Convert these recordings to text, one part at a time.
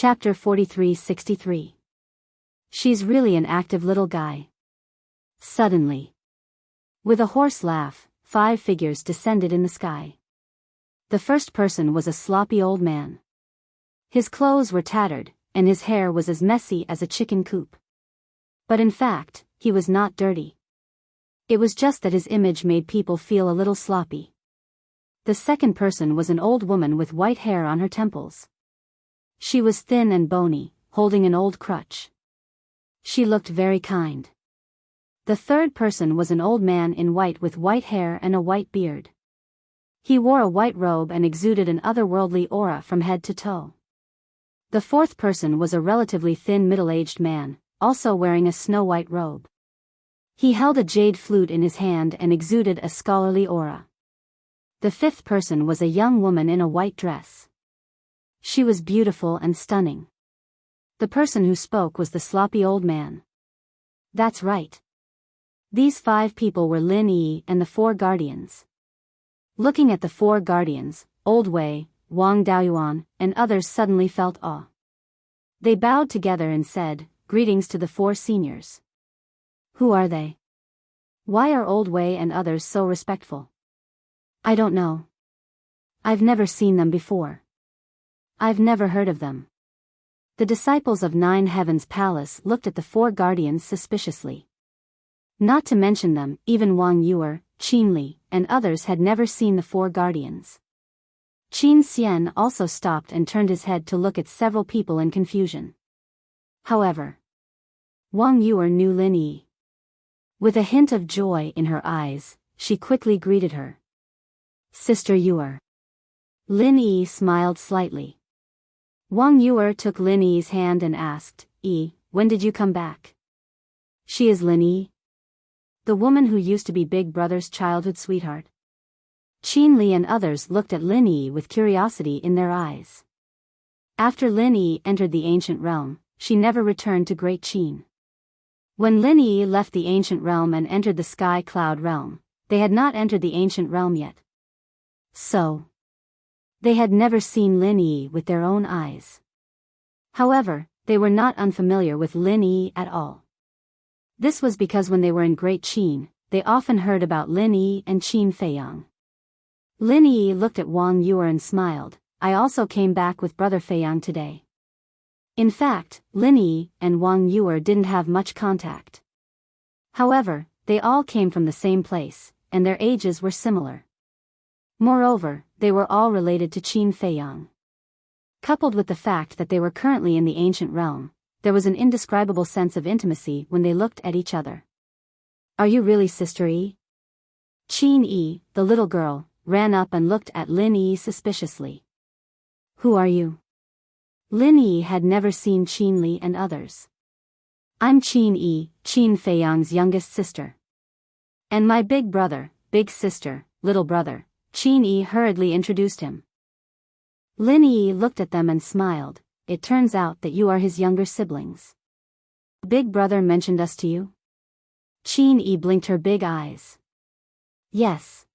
Chapter 43-63. She's really an active little guy. Suddenly, with a hoarse laugh, 5 figures descended in the sky. The first person was a sloppy old man. His clothes were tattered, and his hair was as messy as a chicken coop. But in fact, he was not dirty. It was just that his image made people feel a little sloppy. The second person was an old woman with white hair on her temples. She was thin and bony, holding an old crutch. She looked very kind. The third person was an old man in white with white hair and a white beard. He wore a white robe and exuded an otherworldly aura from head to toe. The fourth person was a relatively thin middle-aged man, also wearing a snow-white robe. He held a jade flute in his hand and exuded a scholarly aura. The fifth person was a young woman in a white dress. She was beautiful and stunning. The person who spoke was the sloppy old man. That's right. These 5 people were Lin Yi and the 4 guardians. Looking at the 4 guardians, Old Wei, Wang Daoyuan, and others suddenly felt awe. They bowed together and said, "Greetings to the 4 seniors." Who are they? Why are Old Wei and others so respectful? I don't know. I've never seen them before. I've never heard of them. The disciples of 9 Heavens Palace looked at the 4 guardians suspiciously. Not to mention them, even Wang Yuer, Qin Li, and others had never seen the 4 guardians. Qin Xian also stopped and turned his head to look at several people in confusion. However, Wang Yuer knew Lin Yi. With a hint of joy in her eyes, she quickly greeted her. "Sister Yuer." Lin Yi smiled slightly. Wang Yuer took Lin Yi's hand and asked, "When did you come back?" "She is Lin Yi, the woman who used to be Big Brother's childhood sweetheart." Qin Li and others looked at Lin Yi with curiosity in their eyes. After Lin Yi entered the ancient realm, she never returned to Great Qin. When Lin Yi left the ancient realm and entered the Sky Cloud realm, they had not entered the ancient realm yet. So, they had never seen Lin Yi with their own eyes. However, they were not unfamiliar with Lin Yi at all. This was because when they were in Great Qin, they often heard about Lin Yi and Qin Feiyang. Lin Yi looked at Wang Yuer and smiled. "I also came back with Brother Feiyang today." In fact, Lin Yi and Wang Yuer didn't have much contact. However, they all came from the same place, and their ages were similar. Moreover, they were all related to Qin Feiyang. Coupled with the fact that they were currently in the ancient realm, there was an indescribable sense of intimacy when they looked at each other. "Are you really Sister Yi?" Qin Yi, the little girl, ran up and looked at Lin Yi suspiciously. "Who are you?" Lin Yi had never seen Qin Li and others. "I'm Qin Yi, Qin Feiyang's youngest sister. And my big brother, big sister, little brother." Qin Yi hurriedly introduced him. Lin Yi looked at them and smiled. "It turns out that you are his younger siblings. Big brother mentioned us to you?" Qin Yi blinked her big eyes. "Yes."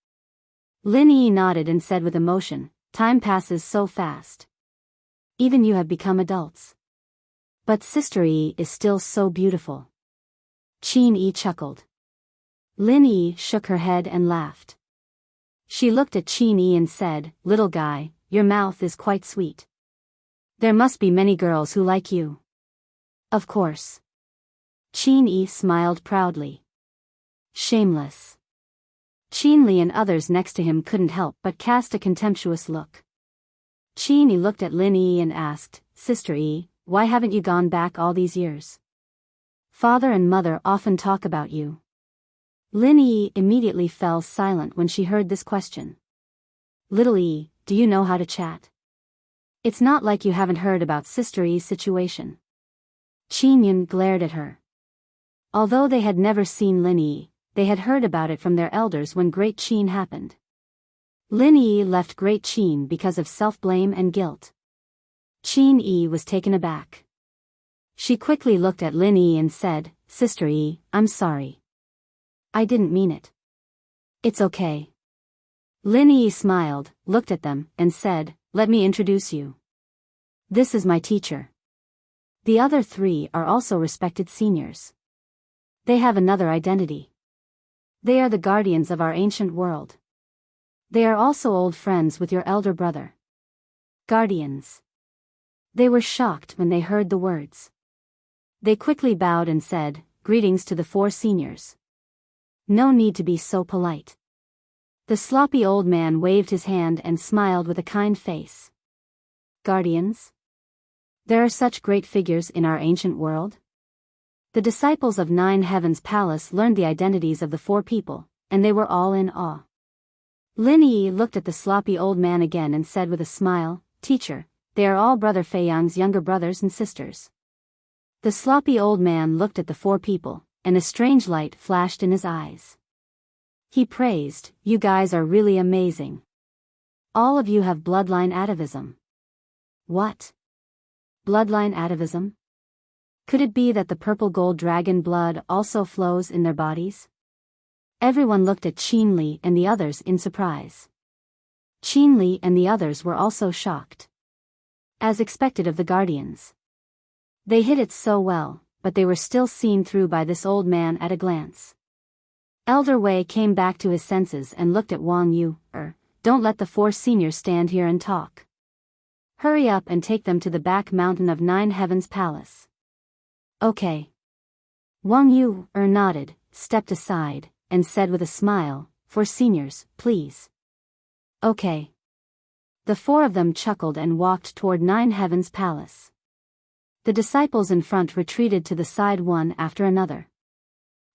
Lin Yi nodded and said with emotion, "Time passes so fast. Even you have become adults. But Sister Yi is still so beautiful." Qin Yi chuckled. Lin Yi shook her head and laughed. She looked at Qin Yi and said, "Little guy, your mouth is quite sweet. There must be many girls who like you." "Of course." Qin Yi smiled proudly. "Shameless." Qin Li and others next to him couldn't help but cast a contemptuous look. Qin Yi looked at Lin Yi and asked, "Sister Yi, why haven't you gone back all these years? Father and mother often talk about you." Lin Yi immediately fell silent when she heard this question. "Little Yi, do you know how to chat? It's not like you haven't heard about Sister Yi's situation." Qin Yun glared at her. Although they had never seen Lin Yi, they had heard about it from their elders when Great Qin happened. Lin Yi left Great Qin because of self-blame and guilt. Qin Yi was taken aback. She quickly looked at Lin Yi and said, "Sister Yi, I'm sorry. I didn't mean it." "It's okay." Lin Yi smiled, looked at them, and said, "Let me introduce you. This is my teacher, The other three are also respected seniors. They have another identity. They are the guardians of our ancient world. They are also old friends with your elder brother. Guardians. They were shocked when they heard the words. They quickly bowed and said, "Greetings to the four seniors. No need to be so polite." The sloppy old man waved his hand and smiled with a kind face. Guardians? There are such great figures in our ancient world? The disciples of Nine Heavens Palace learned the identities of the four people, and they were all in awe. Lin Yi looked at the sloppy old man again and said with a smile, "Teacher, they are all Brother Fei Yang's younger brothers and sisters." The sloppy old man looked at the four people, and a strange light flashed in his eyes. He praised, "You guys are really amazing. All of you have bloodline atavism." What? Bloodline atavism? Could it be that the purple gold dragon blood also flows in their bodies? Everyone looked at Qin Li and the others in surprise. Qin Li and the others were also shocked. As expected of the guardians. They hid it so well, but they were still seen through by this old man at a glance. Elder Wei came back to his senses and looked at Wang Yu. Don't let the four seniors stand here and talk. Hurry up and take them to the back mountain of Nine Heavens Palace." "Okay." Wang Yu nodded, stepped aside, and said with a smile, "For seniors, please." "Okay." The four of them chuckled and walked toward Nine Heavens Palace. The disciples in front retreated to the side one after another.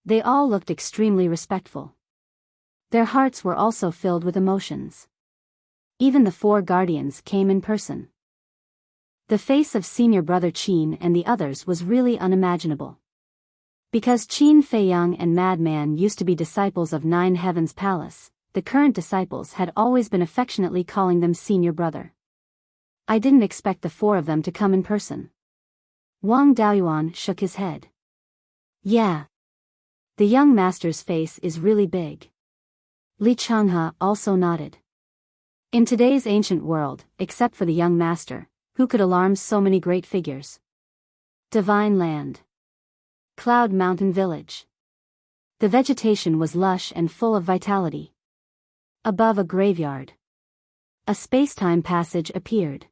They all looked extremely respectful. Their hearts were also filled with emotions. Even the four guardians came in person. The face of senior brother Qin and the others was really unimaginable. Because Qin Feiyang and Madman used to be disciples of Nine Heavens Palace, the current disciples had always been affectionately calling them senior brother. I didn't expect the four of them to come in person. Wang Daoyuan shook his head. Yeah. The young master's face is really big. Li Changhe also nodded. In today's ancient world, except for the young master, who could alarm so many great figures? Divine Land. Cloud Mountain Village. The vegetation was lush and full of vitality. Above a graveyard, a space-time passage appeared.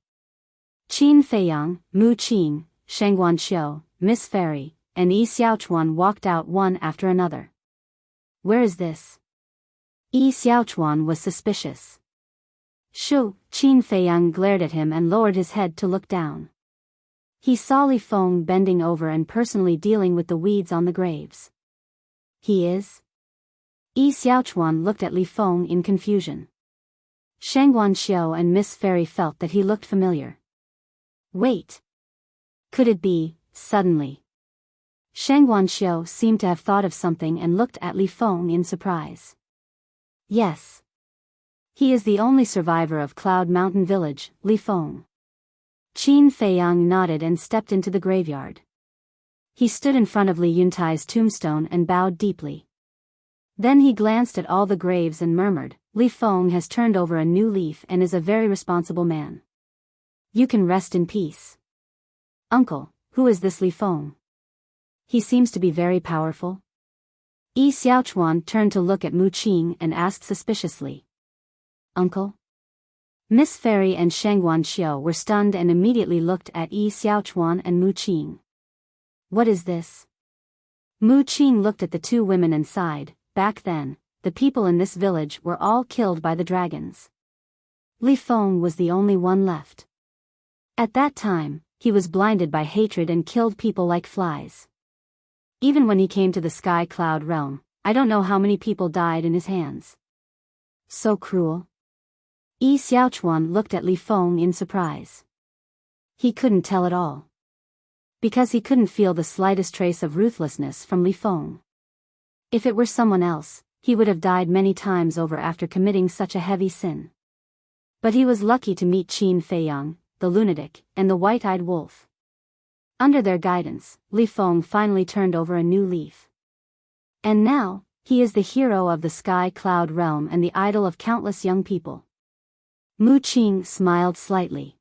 Qin Feiyang, Mu Qing, Shengguan Xiu, Miss Fairy, and Yi Xiaochuan walked out one after another. Where is this? Yi Xiaochuan was suspicious. Qin Feiyang glared at him and lowered his head to look down. He saw Li Feng bending over and personally dealing with the weeds on the graves. He is? Yi Xiaochuan looked at Li Feng in confusion. Shengguan Xiu and Miss Fairy felt that he looked familiar. Wait. Could it be, suddenly? Shengguan Xiu seemed to have thought of something and looked at Li Feng in surprise. Yes. He is the only survivor of Cloud Mountain Village, Li Feng. Qin Feiyang nodded and stepped into the graveyard. He stood in front of Li Yuntai's tombstone and bowed deeply. Then he glanced at all the graves and murmured, "Li Feng has turned over a new leaf and is a very responsible man. You can rest in peace." "Uncle, who is this Li Feng? He seems to be very powerful." Yi Xiaochuan turned to look at Mu Qing and asked suspiciously. "Uncle?" Miss Fairy and Shengguan Xiu were stunned and immediately looked at Yi Xiaochuan and Mu Qing. "What is this?" Mu Qing looked at the two women and sighed. Back then, the people in this village were all killed by the dragons. Li Feng was the only one left. At that time, he was blinded by hatred and killed people like flies. Even when he came to the Sky Cloud realm, I don't know how many people died in his hands. So cruel. Yi Xiaochuan looked at Li Feng in surprise. He couldn't tell at all. Because he couldn't feel the slightest trace of ruthlessness from Li Feng. If it were someone else, he would have died many times over after committing such a heavy sin. But he was lucky to meet Qin Feiyang, the lunatic, and the white-eyed wolf. Under their guidance, Li Feng finally turned over a new leaf. And now, he is the hero of the Sky Cloud realm and the idol of countless young people. Mu Qing smiled slightly.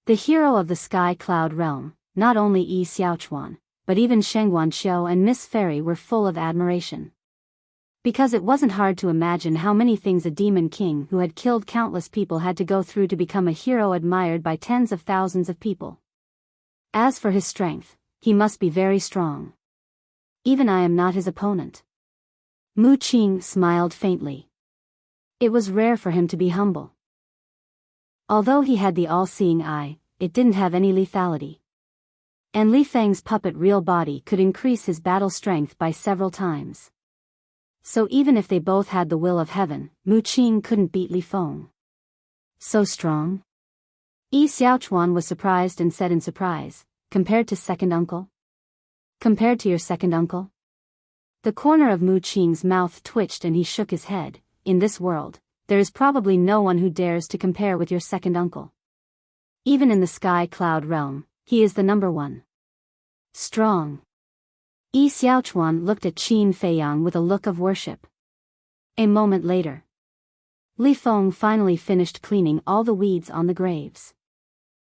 The hero of the Sky Cloud realm, not only Yi Xiaochuan, but even Shengguan Qiu and Miss Fairy were full of admiration. Because it wasn't hard to imagine how many things a demon king who had killed countless people had to go through to become a hero admired by tens of thousands of people. As for his strength, he must be very strong. Even I am not his opponent. Mu Qing smiled faintly. It was rare for him to be humble. Although he had the all-seeing eye, it didn't have any lethality. And Li Feng's puppet real body could increase his battle strength by several times. So even if they both had the will of heaven, Mu Qing couldn't beat Li Feng. So strong? Yi Xiaochuan was surprised and said in surprise, compared to second uncle? Compared to your second uncle? The corner of Mu Qing's mouth twitched and he shook his head. In this world, there is probably no one who dares to compare with your second uncle. Even in the sky cloud realm, he is the number one. Strong. Yi Xiaochuan looked at Qin Feiyang with a look of worship. A moment later, Li Feng finally finished cleaning all the weeds on the graves.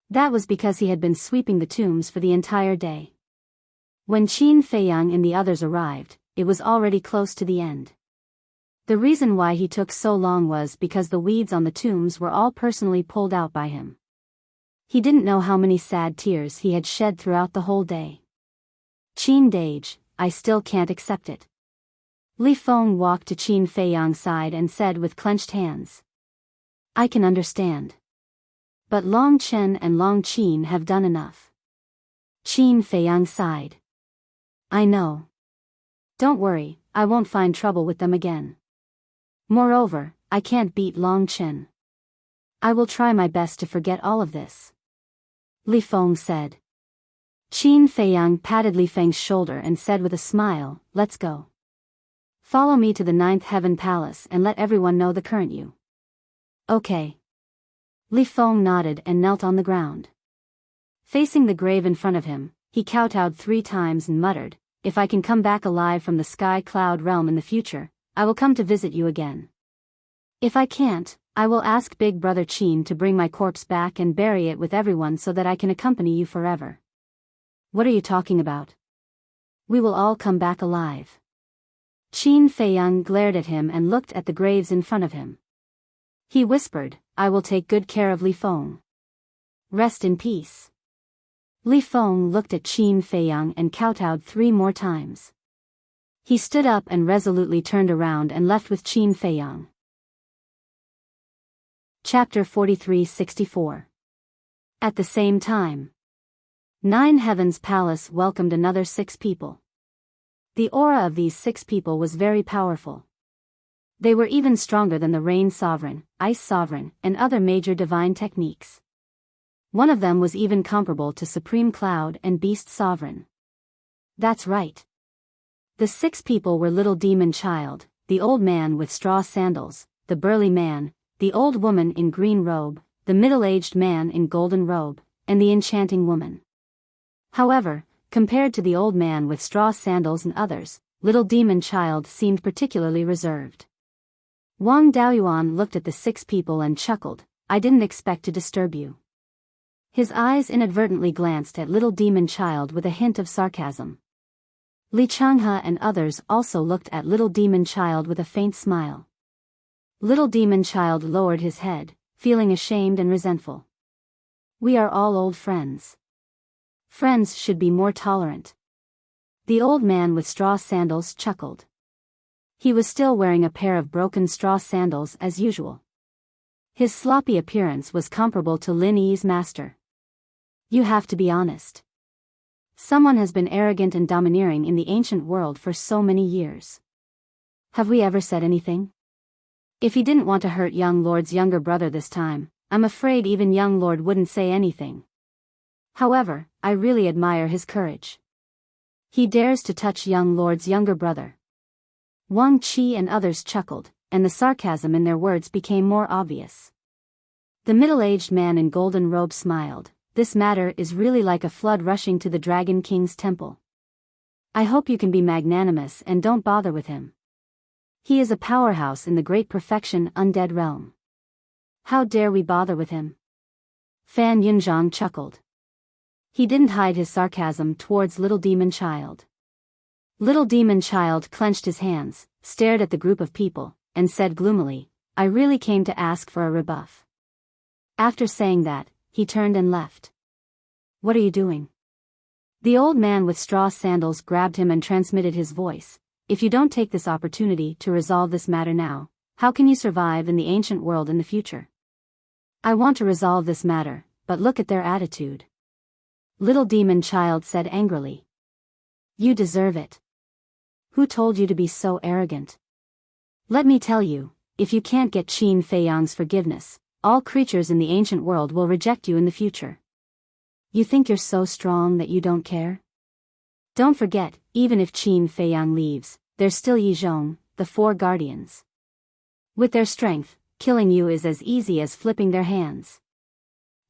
That was because he had been sweeping the tombs for the entire day. When Qin Feiyang and the others arrived, it was already close to the end. The reason why he took so long was because the weeds on the tombs were all personally pulled out by him. He didn't know how many sad tears he had shed throughout the whole day. Qin Dage, I still can't accept it. Li Feng walked to Qin Feiyang's side and said with clenched hands. I can understand. But Long Chen and Long Qin have done enough. Qin Feiyang sighed. I know. Don't worry, I won't find trouble with them again. Moreover, I can't beat Long Chen. I will try my best to forget all of this. Li Feng said. Qin Feiyang patted Li Feng's shoulder and said with a smile, let's go. Follow me to the 9th Heaven Palace and let everyone know the current you. Okay. Li Feng nodded and knelt on the ground. Facing the grave in front of him, he kowtowed 3 times and muttered, if I can come back alive from the sky cloud realm in the future, I will come to visit you again. If I can't, I will ask Big Brother Qin to bring my corpse back and bury it with everyone so that I can accompany you forever. What are you talking about? We will all come back alive. Qin Feiyang glared at him and looked at the graves in front of him. He whispered, I will take good care of Li Feng. Rest in peace. Li Feng looked at Qin Feiyang and kowtowed 3 more times. He stood up and resolutely turned around and left with Qin Feiyang. Chapter 43-64. At the same time, 9 Heavens Palace welcomed another 6 people. The aura of these 6 people was very powerful. They were even stronger than the Rain Sovereign, Ice Sovereign, and other major divine techniques. One of them was even comparable to Supreme Cloud and Beast Sovereign. That's right. The 6 people were Little Demon Child, the old man with straw sandals, the burly man, the old woman in green robe, the middle-aged man in golden robe, and the enchanting woman. However, compared to the old man with straw sandals and others, Little Demon Child seemed particularly reserved. Wang Daoyuan looked at the 6 people and chuckled, I didn't expect to disturb you. His eyes inadvertently glanced at Little Demon Child with a hint of sarcasm. Li Changhe and others also looked at Little Demon Child with a faint smile. Little Demon Child lowered his head, feeling ashamed and resentful. We are all old friends. Friends should be more tolerant. The old man with straw sandals chuckled. He was still wearing a pair of broken straw sandals as usual. His sloppy appearance was comparable to Lin Yi's master. You have to be honest. Someone has been arrogant and domineering in the ancient world for so many years. Have we ever said anything? If he didn't want to hurt young Lord's younger brother this time, I'm afraid even young Lord wouldn't say anything. However, I really admire his courage. He dares to touch young Lord's younger brother. Wang Qi and others chuckled, and the sarcasm in their words became more obvious. The middle-aged man in golden robe smiled. This matter is really like a flood rushing to the Dragon King's temple. I hope you can be magnanimous and don't bother with him. He is a powerhouse in the great perfection undead realm. How dare we bother with him? Fan Yunzhang chuckled. He didn't hide his sarcasm towards Little Demon Child. Little Demon Child clenched his hands, stared at the group of people, and said gloomily, "I really came to ask for a rebuff." After saying that, he turned and left. "What are you doing?" The old man with straw sandals grabbed him and transmitted his voice. "If you don't take this opportunity to resolve this matter now, how can you survive in the ancient world in the future?" "I want to resolve this matter, but look at their attitude," Little Demon Child said angrily. "You deserve it. Who told you to be so arrogant? Let me tell you, if you can't get Qin Fei Yang's forgiveness, all creatures in the ancient world will reject you in the future. You think you're so strong that you don't care? Don't forget, even if Qin Fei Yang leaves, there's still Yi Zhong, the four guardians. With their strength, killing you is as easy as flipping their hands.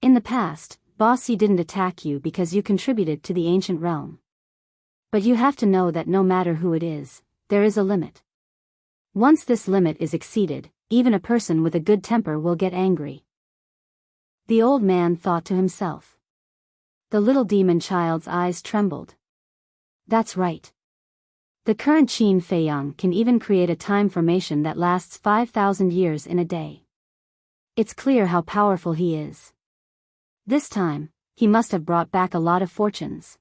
In the past, Bossy didn't attack you because you contributed to the ancient realm. But you have to know that no matter who it is, there is a limit. Once this limit is exceeded, even a person with a good temper will get angry." The old man thought to himself. The Little Demon Child's eyes trembled. That's right. The current Qin Fei Yang can even create a time formation that lasts 5,000 years in a day. It's clear how powerful he is. This time, he must have brought back a lot of fortunes.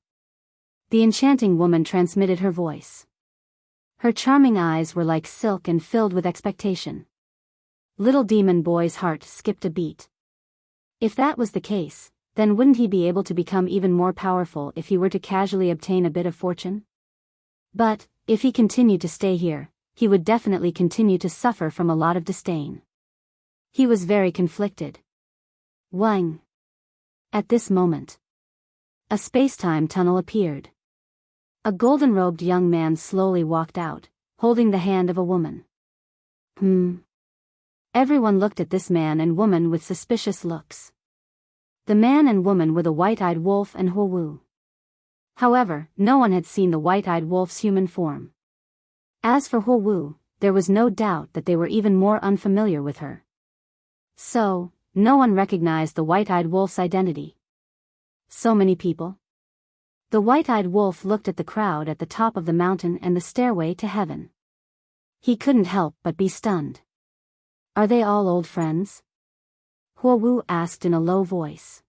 The enchanting woman transmitted her voice. Her charming eyes were like silk and filled with expectation. Little Demon Boy's heart skipped a beat. If that was the case, then wouldn't he be able to become even more powerful if he were to casually obtain a bit of fortune? But, if he continued to stay here, he would definitely continue to suffer from a lot of disdain. He was very conflicted. Wang. At this moment, a space-time tunnel appeared. A golden-robed young man slowly walked out, holding the hand of a woman. Everyone looked at this man and woman with suspicious looks. The man and woman were the white-eyed wolf and Huo Wu. However, no one had seen the white-eyed wolf's human form. As for Huo Wu, there was no doubt that they were even more unfamiliar with her. So, no one recognized the white-eyed wolf's identity. So many people. The white-eyed wolf looked at the crowd at the top of the mountain and the stairway to heaven. He couldn't help but be stunned. Are they all old friends? Huo Wu asked in a low voice.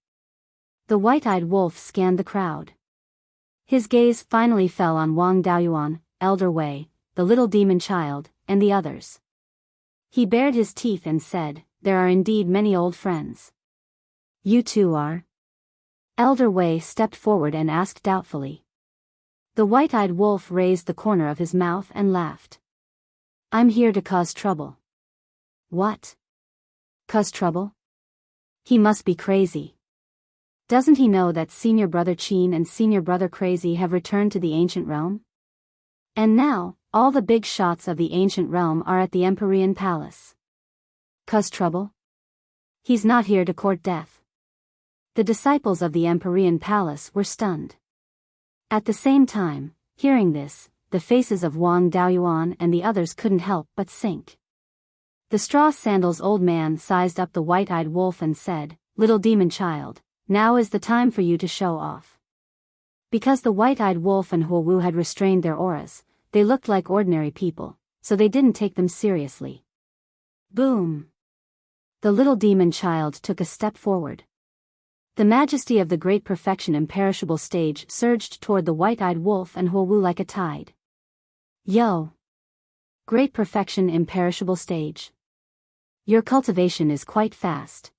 The white-eyed wolf scanned the crowd. His gaze finally fell on Wang Daoyuan, Elder Wei, the Little Demon Child, and the others. He bared his teeth and said, "There are indeed many old friends." "You two are?" Elder Wei stepped forward and asked doubtfully. The white-eyed wolf raised the corner of his mouth and laughed. "I'm here to cause trouble." "What? Cause trouble?" He must be crazy. Doesn't he know that Senior Brother Qin and Senior Brother Crazy have returned to the ancient realm? And now, all the big shots of the ancient realm are at the Empyrean Palace. Cause trouble? He's not here to court death. The disciples of the Empyrean Palace were stunned. At the same time, hearing this, the faces of Wang Daoyuan and the others couldn't help but sink. The straw sandals old man sized up the white-eyed wolf and said, "Little Demon Child, now is the time for you to show off." Because the white-eyed wolf and Huo Wu had restrained their auras, they looked like ordinary people, so they didn't take them seriously. Boom! The Little Demon Child took a step forward. The majesty of the great perfection imperishable stage surged toward the white-eyed wolf and Huo Wu like a tide. Yo! Great perfection imperishable stage. Your cultivation is quite fast.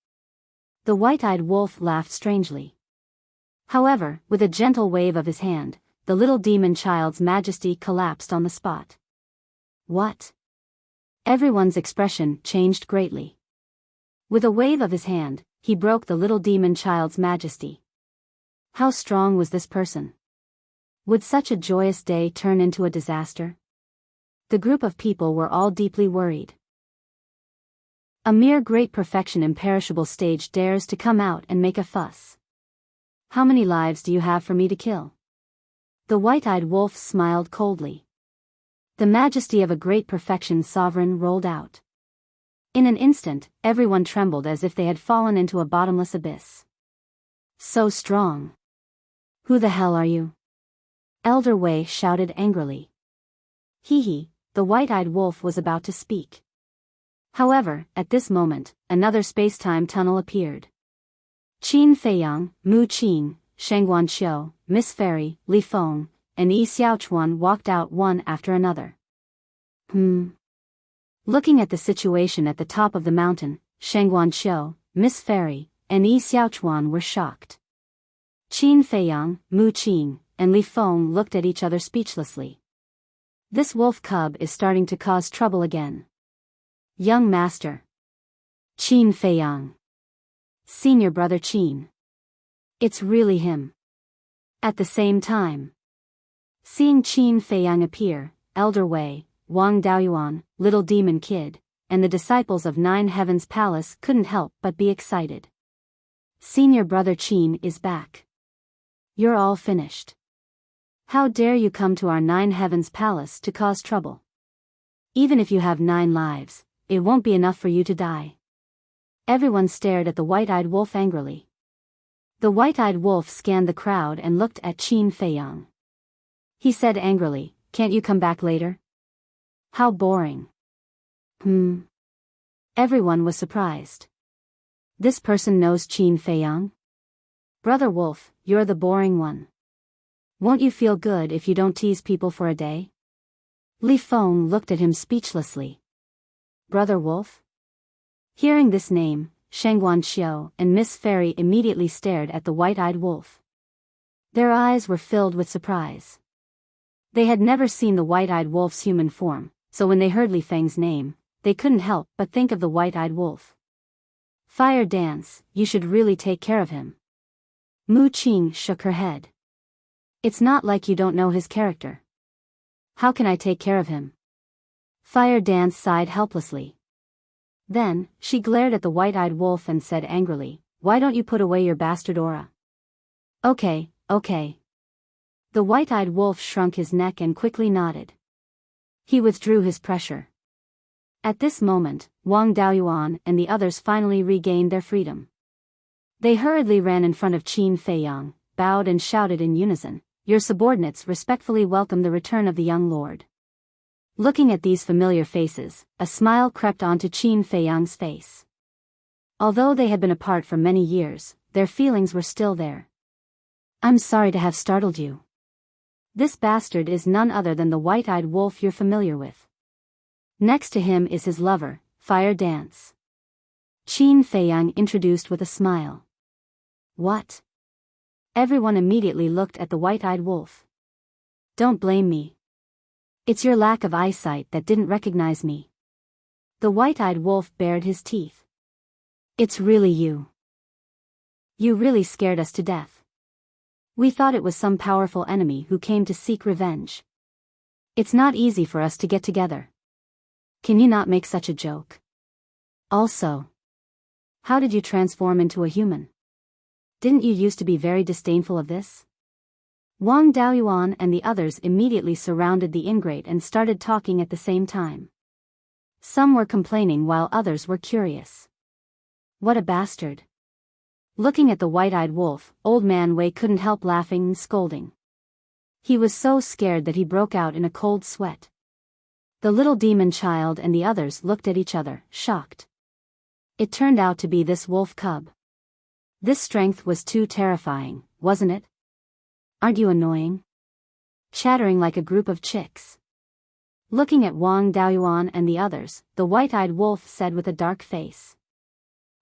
The white-eyed wolf laughed strangely. However, with a gentle wave of his hand, the Little Demon Child's majesty collapsed on the spot. What? Everyone's expression changed greatly. With a wave of his hand, he broke the Little Demon Child's majesty. How strong was this person? Would such a joyous day turn into a disaster? The group of people were all deeply worried. A mere great perfection imperishable stage dares to come out and make a fuss. How many lives do you have for me to kill? The white-eyed wolf smiled coldly. The majesty of a great perfection sovereign rolled out. In an instant, everyone trembled as if they had fallen into a bottomless abyss. So strong. Who the hell are you? Elder Wei shouted angrily. Hee, the white-eyed wolf was about to speak. However, at this moment, another space-time tunnel appeared. Qin Feiyang, Mu Qin, Shengguan Xiu, Miss Fairy, Li Feng, and Yi Xiaochuan walked out one after another. Looking at the situation at the top of the mountain, Shengguan Xiu, Miss Fairy, and Yi Xiaochuan were shocked. Qin Feiyang, Mu Qin, and Li Feng looked at each other speechlessly. This wolf cub is starting to cause trouble again. Young master. Qin Feiyang. Senior brother Qin. It's really him. At the same time. Seeing Qin Feiyang appear, Elder Wei, Wang Daoyuan, Little Demon Kid, and the disciples of Nine Heavens Palace couldn't help but be excited. Senior brother Qin is back. You're all finished. How dare you come to our Nine Heavens Palace to cause trouble? Even if you have 9 lives, it won't be enough for you to die. Everyone stared at the white-eyed wolf angrily. The white-eyed wolf scanned the crowd and looked at Qin Feiyang. He said angrily, "Can't you come back later?" How boring. Everyone was surprised. This person knows Qin Feiyang? Brother Wolf, you're the boring one. Won't you feel good if you don't tease people for a day? Li Feng looked at him speechlessly. Brother Wolf? Hearing this name, Shengguan Xiu and Miss Fairy immediately stared at the white-eyed wolf. Their eyes were filled with surprise. They had never seen the white-eyed wolf's human form, so when they heard Li Feng's name, they couldn't help but think of the white-eyed wolf. Fire Dance, you should really take care of him. Mu Qing shook her head. It's not like you don't know his character. How can I take care of him? Fire Dance sighed helplessly. Then, she glared at the white-eyed wolf and said angrily, "Why don't you put away your bastard aura?" Okay. The white-eyed wolf shrunk his neck and quickly nodded. He withdrew his pressure. At this moment, Wang Daoyuan and the others finally regained their freedom. They hurriedly ran in front of Qin Feiyang, bowed and shouted in unison, "Your subordinates respectfully welcome the return of the young lord." Looking at these familiar faces, a smile crept onto Qin Feiyang's face. Although they had been apart for many years, their feelings were still there. "I'm sorry to have startled you. This bastard is none other than the white-eyed wolf you're familiar with. Next to him is his lover, Fire Dance." Qin Feiyang introduced with a smile. What? Everyone immediately looked at the white-eyed wolf. Don't blame me. It's your lack of eyesight that didn't recognize me. The white-eyed wolf bared his teeth. It's really you. You really scared us to death. We thought it was some powerful enemy who came to seek revenge. It's not easy for us to get together. Can you not make such a joke? Also, how did you transform into a human? Didn't you used to be very disdainful of this? Wang Daoyuan and the others immediately surrounded the ingrate and started talking at the same time. Some were complaining while others were curious. What a bastard. Looking at the white-eyed wolf, Old Man Wei couldn't help laughing and scolding. He was so scared that he broke out in a cold sweat. The little demon child and the others looked at each other, shocked. It turned out to be this wolf cub. This strength was too terrifying, wasn't it? Aren't you annoying? Chattering like a group of chicks. Looking at Wang Daoyuan and the others, the white-eyed wolf said with a dark face.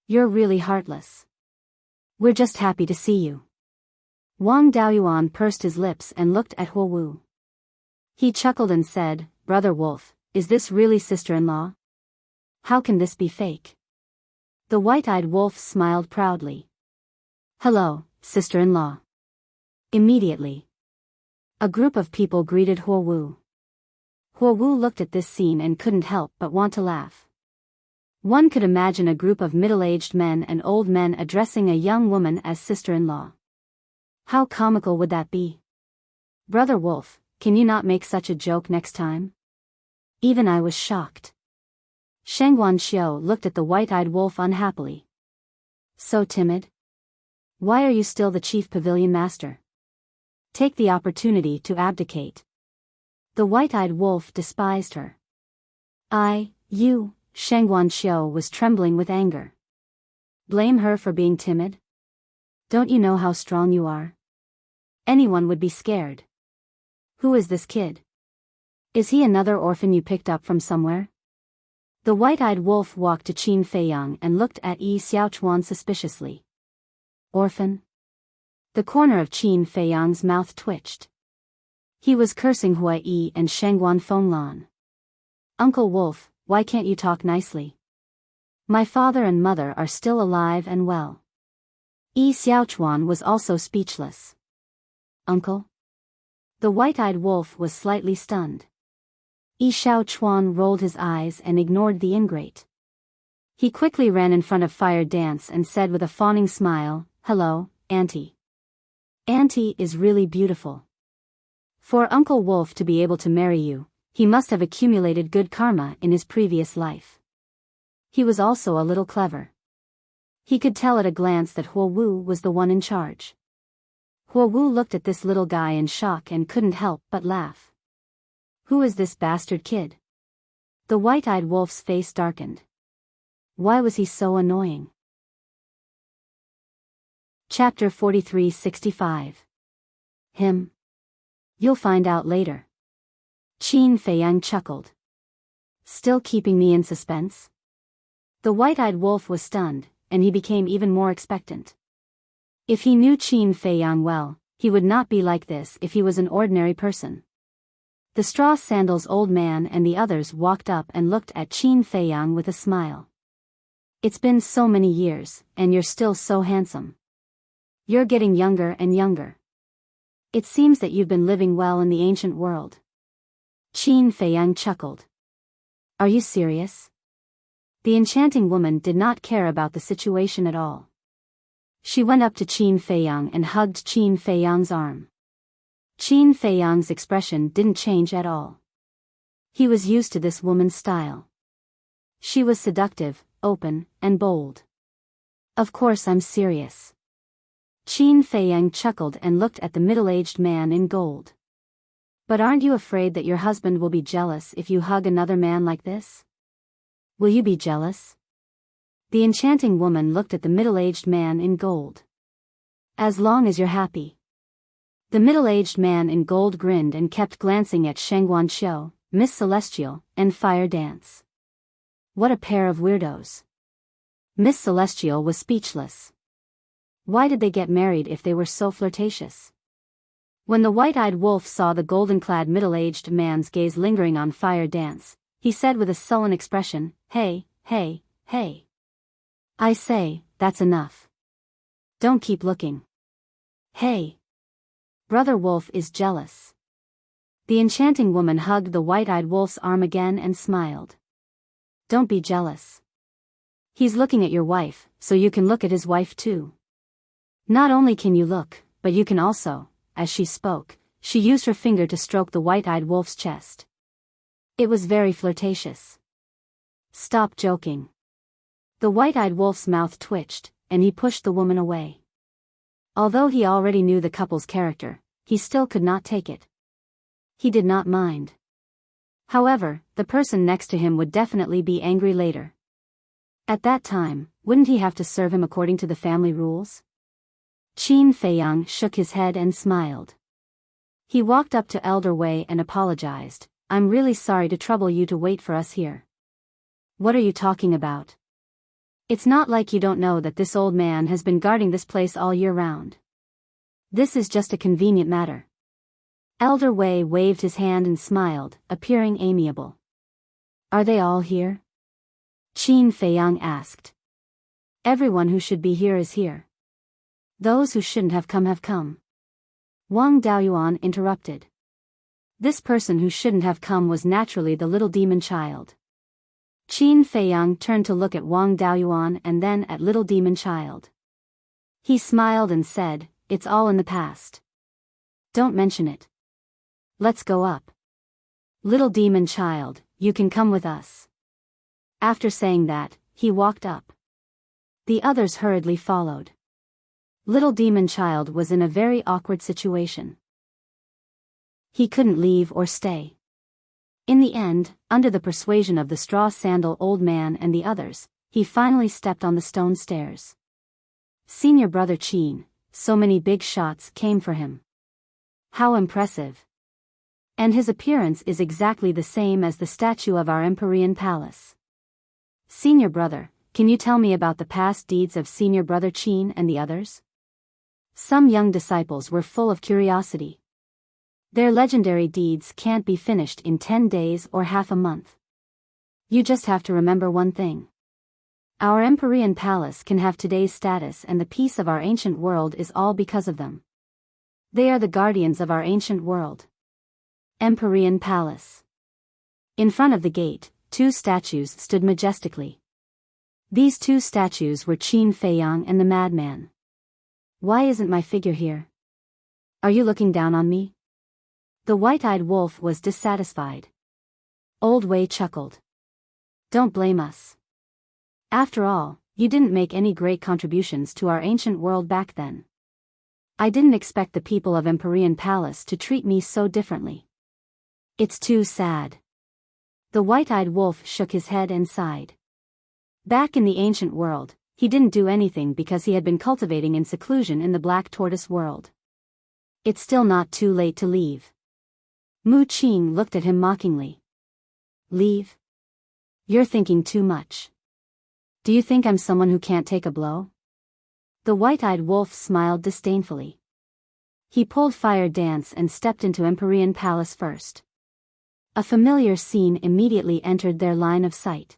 You're really heartless. We're just happy to see you. Wang Daoyuan pursed his lips and looked at Huo Wu. He chuckled and said, Brother Wolf, is this really sister-in-law? How can this be fake? The white-eyed wolf smiled proudly. Hello, sister-in-law. Immediately, a group of people greeted Huo Wu. Huo Wu looked at this scene and couldn't help but want to laugh. One could imagine a group of middle-aged men and old men addressing a young woman as sister-in-law. How comical would that be? Brother Wolf, can you not make such a joke next time? Even I was shocked. Shengguan Xiu looked at the white-eyed wolf unhappily. So timid? Why are you still the chief pavilion master? take the opportunity to abdicate. The white-eyed wolf despised her. Shengguan Xiu was trembling with anger. Blame her for being timid? Don't you know how strong you are? Anyone would be scared. Who is this kid? Is he another orphan you picked up from somewhere? The white-eyed wolf walked to Qin Feiyang and looked at Yi Xiaochuan suspiciously. Orphan? The corner of Qin Feiyang's mouth twitched. He was cursing Hua Yi and Shengguan Fenglan. Uncle Wolf, why can't you talk nicely? My father and mother are still alive and well. Yi Xiaochuan was also speechless. Uncle? The white-eyed wolf was slightly stunned. Yi Xiaochuan rolled his eyes and ignored the ingrate. He quickly ran in front of Fire Dance and said with a fawning smile, "Hello, Auntie. Auntie is really beautiful. For Uncle Wolf to be able to marry you, he must have accumulated good karma in his previous life. He was also a little clever. He could tell at a glance that Hua Wu was the one in charge." Hua Wu looked at this little guy in shock and couldn't help but laugh. Who is this bastard kid? The white-eyed wolf's face darkened. Why was he so annoying? Chapter 43-65. Him. You'll find out later. Qin Feiyang chuckled. Still keeping me in suspense? The white-eyed wolf was stunned, and he became even more expectant. If he knew Qin Feiyang well, he would not be like this if he was an ordinary person. The straw sandals old man and the others walked up and looked at Qin Feiyang with a smile. It's been so many years, and you're still so handsome. You're getting younger and younger. It seems that you've been living well in the ancient world. Qin Feiyang chuckled. Are you serious? The enchanting woman did not care about the situation at all. She went up to Qin Feiyang and hugged Qin Feiyang's arm. Qin Feiyang's expression didn't change at all. He was used to this woman's style. She was seductive, open, and bold. Of course I'm serious. Qin Feiyang chuckled and looked at the middle-aged man in gold. But aren't you afraid that your husband will be jealous if you hug another man like this? Will you be jealous? The enchanting woman looked at the middle-aged man in gold. As long as you're happy. The middle-aged man in gold grinned and kept glancing at Shengguan Xiu, Miss Celestial, and Fire Dance. What a pair of weirdos. Miss Celestial was speechless. Why did they get married if they were so flirtatious? When the white-eyed wolf saw the golden-clad middle-aged man's gaze lingering on Fire Dance, he said with a sullen expression, Hey. I say, that's enough. Don't keep looking. Hey. Brother Wolf is jealous. The enchanting woman hugged the white-eyed wolf's arm again and smiled. Don't be jealous. He's looking at your wife, so you can look at his wife too. Not only can you look, but you can also. As she spoke, she used her finger to stroke the white-eyed wolf's chest. It was very flirtatious. Stop joking. The white-eyed wolf's mouth twitched, and he pushed the woman away. Although he already knew the couple's character, he still could not take it. He did not mind. However, the person next to him would definitely be angry later. At that time, wouldn't he have to serve him according to the family rules? Qin Feiyang shook his head and smiled. He walked up to Elder Wei and apologized. I'm really sorry to trouble you to wait for us here. What are you talking about? It's not like you don't know that this old man has been guarding this place all year round. This is just a convenient matter. Elder Wei waved his hand and smiled, appearing amiable. Are they all here? Qin Feiyang asked. Everyone who should be here is here. Those who shouldn't have come have come. Wang Daoyuan interrupted. This person who shouldn't have come was naturally the little demon child. Qin Feiyang turned to look at Wang Daoyuan and then at little demon child. He smiled and said, It's all in the past. Don't mention it. Let's go up. Little demon child, you can come with us. After saying that, he walked up. The others hurriedly followed. Little demon child was in a very awkward situation. He couldn't leave or stay. In the end, under the persuasion of the straw sandal old man and the others, he finally stepped on the stone stairs. Senior brother Qin, so many big shots came for him. How impressive. And his appearance is exactly the same as the statue of our Empyrean palace. Senior brother, can you tell me about the past deeds of senior brother Qin and the others? Some young disciples were full of curiosity. Their legendary deeds can't be finished in 10 days or half a month. You just have to remember one thing. Our Empyrean palace can have today's status, and the peace of our ancient world is all because of them. They are the guardians of our ancient world. Empyrean Palace. In front of the gate, 2 statues stood majestically. These 2 statues were Qin Feiyang and the madman. Why isn't my figure here? Are you looking down on me? The white-eyed wolf was dissatisfied. Old Wei chuckled. Don't blame us. After all, you didn't make any great contributions to our ancient world back then. I didn't expect the people of Empyrean Palace to treat me so differently. It's too sad. The white-eyed wolf shook his head and sighed. Back in the ancient world, he didn't do anything because he had been cultivating in seclusion in the black tortoise world. It's still not too late to leave. Mu Qing looked at him mockingly. Leave? You're thinking too much. Do you think I'm someone who can't take a blow? The white-eyed wolf smiled disdainfully. He pulled Fire Dance and stepped into Empyrean Palace first. A familiar scene immediately entered their line of sight.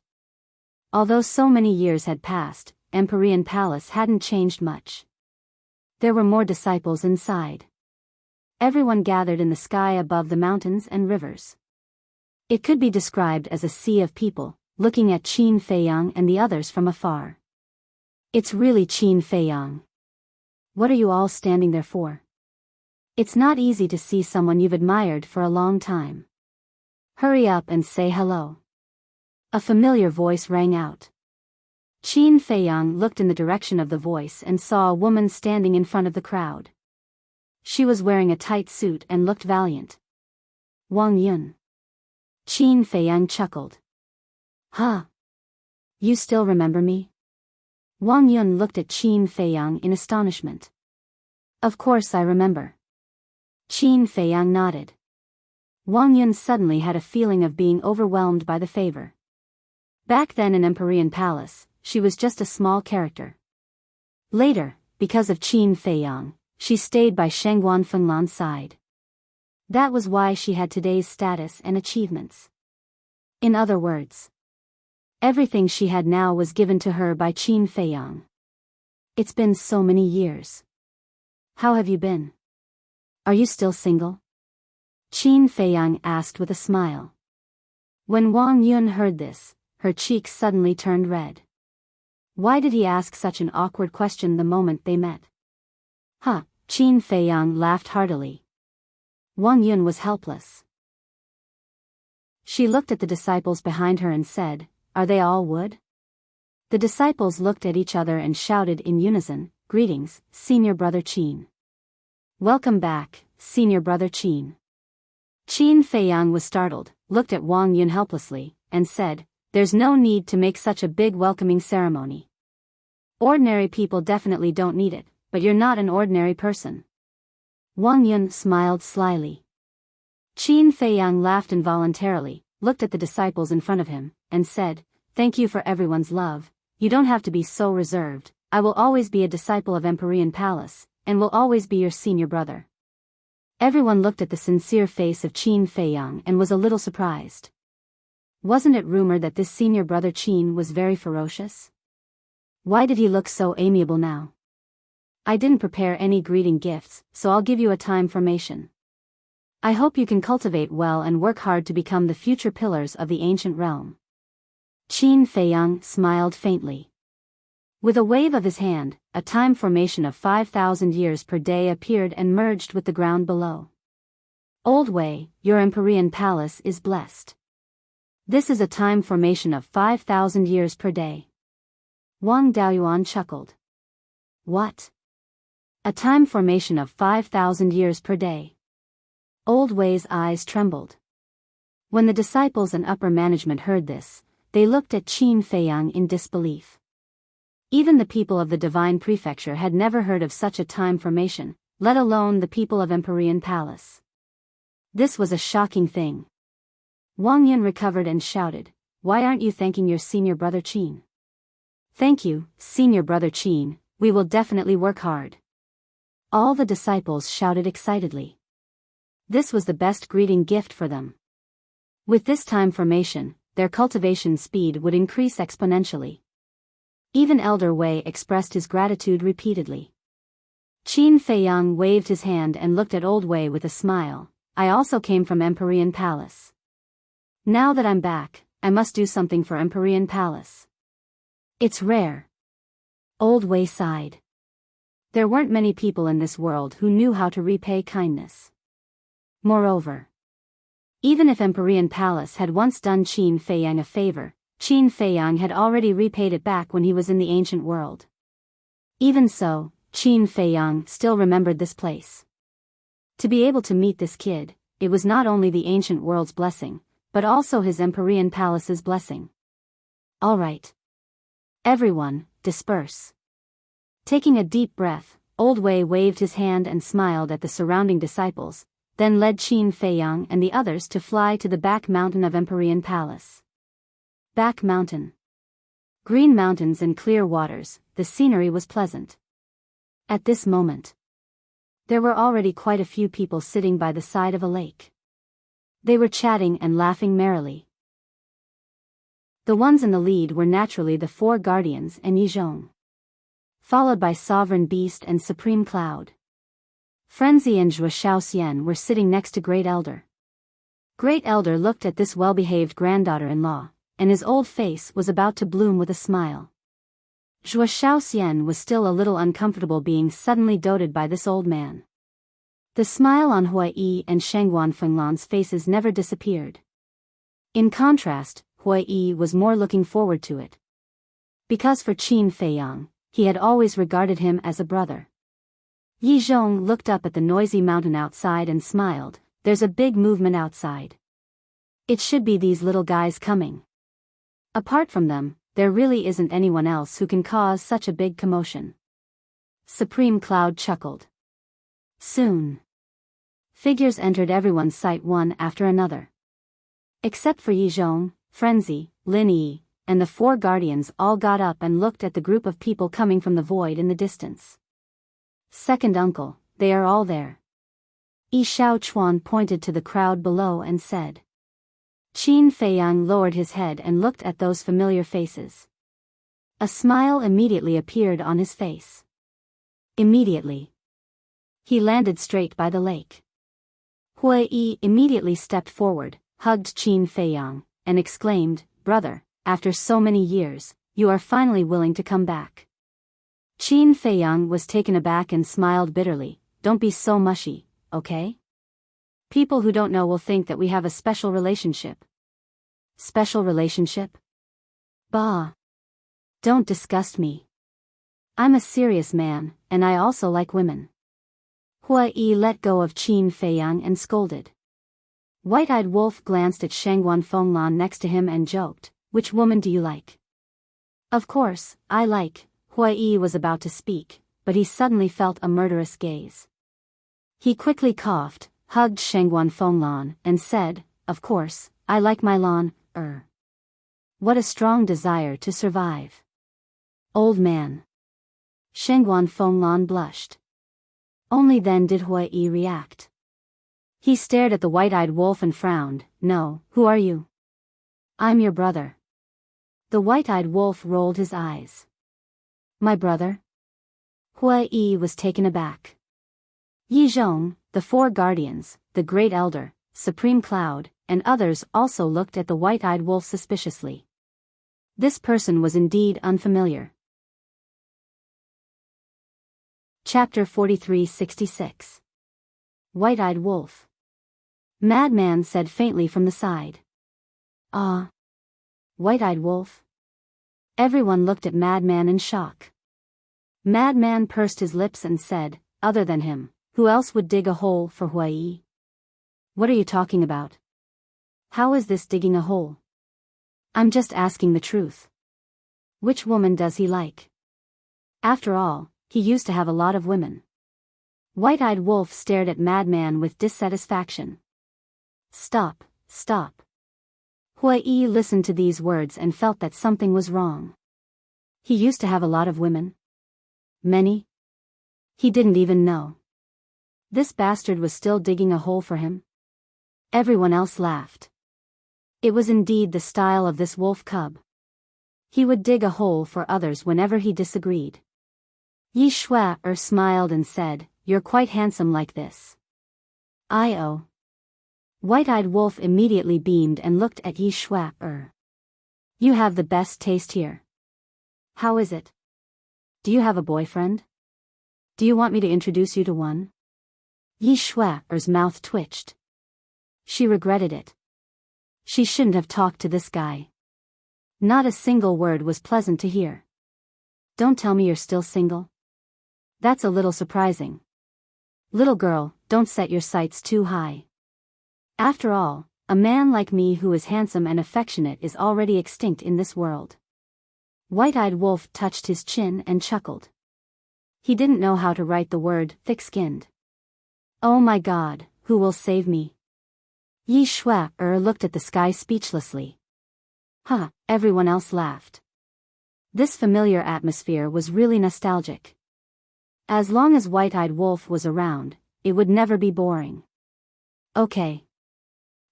Although so many years had passed, Empyrean Palace hadn't changed much. There were more disciples inside. Everyone gathered in the sky above the mountains and rivers. It could be described as a sea of people, looking at Qin Feiyang and the others from afar. It's really Qin Feiyang. What are you all standing there for? It's not easy to see someone you've admired for a long time. Hurry up and say hello. A familiar voice rang out. Qin Feiyang looked in the direction of the voice and saw a woman standing in front of the crowd. She was wearing a tight suit and looked valiant. Wang Yun. Qin Feiyang chuckled. Huh? You still remember me? Wang Yun looked at Qin Feiyang in astonishment. Of course I remember. Qin Feiyang nodded. Wang Yun suddenly had a feeling of being overwhelmed by the favor. Back then in Empyrean Palace, she was just a small character. Later, because of Qin Feiyang, she stayed by Shengguan Fenglan's side. That was why she had today's status and achievements. In other words, everything she had now was given to her by Qin Feiyang. It's been so many years. How have you been? Are you still single? Qin Feiyang asked with a smile. When Wang Yun heard this, her cheeks suddenly turned red. Why did he ask such an awkward question the moment they met? Huh, Qin Feiyang laughed heartily. Wang Yun was helpless. She looked at the disciples behind her and said, Are they all wood? The disciples looked at each other and shouted in unison, Greetings, Senior Brother Qin. Welcome back, Senior Brother Qin. Qin Feiyang was startled, looked at Wang Yun helplessly, and said, There's no need to make such a big welcoming ceremony. Ordinary people definitely don't need it, but you're not an ordinary person. Wang Yun smiled slyly. Qin Feiyang laughed involuntarily, looked at the disciples in front of him, and said, Thank you for everyone's love. You don't have to be so reserved. I will always be a disciple of Empyrean Palace, and will always be your senior brother. Everyone looked at the sincere face of Qin Feiyang and was a little surprised. Wasn't it rumored that this senior brother Qin was very ferocious? Why did he look so amiable now? I didn't prepare any greeting gifts, so I'll give you a time formation. I hope you can cultivate well and work hard to become the future pillars of the ancient realm. Qin Feiyang smiled faintly. With a wave of his hand, a time formation of 5,000 years per day appeared and merged with the ground below. Old Wei, your Empyrean Palace is blessed. This is a time formation of 5,000 years per day. Wang Daoyuan chuckled. What? A time formation of 5,000 years per day. Old Wei's eyes trembled. When the disciples and upper management heard this, they looked at Qin Feiyang in disbelief. Even the people of the Divine Prefecture had never heard of such a time formation, let alone the people of Empyrean Palace. This was a shocking thing. Wang Yun recovered and shouted, "Why aren't you thanking your senior brother Qin?" "Thank you, senior brother Qin, we will definitely work hard." All the disciples shouted excitedly. This was the best greeting gift for them. With this time formation, their cultivation speed would increase exponentially. Even Elder Wei expressed his gratitude repeatedly. Qin Feiyang waved his hand and looked at Old Wei with a smile. "I also came from Empyrean Palace. Now that I'm back, I must do something for Empyrean Palace. It's rare." Old Wei sighed. There weren't many people in this world who knew how to repay kindness. Moreover, even if Empyrean Palace had once done Qin Feiyang a favor, Qin Feiyang had already repaid it back when he was in the ancient world. Even so, Qin Feiyang still remembered this place. To be able to meet this kid, it was not only the ancient world's blessing, but also his Empyrean Palace's blessing. "All right. Everyone, disperse." Taking a deep breath, Old Wei waved his hand and smiled at the surrounding disciples, then led Qin Feiyang and the others to fly to the back mountain of Empyrean Palace. Back mountain. Green mountains and clear waters, the scenery was pleasant. At this moment, there were already quite a few people sitting by the side of a lake. They were chatting and laughing merrily. The ones in the lead were naturally the four guardians and Yizhong, followed by Sovereign Beast and Supreme Cloud. Frenzy and Zhuo Shaoxian were sitting next to Great Elder. Great Elder looked at this well-behaved granddaughter-in-law, and his old face was about to bloom with a smile. Zhuo Shaoxian was still a little uncomfortable being suddenly doted by this old man. The smile on Huai and Shangguan Fenglan's faces never disappeared. In contrast, Huai was more looking forward to it. Because for Qin Feiyang, he had always regarded him as a brother. Yi Zhong looked up at the noisy mountain outside and smiled. "There's a big movement outside. It should be these little guys coming. Apart from them, there really isn't anyone else who can cause such a big commotion." Supreme Cloud chuckled. Soon, figures entered everyone's sight one after another. Except for Yi Zhong, Frenzy, Lin Yi, and the four guardians all got up and looked at the group of people coming from the void in the distance. "Second uncle, they are all there." Yi Shaochuan pointed to the crowd below and said. Qin Feiyang lowered his head and looked at those familiar faces. A smile immediately appeared on his face. Immediately, he landed straight by the lake. Huai immediately stepped forward, hugged Qin Feiyang, and exclaimed, "Brother, after so many years, you are finally willing to come back." Qin Feiyang was taken aback and smiled bitterly. "Don't be so mushy, okay? People who don't know will think that we have a special relationship." "Special relationship? Bah! Don't disgust me. I'm a serious man, and I also like women." Huai let go of Qin Feiyang and scolded. White-eyed Wolf glanced at Shangguan Fenglan next to him and joked, "Which woman do you like?" "Of course, I like." Huai was about to speak, but he suddenly felt a murderous gaze. He quickly coughed, hugged Shangguan Fenglan, and said, "Of course, I like my Lan. What a strong desire to survive." "Old man." Shangguan Fenglan blushed. Only then did Huai react. He stared at the white-eyed wolf and frowned. "No, who are you?" "I'm your brother." The white-eyed wolf rolled his eyes. "My brother?" Huai was taken aback. Yi Zhong, the four guardians, the Great Elder, Supreme Cloud, and others also looked at the white-eyed wolf suspiciously. This person was indeed unfamiliar. Chapter 4366. White-eyed Wolf. Madman said faintly from the side. "Ah. White-eyed Wolf?" Everyone looked at Madman in shock. Madman pursed his lips and said, "Other than him, who else would dig a hole for Huai?" What are you talking about? How is this digging a hole? I'm just asking the truth. Which woman does he like? After all, he used to have a lot of women. White-eyed wolf stared at Madman with dissatisfaction. Stop, stop. Hui listened to these words and felt that something was wrong. He used to have a lot of women. Many? He didn't even know. This bastard was still digging a hole for him. Everyone else laughed. It was indeed the style of this wolf cub. He would dig a hole for others whenever he disagreed. Yi Shui smiled and said, "You're quite handsome like this." I-oh. White-eyed wolf immediately beamed and looked at Yi Shui. You have the best taste here. How is it? Do you have a boyfriend? Do you want me to introduce you to one? Yi Shui's mouth twitched. She regretted it. She shouldn't have talked to this guy. Not a single word was pleasant to hear. Don't tell me you're still single. That's a little surprising. Little girl, don't set your sights too high. After all, a man like me who is handsome and affectionate is already extinct in this world. White-eyed wolf touched his chin and chuckled. He didn't know how to write the word thick-skinned. Oh my God, who will save me? Yi Shui looked at the sky speechlessly. Everyone else laughed. This familiar atmosphere was really nostalgic. As long as White-eyed wolf was around, it would never be boring. Okay.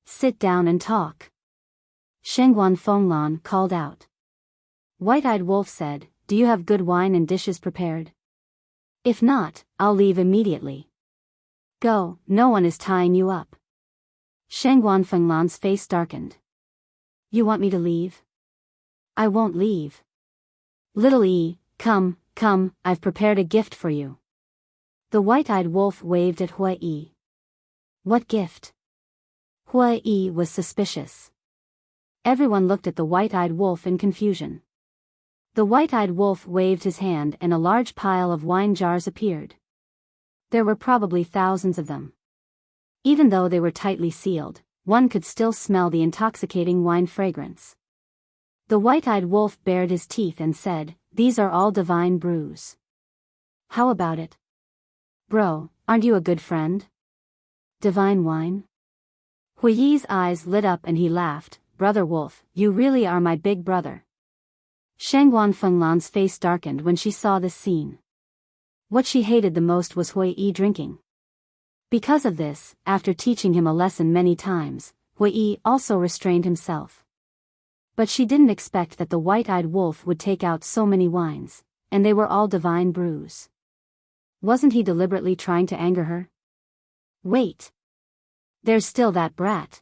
Sit down and talk. Shengguan Fenglan called out. White-eyed wolf said, "Do you have good wine and dishes prepared? If not, I'll leave immediately." Go, no one is tying you up. Shengguan Fenglan's face darkened. You want me to leave? I won't leave. Little E, come, I've prepared a gift for you. The white-eyed wolf waved at Hui. What gift? Hui was suspicious. Everyone looked at the white-eyed wolf in confusion. The white-eyed wolf waved his hand and a large pile of wine jars appeared. There were probably thousands of them. Even though they were tightly sealed, one could still smell the intoxicating wine fragrance. The white-eyed wolf bared his teeth and said, "These are all divine brews. How about it? Bro, aren't you a good friend? Divine wine?" Hui's eyes lit up and he laughed, "Brother Wolf, you really are my big brother." Shengguan Fenglan's face darkened when she saw this scene. What she hated the most was Hui drinking. Because of this, after teaching him a lesson many times, Hui also restrained himself. But she didn't expect that the white-eyed wolf would take out so many wines, and they were all divine brews. Wasn't he deliberately trying to anger her? Wait. There's still that brat.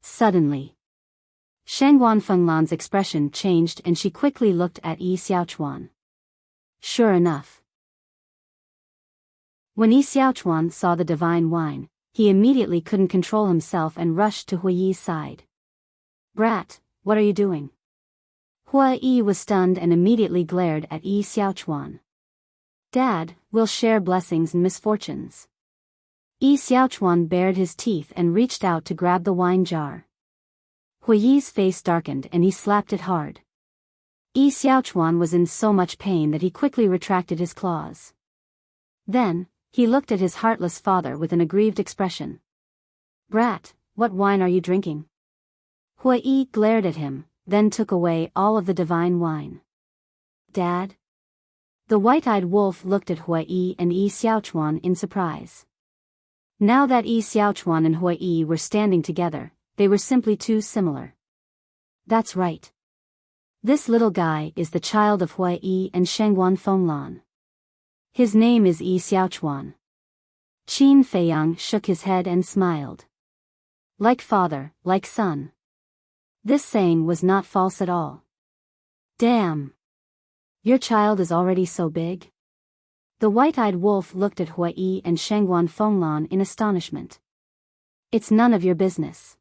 Suddenly, Shengguan Fenglan's expression changed and she quickly looked at Yi Xiaochuan. Sure enough. When Yi Xiaochuan saw the divine wine, he immediately couldn't control himself and rushed to Hui's side. Brat, what are you doing? Hui was stunned and immediately glared at Yi Xiaochuan. Dad, we'll share blessings and misfortunes. Yi Xiaochuan bared his teeth and reached out to grab the wine jar. Hui's face darkened and he slapped it hard. Yi Xiaochuan was in so much pain that he quickly retracted his claws. Then, he looked at his heartless father with an aggrieved expression. Brat, what wine are you drinking? Hui glared at him, then took away all of the divine wine. Dad? The white-eyed wolf looked at Hui and Yi Xiaochuan in surprise. Now that Yi Xiaochuan and Hui were standing together, they were simply too similar. That's right. This little guy is the child of Hui and Shengguan Fenglan. His name is Yi Xiaochuan. Qin Feiyang shook his head and smiled. Like father, like son. This saying was not false at all. Damn. Your child is already so big? The white-eyed wolf looked at Hui and Shengguan Fenglan in astonishment. It's none of your business.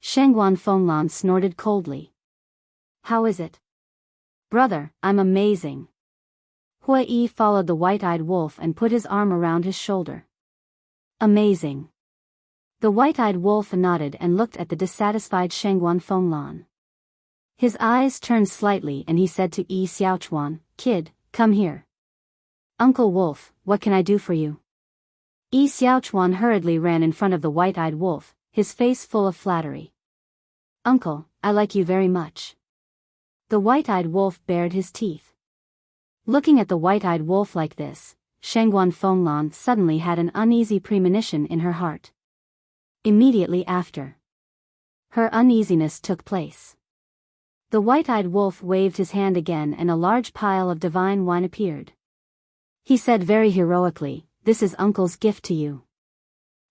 Shengguan Fenglan snorted coldly. How is it? Brother, I'm amazing. Hui followed the white-eyed wolf and put his arm around his shoulder. Amazing. The white-eyed wolf nodded and looked at the dissatisfied Shangguan Fenglan. His eyes turned slightly and he said to Yi Xiaochuan, "Kid, come here." "Uncle Wolf, what can I do for you?" Yi Xiaochuan hurriedly ran in front of the white-eyed wolf, his face full of flattery. "Uncle, I like you very much." The white-eyed wolf bared his teeth. Looking at the white-eyed wolf like this, Shangguan Fenglan suddenly had an uneasy premonition in her heart. Immediately after, her uneasiness took place. The white-eyed wolf waved his hand again and a large pile of divine wine appeared. He said very heroically, "This is Uncle's gift to you.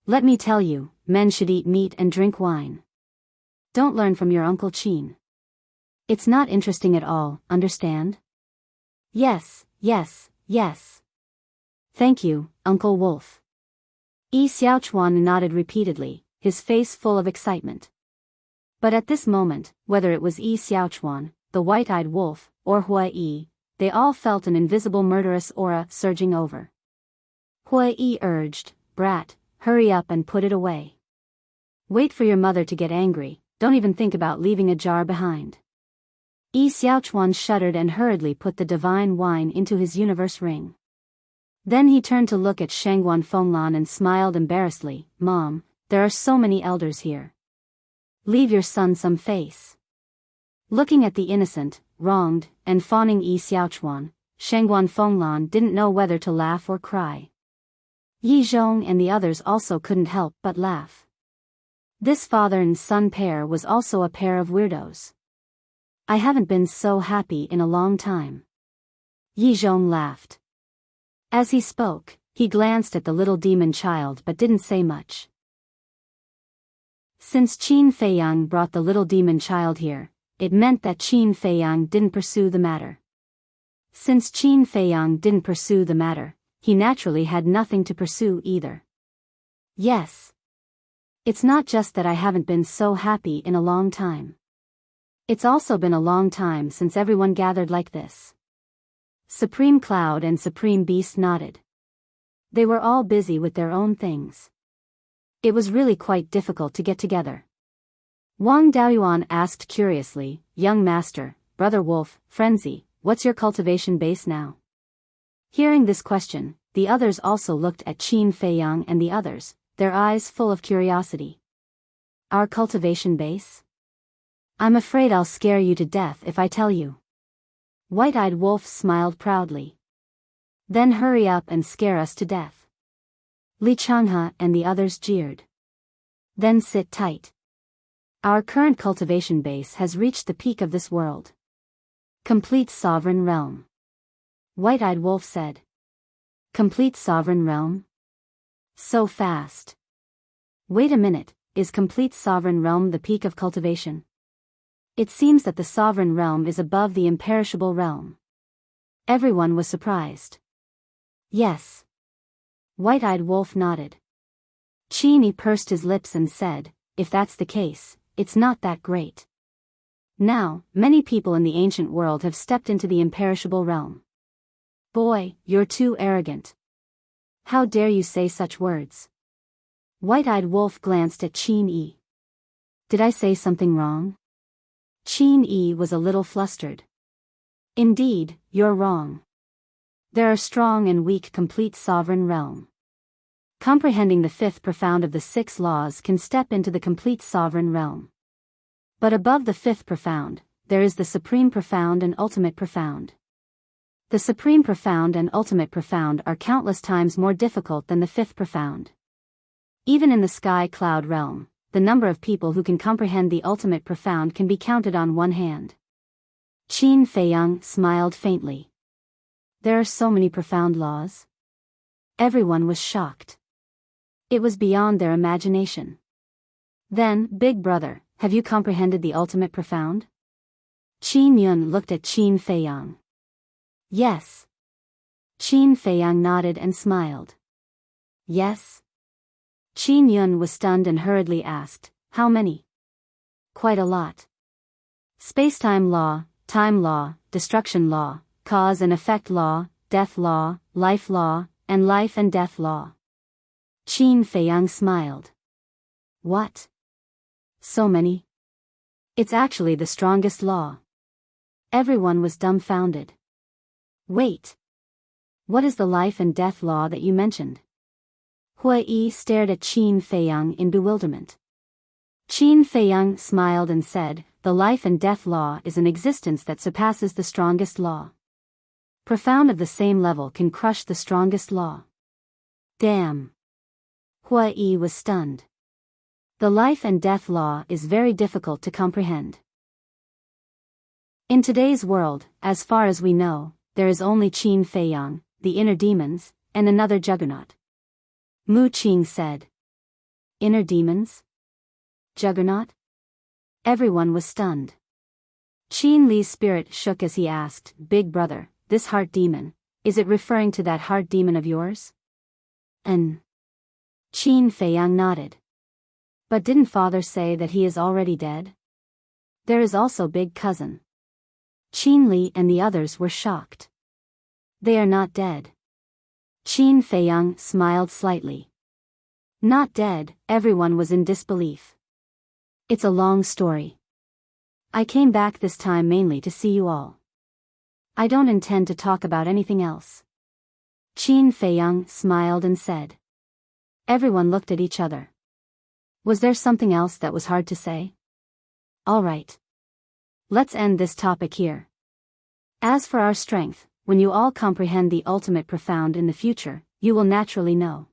Let me tell you, men should eat meat and drink wine. Don't learn from your Uncle Qin. It's not interesting at all, understand?" "Yes, yes, yes. Thank you, Uncle Wolf." Yi Xiaochuan nodded repeatedly, his face full of excitement. But at this moment, whether it was Yi Xiaochuan, the white-eyed wolf, or Hui Yi, they all felt an invisible murderous aura surging over. Hui Yi urged, "Brat, hurry up and put it away. Wait for your mother to get angry, don't even think about leaving a jar behind." Yi Xiaochuan shuddered and hurriedly put the divine wine into his universe ring. Then he turned to look at Shangguan Fenglan and smiled embarrassedly, "Mom, there are so many elders here. Leave your son some face." Looking at the innocent, wronged, and fawning Yi Xiaochuan, Shangguan Fenglan didn't know whether to laugh or cry. Yi Zhong and the others also couldn't help but laugh. This father and son pair was also a pair of weirdos. "I haven't been so happy in a long time." Yi Zhong laughed. As he spoke, he glanced at the little demon child but didn't say much. Since Qin Feiyang brought the little demon child here, it meant that Qin Feiyang didn't pursue the matter. Since Qin Feiyang didn't pursue the matter, he naturally had nothing to pursue either. Yes. It's not just that I haven't been so happy in a long time. It's also been a long time since everyone gathered like this. Supreme Cloud and Supreme Beast nodded. They were all busy with their own things. It was really quite difficult to get together. Wang Daoyuan asked curiously, "Young master, brother wolf, frenzy, what's your cultivation base now?" Hearing this question, the others also looked at Qin Feiyang and the others, their eyes full of curiosity. "Our cultivation base? I'm afraid I'll scare you to death if I tell you." White-eyed wolf smiled proudly. "Then hurry up and scare us to death." Li Changhe and the others jeered. "Then sit tight. Our current cultivation base has reached the peak of this world. Complete sovereign realm." White-eyed wolf said. "Complete sovereign realm? So fast. Wait a minute, is complete sovereign realm the peak of cultivation? It seems that the sovereign realm is above the imperishable realm." Everyone was surprised. "Yes." White-eyed wolf nodded. Qin pursed his lips and said, "If that's the case, it's not that great. Now, many people in the ancient world have stepped into the imperishable realm." "Boy, you're too arrogant. How dare you say such words?" White-eyed wolf glanced at Qin Yi. "Did I say something wrong?" Qin Yi was a little flustered. "Indeed, you're wrong. There are strong and weak complete sovereign realm. Comprehending the fifth profound of the six laws can step into the complete sovereign realm. But above the fifth profound, there is the supreme profound and ultimate profound. The supreme profound and ultimate profound are countless times more difficult than the fifth profound. Even in the sky cloud realm, the number of people who can comprehend the ultimate profound can be counted on one hand." Qin Feiyang smiled faintly. "There are so many profound laws?" Everyone was shocked. It was beyond their imagination. "Then, big brother, have you comprehended the ultimate profound?" Qin Yun looked at Qin Feiyang. "Yes." Qin Feiyang nodded and smiled. "Yes?" Qin Yun was stunned and hurriedly asked, "How many?" "Quite a lot. Space-time law, time law, destruction law, cause and effect law, death law, life and death law." Qin Feiyang smiled. What? So many? It's actually the strongest law. Everyone was dumbfounded. Wait. What is the life and death law that you mentioned? Hui stared at Qin Feiyang in bewilderment. Qin Feiyang smiled and said, the life and death law is an existence that surpasses the strongest law. Profound of the same level can crush the strongest law. Damn. Hui was stunned. The life and death law is very difficult to comprehend. In today's world, as far as we know, there is only Qin Feiyang, the inner demons, and another juggernaut. Mu Qing said. Inner demons? Juggernaut? Everyone was stunned. Qin Li's spirit shook as he asked, Big brother, this heart demon, is it referring to that heart demon of yours? Qin Feiyang nodded. But didn't father say that he is already dead? There is also big cousin. Qin Li and the others were shocked. They are not dead. Qin Feiyang smiled slightly. Not dead, everyone was in disbelief. It's a long story. I came back this time mainly to see you all. I don't intend to talk about anything else. Qin Feiyang smiled and said. Everyone looked at each other. Was there something else that was hard to say? All right. Let's end this topic here. As for our strength, when you all comprehend the ultimate profound in the future, you will naturally know.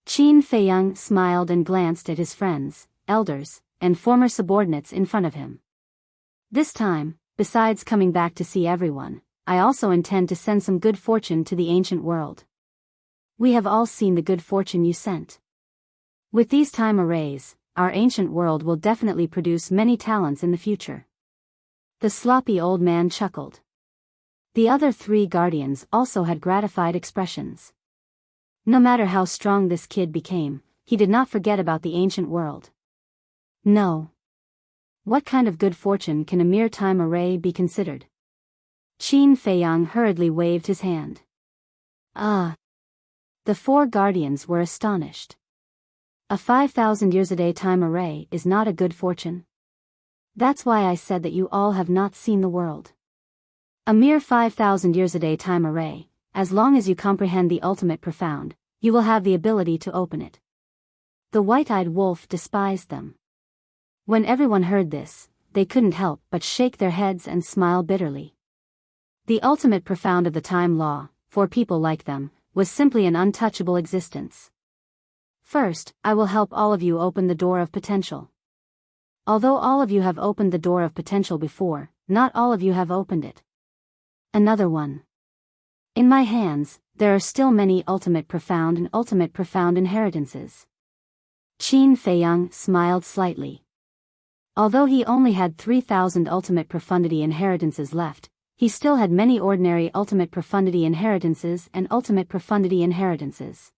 Qin Feiyang smiled and glanced at his friends, elders, and former subordinates in front of him. This time, besides coming back to see everyone, I also intend to send some good fortune to the ancient world. We have all seen the good fortune you sent. With these time arrays, our ancient world will definitely produce many talents in the future. The sloppy old man chuckled. The other three guardians also had gratified expressions. No matter how strong this kid became, he did not forget about the ancient world. No. What kind of good fortune can a mere time array be considered? Qin Feiyang hurriedly waved his hand. Ah. The four guardians were astonished. A 5,000 years a day time array is not a good fortune. That's why I said that you all have not seen the world. A mere 5,000 years a day time array, as long as you comprehend the ultimate profound, you will have the ability to open it. The white-eyed wolf despised them. When everyone heard this, they couldn't help but shake their heads and smile bitterly. The ultimate profound of the time law, for people like them, was simply an untouchable existence. First, I will help all of you open the door of potential. Although all of you have opened the door of potential before, not all of you have opened it. Another one. In my hands, there are still many ultimate profound inheritances. Qin Feiyang smiled slightly. Although he only had 3,000 ultimate profundity inheritances left, he still had many ordinary ultimate profundity inheritances and ultimate profundity inheritances.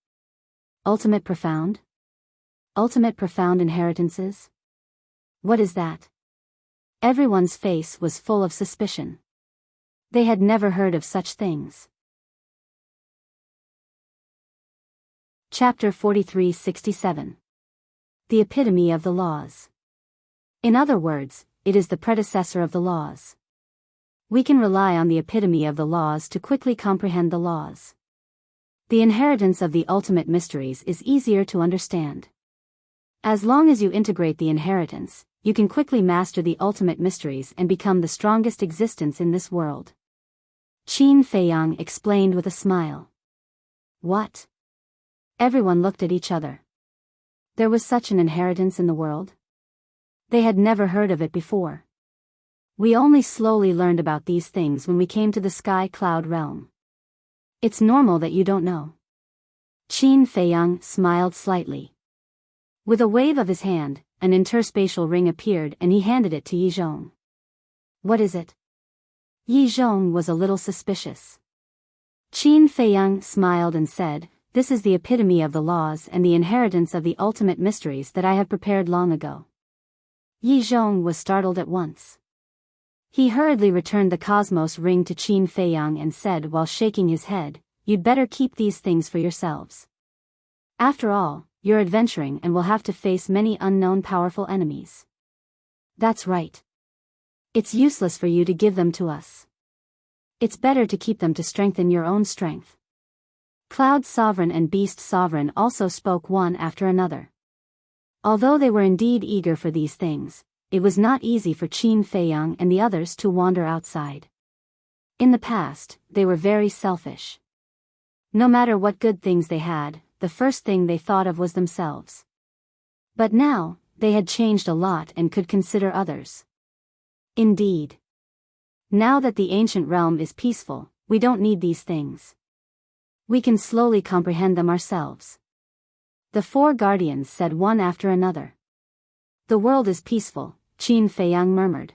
Ultimate profound? Ultimate profound inheritances? What is that? Everyone's face was full of suspicion. They had never heard of such things. Chapter 4367. The epitome of the laws. In other words, it is the predecessor of the laws. We can rely on the epitome of the laws to quickly comprehend the laws. The inheritance of the ultimate mysteries is easier to understand. As long as you integrate the inheritance, you can quickly master the ultimate mysteries and become the strongest existence in this world. Qin Feiyang explained with a smile. What? Everyone looked at each other. There was such an inheritance in the world? They had never heard of it before. We only slowly learned about these things when we came to the sky cloud realm. It's normal that you don't know. Qin Feiyang smiled slightly. With a wave of his hand, an interspatial ring appeared and he handed it to Yi Zhong. What is it? Yi Zhong was a little suspicious. Qin Feiyang smiled and said, This is the epitome of the laws and the inheritance of the ultimate mysteries that I have prepared long ago. Yi Zhong was startled at once. He hurriedly returned the cosmos ring to Qin Feiyang and said while shaking his head, You'd better keep these things for yourselves. After all, you're adventuring and will have to face many unknown powerful enemies. That's right. It's useless for you to give them to us. It's better to keep them to strengthen your own strength. Cloud Sovereign and Beast Sovereign also spoke one after another. Although they were indeed eager for these things, it was not easy for Qin Feiyang and the others to wander outside. In the past, they were very selfish. No matter what good things they had, the first thing they thought of was themselves. But now, they had changed a lot and could consider others. Indeed. Now that the ancient realm is peaceful, we don't need these things. We can slowly comprehend them ourselves. The four guardians said one after another. The world is peaceful, Qin Feiyang murmured.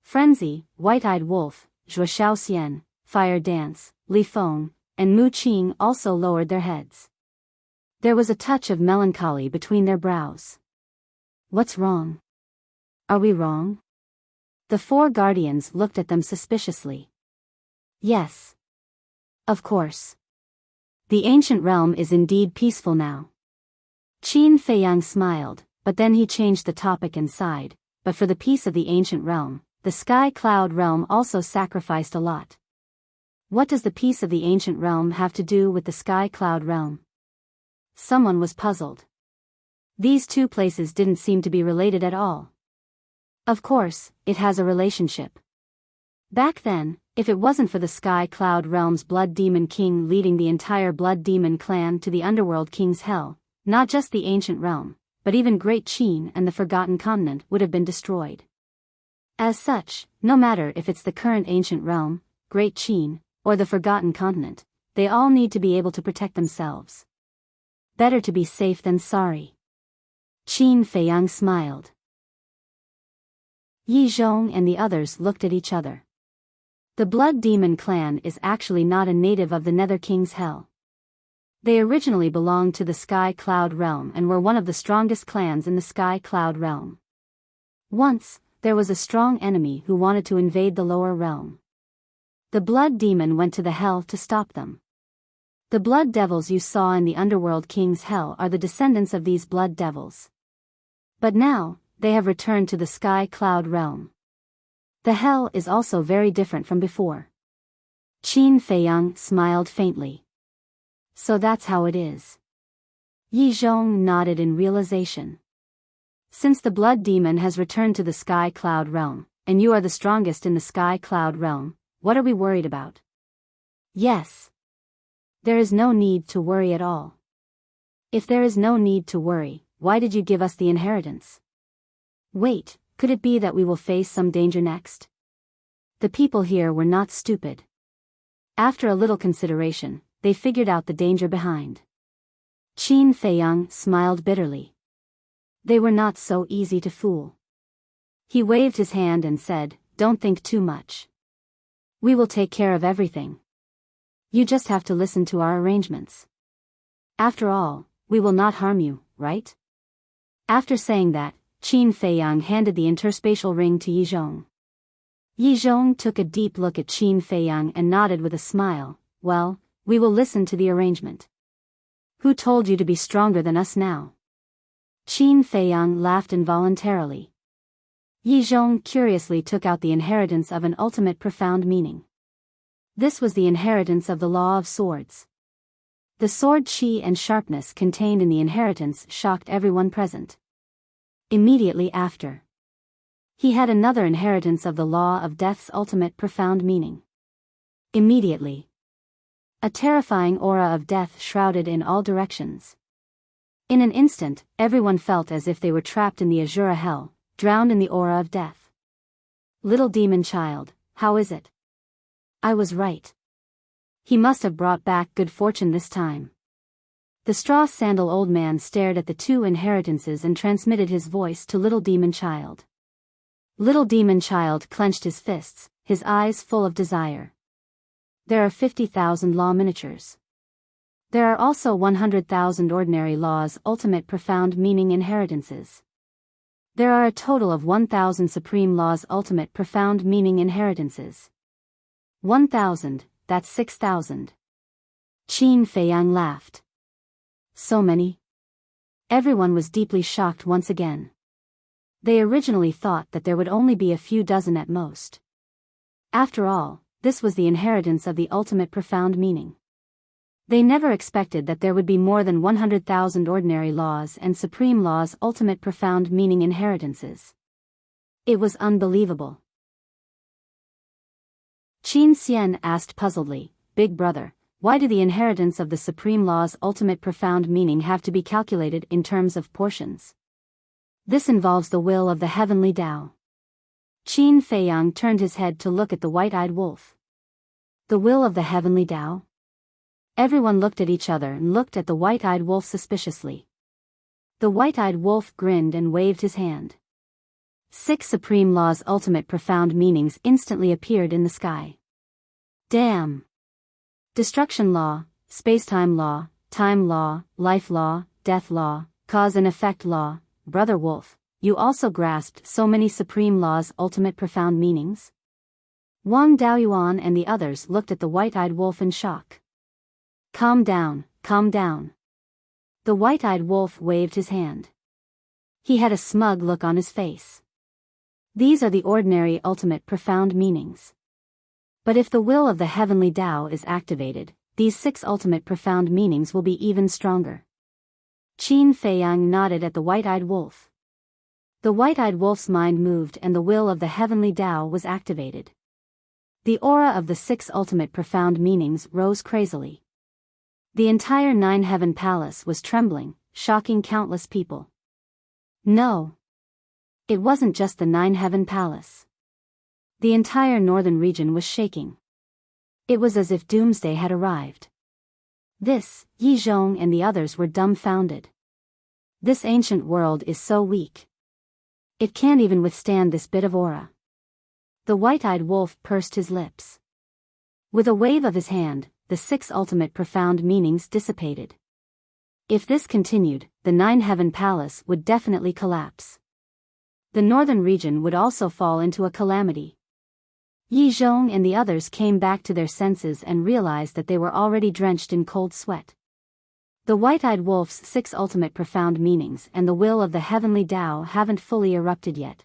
Frenzy, White-Eyed Wolf, Zhuo Xiaoxian, Fire Dance, Li Feng, and Mu Qing also lowered their heads. There was a touch of melancholy between their brows. What's wrong? Are we wrong? The four guardians looked at them suspiciously. Yes. Of course. The ancient realm is indeed peaceful now. Qin Feiyang smiled, but then he changed the topic and sighed, but for the peace of the ancient realm, the Sky Cloud realm also sacrificed a lot. What does the peace of the ancient realm have to do with the Sky Cloud realm? Someone was puzzled. These two places didn't seem to be related at all. Of course, it has a relationship. Back then, if it wasn't for the Sky Cloud realm's Blood Demon King leading the entire Blood Demon clan to the Underworld King's hell, not just the ancient realm, but even Great Qin and the Forgotten Continent would have been destroyed. As such, no matter if it's the current ancient realm, Great Qin, or the Forgotten Continent, they all need to be able to protect themselves. Better to be safe than sorry. Qin Feiyang smiled. Yi Zhong and the others looked at each other. The Blood Demon clan is actually not a native of the Nether King's hell. They originally belonged to the Sky Cloud realm and were one of the strongest clans in the Sky Cloud realm. Once, there was a strong enemy who wanted to invade the lower realm. The Blood Demon went to the hell to stop them. The Blood Devils you saw in the Underworld King's hell are the descendants of these Blood Devils. But now, they have returned to the Sky Cloud realm. The hell is also very different from before. Qin Feiyang smiled faintly. So that's how it is. Yi Zhong nodded in realization. Since the Blood Demon has returned to the Sky Cloud realm, and you are the strongest in the Sky Cloud realm, what are we worried about? Yes. There is no need to worry at all. If there is no need to worry, why did you give us the inheritance? Wait, could it be that we will face some danger next? The people here were not stupid. After a little consideration, they figured out the danger behind. Qin Feiyang smiled bitterly. They were not so easy to fool. He waved his hand and said, "Don't think too much. We will take care of everything. You just have to listen to our arrangements. After all, we will not harm you, right?" After saying that, Qin Feiyang handed the interspatial ring to Yi Zhong. Yi Zhong took a deep look at Qin Feiyang and nodded with a smile. "Well, we will listen to the arrangement. Who told you to be stronger than us now?" Qin Feiyang laughed involuntarily. Yi Zhong curiously took out the inheritance of an ultimate profound meaning. This was the inheritance of the Law of Swords. The sword chi and sharpness contained in the inheritance shocked everyone present. Immediately after, he had another inheritance of the Law of Death's ultimate profound meaning. Immediately, a terrifying aura of death shrouded in all directions. In an instant, everyone felt as if they were trapped in the Azura hell, drowned in the aura of death. Little demon child, how is it? I was right. He must have brought back good fortune this time. The straw-sandal old man stared at the two inheritances and transmitted his voice to Little Demon Child. Little Demon Child clenched his fists, his eyes full of desire. There are 50,000 law miniatures. There are also 100,000 ordinary laws ultimate profound meaning inheritances. There are a total of 1,000 supreme laws ultimate profound meaning inheritances. 1,000, that's 6,000. Qin Feiyang laughed. So many? Everyone was deeply shocked once again. They originally thought that there would only be a few dozen at most. After all, this was the inheritance of the ultimate profound meaning. They never expected that there would be more than 100,000 ordinary laws and supreme laws' ultimate profound meaning inheritances. It was unbelievable. Qin Xian asked puzzledly, "Big brother, why do the inheritance of the supreme law's ultimate profound meaning have to be calculated in terms of portions? This involves the will of the heavenly Tao." Qin Feiyang turned his head to look at the white-eyed wolf. The will of the heavenly Tao? Everyone looked at each other and looked at the white-eyed wolf suspiciously. The white-eyed wolf grinned and waved his hand. 6 supreme laws' ultimate profound meanings instantly appeared in the sky. Damn! Destruction law, space-time law, time law, life law, death law, cause and effect law. Brother Wolf, you also grasped so many supreme laws' ultimate profound meanings? Wang Daoyuan and the others looked at the white-eyed wolf in shock. Calm down, calm down. The white-eyed wolf waved his hand. He had a smug look on his face. These are the ordinary ultimate profound meanings. But if the will of the heavenly Tao is activated, these 6 ultimate profound meanings will be even stronger. Qin Feiyang nodded at the white-eyed wolf. The white-eyed wolf's mind moved and the will of the heavenly Tao was activated. The aura of the 6 ultimate profound meanings rose crazily. The entire 9-heaven palace was trembling, shocking countless people. No. It wasn't just the 9-heaven palace. The entire northern region was shaking. It was as if doomsday had arrived. This, Yi Zhong and the others were dumbfounded. This ancient world is so weak. It can't even withstand this bit of aura. The white-eyed wolf pursed his lips. With a wave of his hand, the 6 ultimate profound meanings dissipated. If this continued, the 9-heaven palace would definitely collapse. The northern region would also fall into a calamity. Yi Zhong and the others came back to their senses and realized that they were already drenched in cold sweat. The white-eyed wolf's 6 ultimate profound meanings and the will of the heavenly Tao haven't fully erupted yet.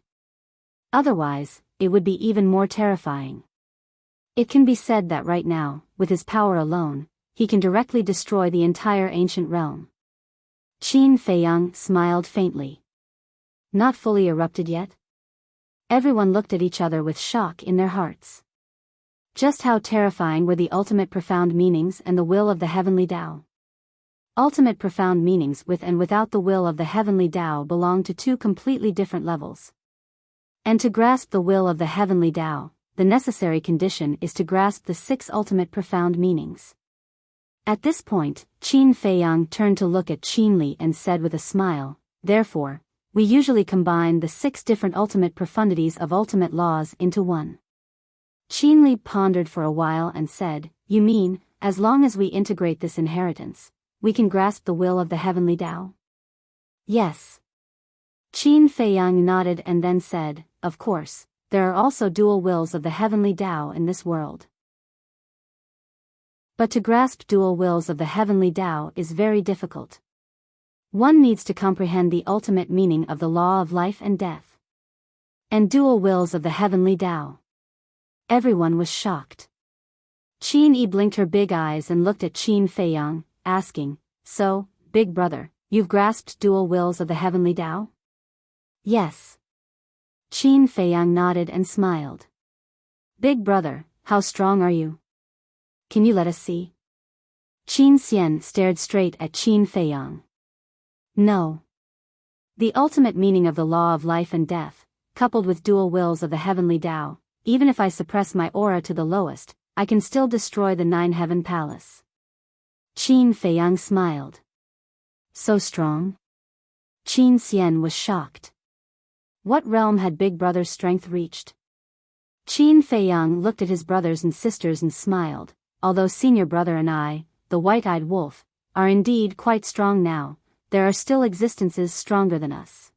Otherwise, it would be even more terrifying. It can be said that right now, with his power alone, he can directly destroy the entire ancient realm. Qin Feiyang smiled faintly. Not fully erupted yet? Everyone looked at each other with shock in their hearts. Just how terrifying were the ultimate profound meanings and the will of the heavenly Tao? Ultimate profound meanings with and without the will of the heavenly Tao belong to 2 completely different levels. And to grasp the will of the heavenly Tao, the necessary condition is to grasp the 6 ultimate profound meanings. At this point, Qin Feiyang turned to look at Qin Li and said with a smile, "Therefore, we usually combine the 6 different ultimate profundities of ultimate laws into one." Qin Li pondered for a while and said, "You mean, as long as we integrate this inheritance, we can grasp the will of the heavenly Tao?" "Yes." Qin Feiyang nodded and then said, "Of course, there are also dual wills of the heavenly Tao in this world. But to grasp dual wills of the heavenly Tao is very difficult. One needs to comprehend the ultimate meaning of the law of life and death. And dual wills of the heavenly Tao." Everyone was shocked. Qin Yi blinked her big eyes and looked at Qin Feiyang, asking, "So, big brother, you've grasped dual wills of the heavenly Tao?" "Yes." Qin Feiyang nodded and smiled. "Big brother, how strong are you? Can you let us see?" Qin Xian stared straight at Qin Feiyang. "No. The ultimate meaning of the law of life and death, coupled with dual wills of the heavenly Tao, even if I suppress my aura to the lowest, I can still destroy the 9-heaven palace." Qin Feiyang smiled. "So strong?" Qin Xian was shocked. What realm had Big Brother's strength reached? Qin Feiyang looked at his brothers and sisters and smiled. "Although senior brother and I, the white-eyed wolf, are indeed quite strong now, there are still existences stronger than us.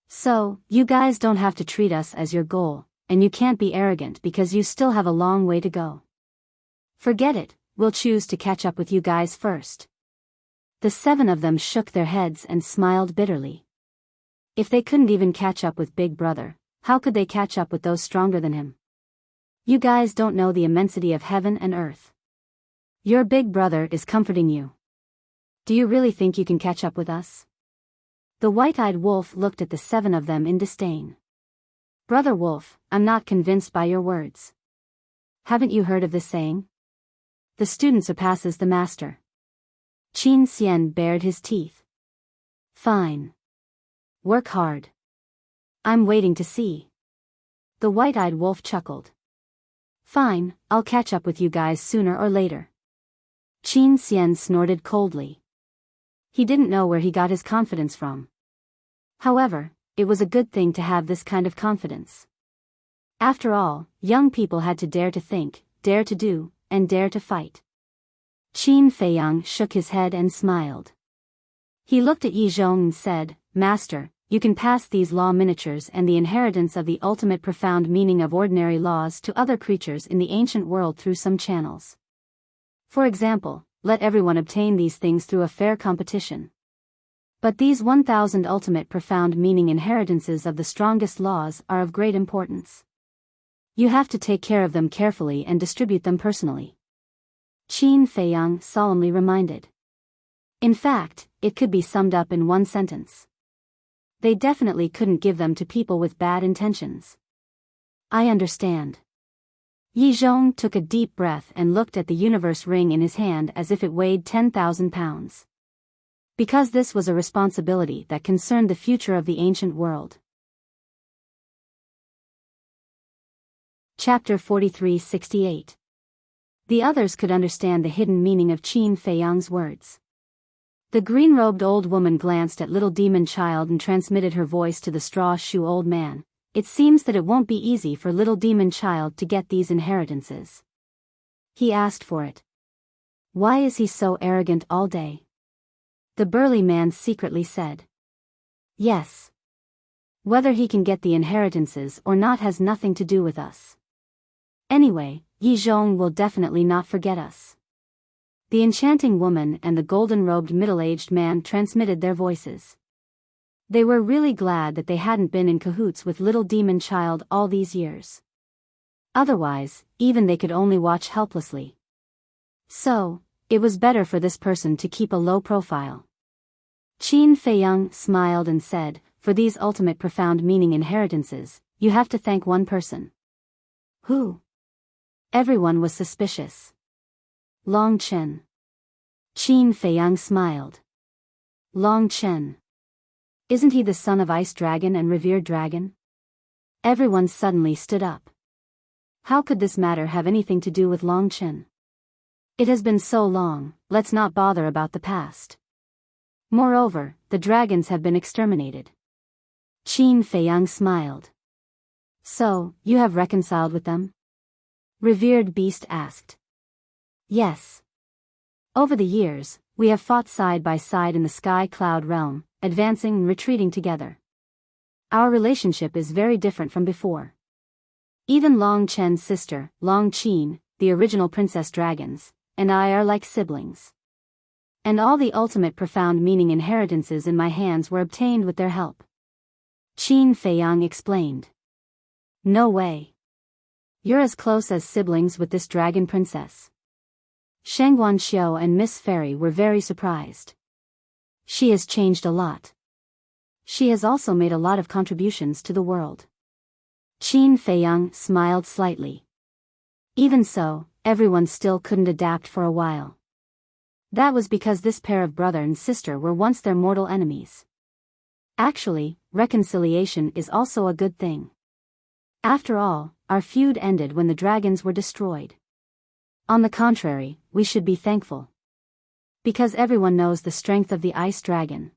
So, you guys don't have to treat us as your goal, and you can't be arrogant because you still have a long way to go. Forget it, we'll choose to catch up with you guys first." The 7 of them shook their heads and smiled bitterly. If they couldn't even catch up with Big Brother, how could they catch up with those stronger than him? You guys don't know the immensity of heaven and earth. Your Big Brother is comforting you. Do you really think you can catch up with us? The white-eyed wolf looked at the 7 of them in disdain. Brother Wolf, I'm not convinced by your words. Haven't you heard of this saying? The student surpasses the master. Qin Xian bared his teeth. Fine. Work hard. I'm waiting to see. The white-eyed wolf chuckled. Fine, I'll catch up with you guys sooner or later. Qin Xian snorted coldly. He didn't know where he got his confidence from. However, it was a good thing to have this kind of confidence. After all, young people had to dare to think, dare to do, and dare to fight. Qin Feiyang shook his head and smiled. He looked at Yi Zhong and said, Master, you can pass these law miniatures and the inheritance of the ultimate profound meaning of ordinary laws to other creatures in the ancient world through some channels. For example, let everyone obtain these things through a fair competition. But these 1,000 ultimate profound meaning inheritances of the strongest laws are of great importance. You have to take care of them carefully and distribute them personally. Qin Feiyang solemnly reminded. In fact, it could be summed up in one sentence. They definitely couldn't give them to people with bad intentions. I understand. Yi Zhong took a deep breath and looked at the universe ring in his hand as if it weighed 10,000 pounds. Because this was a responsibility that concerned the future of the ancient world. Chapter 43-68. The others could understand the hidden meaning of Qin Feiyang's words. The green-robed old woman glanced at little demon child and transmitted her voice to the straw shoe old man. It seems that it won't be easy for little demon child to get these inheritances. He asked for it. Why is he so arrogant all day? The burly man secretly said. Yes. Whether he can get the inheritances or not has nothing to do with us. Anyway, Yi Zhong will definitely not forget us. The enchanting woman and the golden-robed middle-aged man transmitted their voices. They were really glad that they hadn't been in cahoots with little demon child all these years. Otherwise, even they could only watch helplessly. So, it was better for this person to keep a low profile. Qin Feiyang smiled and said, for these ultimate profound meaning inheritances, you have to thank one person. Who? Everyone was suspicious. Long Chen. Qin Feiyang smiled. Long Chen. Isn't he the son of Ice Dragon and revered dragon? Everyone suddenly stood up. How could this matter have anything to do with Long Chen? It has been so long, let's not bother about the past. Moreover, the dragons have been exterminated. Qin Feiyang smiled. So, you have reconciled with them? Revered Beast asked. Yes. Over the years, we have fought side by side in the Sky Cloud realm, advancing and retreating together. Our relationship is very different from before. Even Long Chen's sister, Long Qin, the original princess dragons, and I are like siblings. And all the ultimate profound meaning inheritances in my hands were obtained with their help. Qin Feiyang explained. No way. You're as close as siblings with this dragon princess. Shangguan Xiao and Miss Fairy were very surprised. She has changed a lot. She has also made a lot of contributions to the world. Qin Feiyang smiled slightly. Even so, everyone still couldn't adapt for a while. That was because this pair of brother and sister were once their mortal enemies. Actually, reconciliation is also a good thing. After all, our feud ended when the dragons were destroyed. On the contrary, we should be thankful. Because everyone knows the strength of the ice dragon.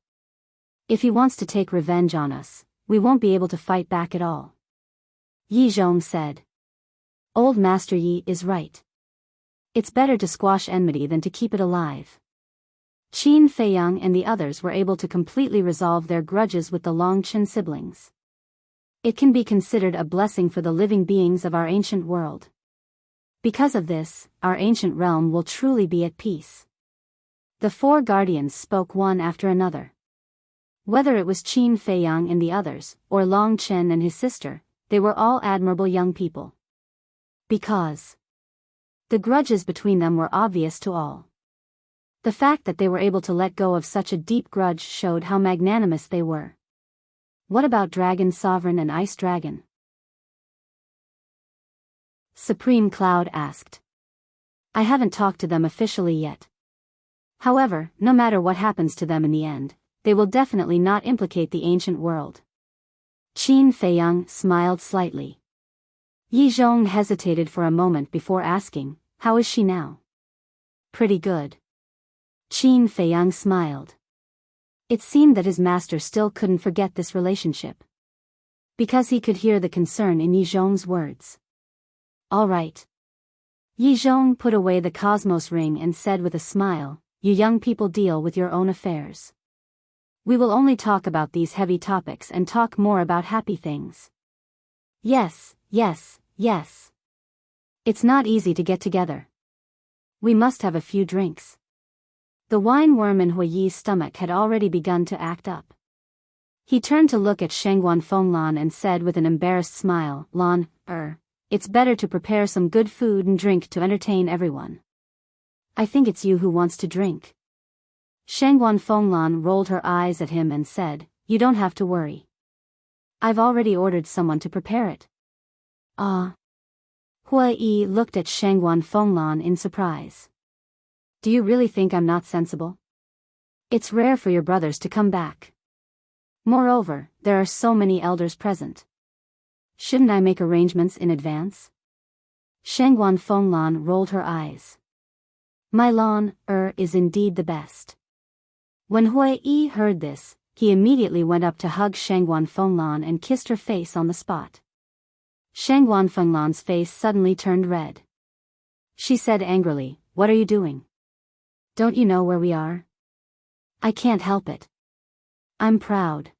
If he wants to take revenge on us, we won't be able to fight back at all. Yi Zhong said. Old Master Yi is right. It's better to squash enmity than to keep it alive. Qin Feiyang and the others were able to completely resolve their grudges with the Long Chen siblings. It can be considered a blessing for the living beings of our ancient world. Because of this, our ancient realm will truly be at peace. The four guardians spoke one after another. Whether it was Qin Feiyang and the others, or Long Chen and his sister, they were all admirable young people. Because the grudges between them were obvious to all. The fact that they were able to let go of such a deep grudge showed how magnanimous they were. What about Dragon Sovereign and Ice Dragon? Supreme Cloud asked. I haven't talked to them officially yet. However, no matter what happens to them in the end, they will definitely not implicate the ancient world. Qin Feiyang smiled slightly. Yi Zhong hesitated for a moment before asking, how is she now? Pretty good. Qin Feiyang smiled. It seemed that his master still couldn't forget this relationship. Because he could hear the concern in Yi Zhong's words. All right. Yi Zhong put away the Cosmos ring and said with a smile, you young people deal with your own affairs. We will only talk about these heavy topics and talk more about happy things. Yes, yes, yes. It's not easy to get together. We must have a few drinks. The wine worm in Huiyi's stomach had already begun to act up. He turned to look at Shengguan Fenglan and said with an embarrassed smile, Lan, it's better to prepare some good food and drink to entertain everyone. I think it's you who wants to drink. Shengguan Fenglan rolled her eyes at him and said, you don't have to worry. I've already ordered someone to prepare it. Ah. Huiyi looked at Shengguan Fenglan in surprise. Do you really think I'm not sensible? It's rare for your brothers to come back. Moreover, there are so many elders present. Shouldn't I make arrangements in advance? Shengguan Fenglan rolled her eyes. My Lan, is indeed the best. When Huiyi heard this, he immediately went up to hug Shengguan Fenglan and kissed her face on the spot. Shengguan Fenglan's face suddenly turned red. She said angrily, what are you doing? Don't you know where we are? I can't help it. I'm proud.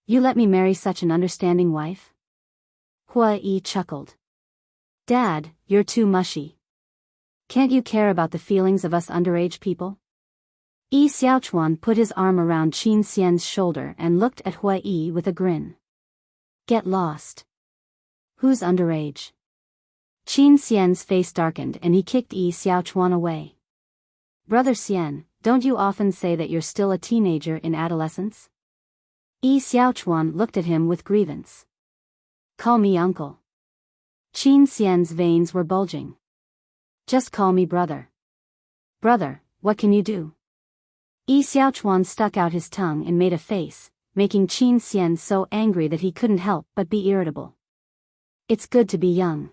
You let me marry such an understanding wife? Huiyi chuckled. Dad, you're too mushy. Can't you care about the feelings of us underage people? Yi Xiaochuan put his arm around Qin Xian's shoulder and looked at Huiyi with a grin. Get lost. Who's underage? Qin Xian's face darkened and he kicked Yi Xiaochuan away. Brother Xian, don't you often say that you're still a teenager in adolescence? Yi Xiaochuan looked at him with grievance. Call me uncle. Qin Xian's veins were bulging. Just call me brother. Brother, what can you do? Yi Xiaochuan stuck out his tongue and made a face, making Qin Xian so angry that he couldn't help but be irritable. It's good to be young.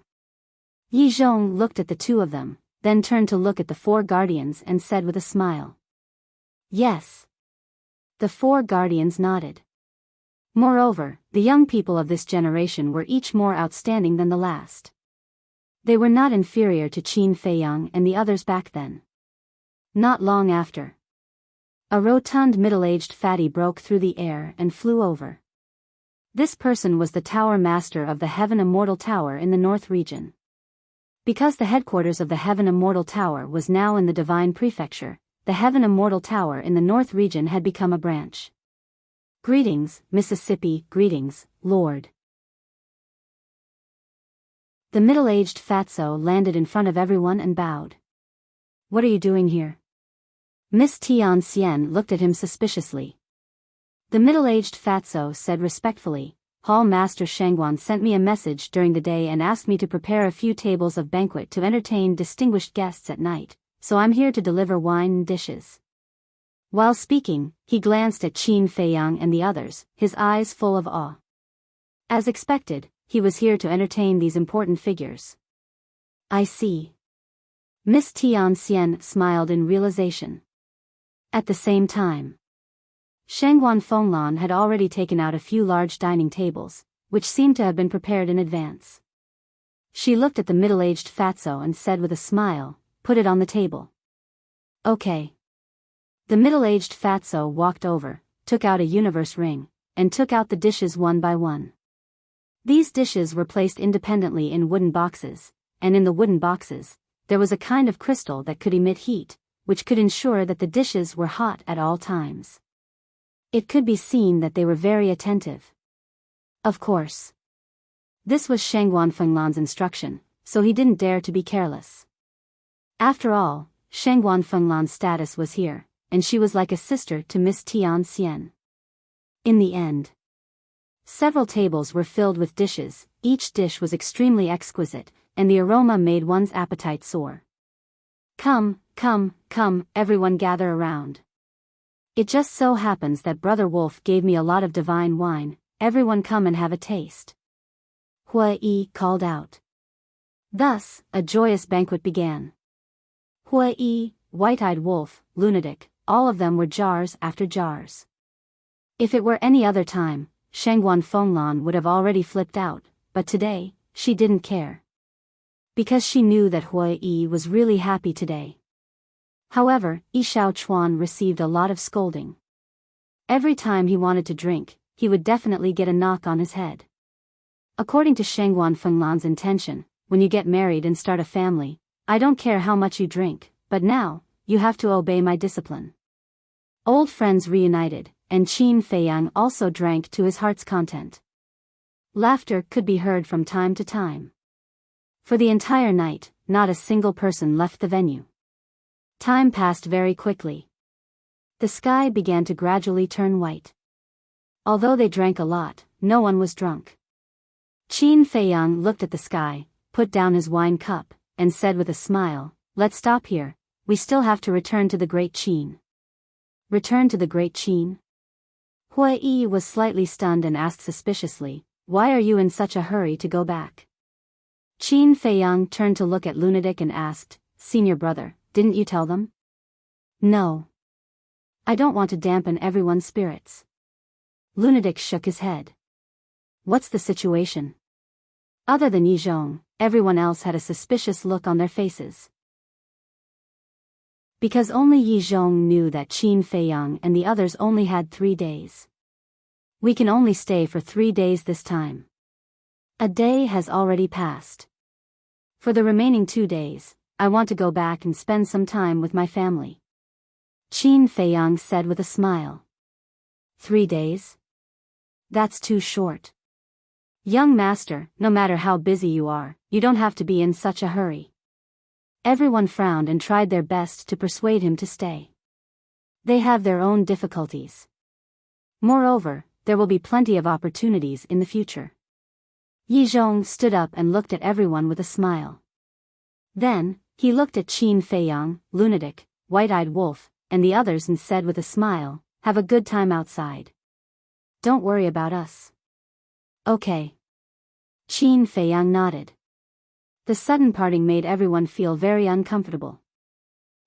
Yi Zhong looked at the two of them, then turned to look at the four guardians and said with a smile. Yes. The four guardians nodded. Moreover, the young people of this generation were each more outstanding than the last. They were not inferior to Qin Feiyang and the others back then. Not long after. A rotund middle-aged fatty broke through the air and flew over. This person was the Tower Master of the Heaven Immortal Tower in the North region. Because the headquarters of the Heaven Immortal Tower was now in the Divine Prefecture, the Heaven Immortal Tower in the North region had become a branch. Greetings, Mississippi, greetings, Lord. The middle-aged fatso landed in front of everyone and bowed. What are you doing here? Miss Tian Xian looked at him suspiciously. The middle-aged fatso said respectfully, Hall Master Shengguan sent me a message during the day and asked me to prepare a few tables of banquet to entertain distinguished guests at night, so I'm here to deliver wine and dishes. While speaking, he glanced at Qin Feiyang and the others, his eyes full of awe. As expected, he was here to entertain these important figures. I see. Miss Tian Xian smiled in realization. At the same time, Shengguan Fenglan had already taken out a few large dining tables, which seemed to have been prepared in advance. She looked at the middle-aged fatso and said with a smile, put it on the table. Okay. The middle-aged fatso walked over, took out a universe ring, and took out the dishes one by one. These dishes were placed independently in wooden boxes, and in the wooden boxes, there was a kind of crystal that could emit heat, which could ensure that the dishes were hot at all times. It could be seen that they were very attentive. Of course. This was Shangguan Fenglan's instruction, so he didn't dare to be careless. After all, Shangguan Fenglan's status was here, and she was like a sister to Miss Tian Xian. In the end, several tables were filled with dishes, each dish was extremely exquisite, and the aroma made one's appetite soar. Come, come, come, everyone gather around. It just so happens that Brother Wolf gave me a lot of divine wine, everyone come and have a taste. Hua Yi called out. Thus, a joyous banquet began. Hua Yi, White-Eyed Wolf, Lunatic, all of them were jars after jars. If it were any other time, Shangguan Fenglan would have already flipped out, but today, she didn't care. Because she knew that Hua Yi was really happy today. However, Yi Shaochuan received a lot of scolding. Every time he wanted to drink, he would definitely get a knock on his head. According to Shangguan Fenglan's intention, when you get married and start a family, I don't care how much you drink, but now, you have to obey my discipline. Old friends reunited, and Qin Feiyang also drank to his heart's content. Laughter could be heard from time to time. For the entire night, not a single person left the venue. Time passed very quickly. The sky began to gradually turn white. Although they drank a lot, no one was drunk. Qin Feiyang looked at the sky, put down his wine cup, and said with a smile, "Let's stop here, we still have to return to the Great Qin." Return to the Great Qin? Hua Yi was slightly stunned and asked suspiciously, "Why are you in such a hurry to go back?" Qin Feiyang turned to look at Lunatic and asked, "Senior brother, didn't you tell them?" "No. I don't want to dampen everyone's spirits." Lunatic shook his head. "What's the situation?" Other than Yi Zhong, everyone else had a suspicious look on their faces. Because only Yi Zhong knew that Qin Feiyang and the others only had 3 days. "We can only stay for 3 days this time. A day has already passed. For the remaining 2 days, I want to go back and spend some time with my family." Qin Feiyang said with a smile. 3 days? That's too short. Young master, no matter how busy you are, you don't have to be in such a hurry. Everyone frowned and tried their best to persuade him to stay. They have their own difficulties. Moreover, there will be plenty of opportunities in the future. Yi Zhong stood up and looked at everyone with a smile. Then, he looked at Qin Feiyang, Lunatic, White-Eyed Wolf, and the others and said with a smile, "Have a good time outside. Don't worry about us." "Okay." Qin Feiyang nodded. The sudden parting made everyone feel very uncomfortable.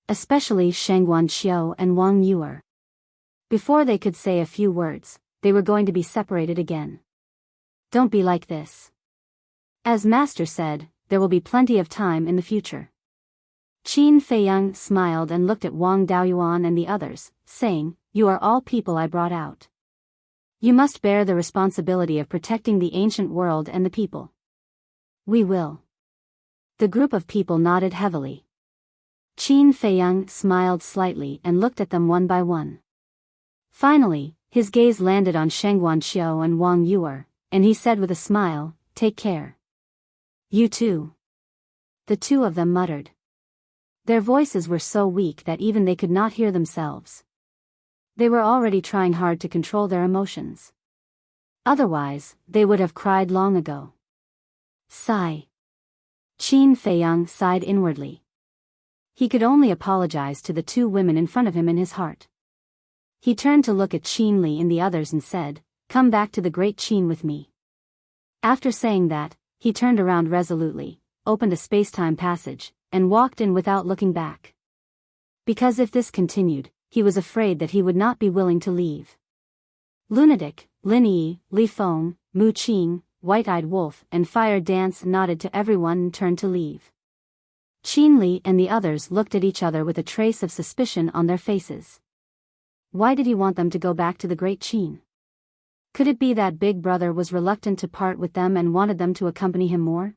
Especially Shangguan Xiao and Wang Yuer. Before they could say a few words, they were going to be separated again. "Don't be like this. As Master said, there will be plenty of time in the future." Qin Feiyang smiled and looked at Wang Daoyuan and the others, saying, "You are all people I brought out. You must bear the responsibility of protecting the ancient world and the people." "We will." The group of people nodded heavily. Qin Feiyang smiled slightly and looked at them one by one. Finally, his gaze landed on Shangguan Xiao and Wang Yuer, and he said with a smile, "Take care. You too." The two of them muttered. Their voices were so weak that even they could not hear themselves. They were already trying hard to control their emotions. Otherwise, they would have cried long ago. Sigh. Qin Feiyang sighed inwardly. He could only apologize to the two women in front of him in his heart. He turned to look at Qin Li and the others and said, "Come back to the Great Qin with me." After saying that, he turned around resolutely, opened a space-time passage, and walked in without looking back. Because if this continued, he was afraid that he would not be willing to leave. Lunatic, Lin Yi, Li Feng, Mu Qing, White-Eyed Wolf, and Fire Dance nodded to everyone and turned to leave. Qin Li and the others looked at each other with a trace of suspicion on their faces. Why did he want them to go back to the Great Qin? Could it be that Big Brother was reluctant to part with them and wanted them to accompany him more?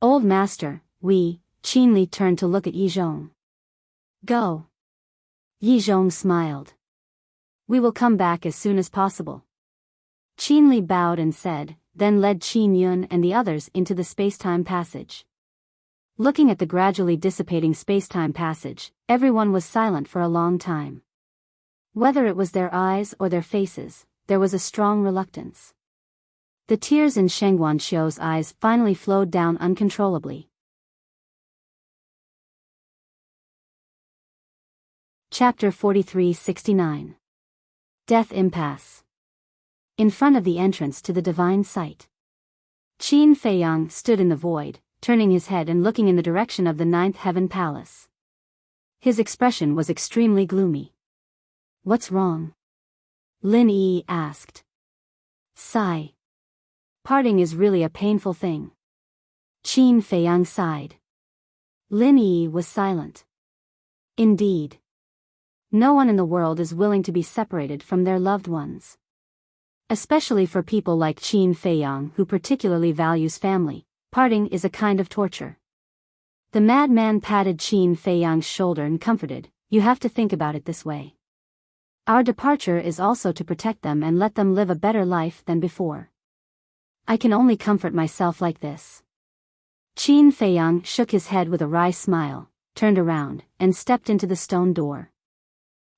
"Old Master, Qin Li turned to look at Yi Zhong. Go. Yi Zhong smiled. We will come back as soon as possible. Qin Li bowed and said, then led Qin Yun and the others into the space-time passage. Looking at the gradually dissipating space-time passage, everyone was silent for a long time. Whether it was their eyes or their faces, there was a strong reluctance. The tears in Sheng Guanxiu's eyes finally flowed down uncontrollably. Chapter 43-69. Death Impasse. In front of the entrance to the divine site, Qin Feiyang stood in the void, turning his head and looking in the direction of the Ninth Heaven Palace. His expression was extremely gloomy. What's wrong? Lin Yi asked. Sigh. Parting is really a painful thing. Qin Feiyang sighed. Lin Yi was silent. Indeed. No one in the world is willing to be separated from their loved ones. Especially for people like Qin Feiyang who particularly values family, parting is a kind of torture. The madman patted Qin Feiyang's shoulder and comforted, you have to think about it this way. Our departure is also to protect them and let them live a better life than before. I can only comfort myself like this. Qin Feiyang shook his head with a wry smile, turned around, and stepped into the stone door.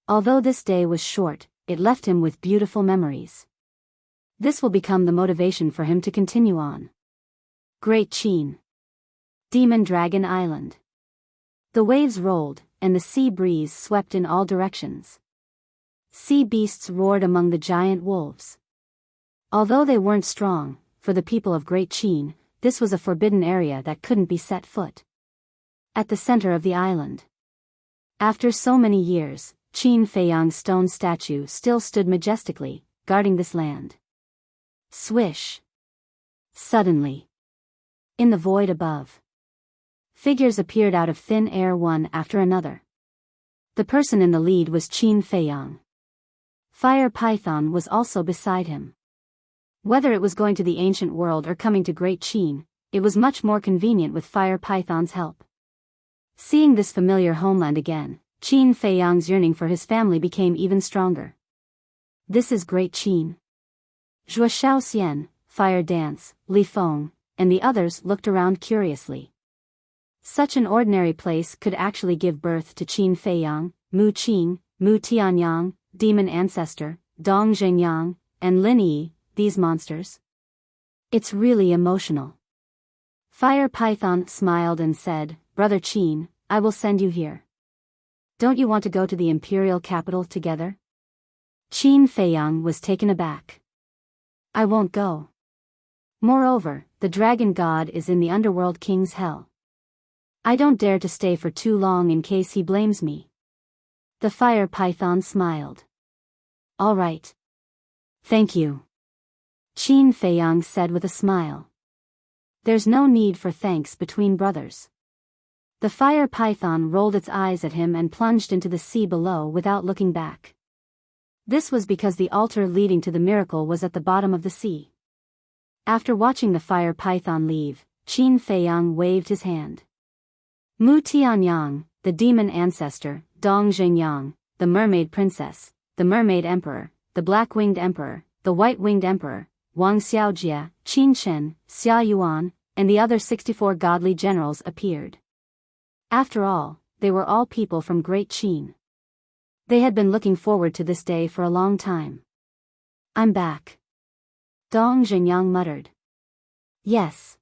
Although this day was short, it left him with beautiful memories. This will become the motivation for him to continue on. Great Qin. Demon Dragon Island. The waves rolled, and the sea breeze swept in all directions. Sea beasts roared among the giant wolves. Although they weren't strong, for the people of Great Qin, this was a forbidden area that couldn't be set foot. At the center of the island. After so many years, Qin Feiyang's stone statue still stood majestically, guarding this land. Swish. Suddenly. In the void above. Figures appeared out of thin air one after another. The person in the lead was Qin Feiyang. Fire Python was also beside him. Whether it was going to the ancient world or coming to Great Qin, it was much more convenient with Fire Python's help. Seeing this familiar homeland again, Qin Feiyang's yearning for his family became even stronger. This is Great Qin. Zhuo Xiaoxian, Fire Dance, Li Feng, and the others looked around curiously. Such an ordinary place could actually give birth to Qin Feiyang, Mu Qing, Mu Tianyang, Demon Ancestor, Dong Zhengyang, and Lin Yi, these monsters. It's really emotional. Fire Python smiled and said, Brother Qin, I will send you here. Don't you want to go to the imperial capital together? Qin Feiyang was taken aback. I won't go. Moreover, the dragon god is in the underworld king's hell. I don't dare to stay for too long in case he blames me. The Fire Python smiled. All right. Thank you. Qin Feiyang said with a smile. There's no need for thanks between brothers. The Fire Python rolled its eyes at him and plunged into the sea below without looking back. This was because the altar leading to the miracle was at the bottom of the sea. After watching the Fire Python leave, Qin Feiyang waved his hand. Mu Tianyang, the demon ancestor, Dong Zhengyang, the mermaid princess, the mermaid emperor, the black-winged emperor, the white-winged emperor, Wang Xiaojia, Qin Chen, Xia Yuan, and the other 64 godly generals appeared. After all, they were all people from Great Qin. They had been looking forward to this day for a long time. I'm back. Dong Zhengyang muttered. Yes.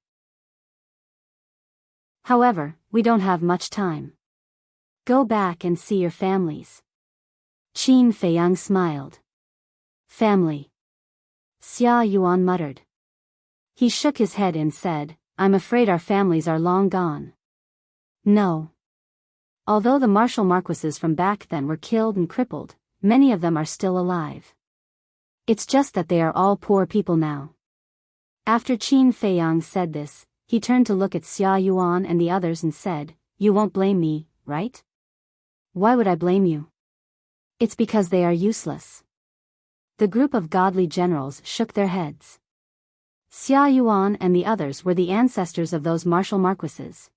However, we don't have much time. Go back and see your families. Qin Feiyang smiled. Family. Xia Yuan muttered. He shook his head and said, I'm afraid our families are long gone. No. Although the martial marquises from back then were killed and crippled, many of them are still alive. It's just that they are all poor people now. After Qin Feiyang said this, he turned to look at Xia Yuan and the others and said, You won't blame me, right? Why would I blame you? It's because they are useless. The group of godly generals shook their heads. Xia Yuan and the others were the ancestors of those martial marquises.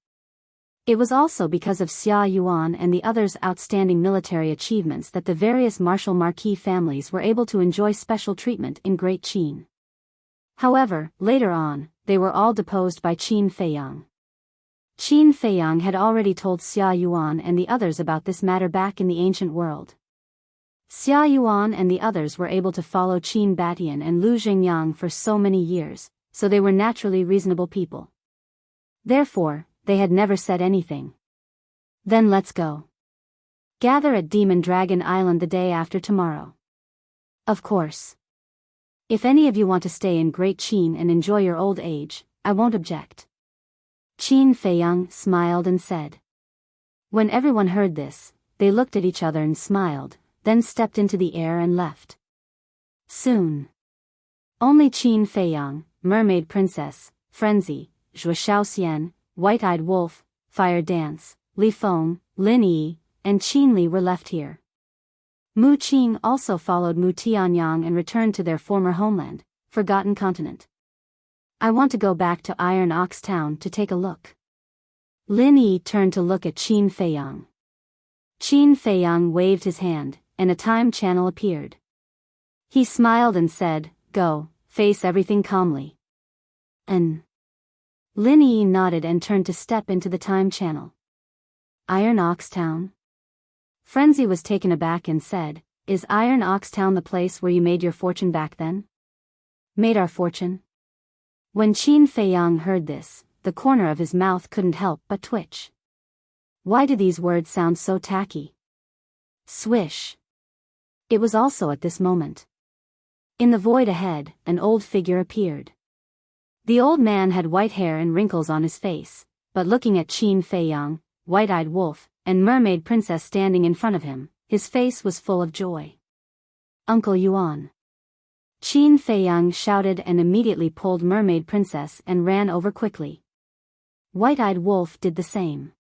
It was also because of Xia Yuan and the others' outstanding military achievements that the various martial marquis families were able to enjoy special treatment in Great Qin. However, later on, they were all deposed by Qin Feiyang. Qin Feiyang had already told Xia Yuan and the others about this matter back in the ancient world. Xia Yuan and the others were able to follow Qin Batian and Lu Xingyang for so many years, so they were naturally reasonable people. Therefore, they had never said anything. Then let's go. Gather at Demon Dragon Island the day after tomorrow. Of course. If any of you want to stay in Great Qin and enjoy your old age, I won't object. Qin Feiyang smiled and said. When everyone heard this, they looked at each other and smiled, then stepped into the air and left. Soon. Only Qin Feiyang, Mermaid Princess, Frenzy, Zhuo Shaoxian, White-Eyed Wolf, Fire Dance, Li Feng, Lin Yi, and Qin Li were left here. Mu Qing also followed Mu Tianyang and returned to their former homeland, Forgotten Continent. I want to go back to Iron Ox Town to take a look. Lin Yi turned to look at Qin Feiyang. Qin Feiyang waved his hand, and a time channel appeared. He smiled and said, "Go, face everything calmly." And Lin Yi nodded and turned to step into the time channel. Iron Ox Town? Frenzy was taken aback and said, "Is Iron Ox Town the place where you made your fortune back then?" Made our fortune? When Qin Feiyang heard this, the corner of his mouth couldn't help but twitch. Why do these words sound so tacky? Swish. It was also at this moment. In the void ahead, an old figure appeared. The old man had white hair and wrinkles on his face, but looking at Qin Feiyang, White-Eyed Wolf, and Mermaid Princess standing in front of him, his face was full of joy. Uncle Yuan. Qin Feiyang shouted and immediately pulled Mermaid Princess and ran over quickly. White-Eyed Wolf did the same.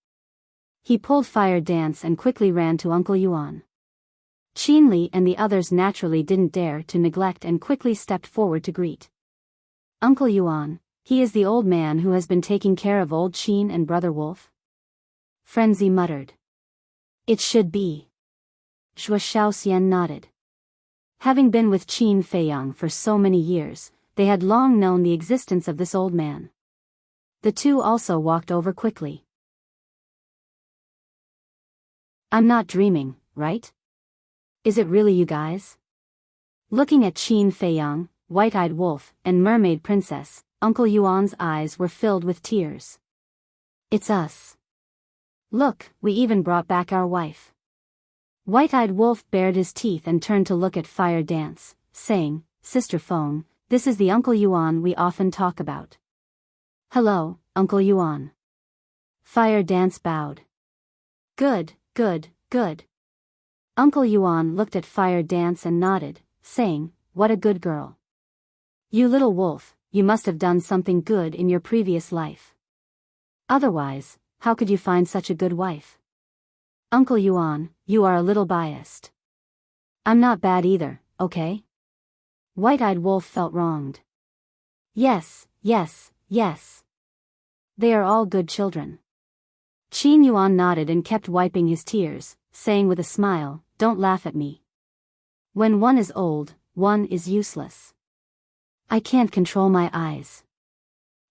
He pulled Fire Dance and quickly ran to Uncle Yuan. Qin Li and the others naturally didn't dare to neglect and quickly stepped forward to greet Uncle Yuan. He is the old man who has been taking care of old Qin and Brother Wolf? Frenzy muttered. It should be. Zhuo Shaoxian nodded. Having been with Qin Feiyang for so many years, they had long known the existence of this old man. The two also walked over quickly. I'm not dreaming, right? Is it really you guys? Looking at Qin Feiyang, White-Eyed Wolf, and Mermaid Princess, Uncle Yuan's eyes were filled with tears. It's us. Look, we even brought back our wife. White-Eyed Wolf bared his teeth and turned to look at Fire Dance, saying, Sister Feng, this is the Uncle Yuan we often talk about. Hello, Uncle Yuan. Fire Dance bowed. Good, good, good. Uncle Yuan looked at Fire Dance and nodded, saying, what a good girl. You little wolf, you must have done something good in your previous life. Otherwise, how could you find such a good wife? Uncle Yuan, you are a little biased. I'm not bad either, okay? White-Eyed Wolf felt wronged. Yes, yes, yes. They are all good children. Qin Yuan nodded and kept wiping his tears, saying with a smile, don't laugh at me. When one is old, one is useless. I can't control my eyes.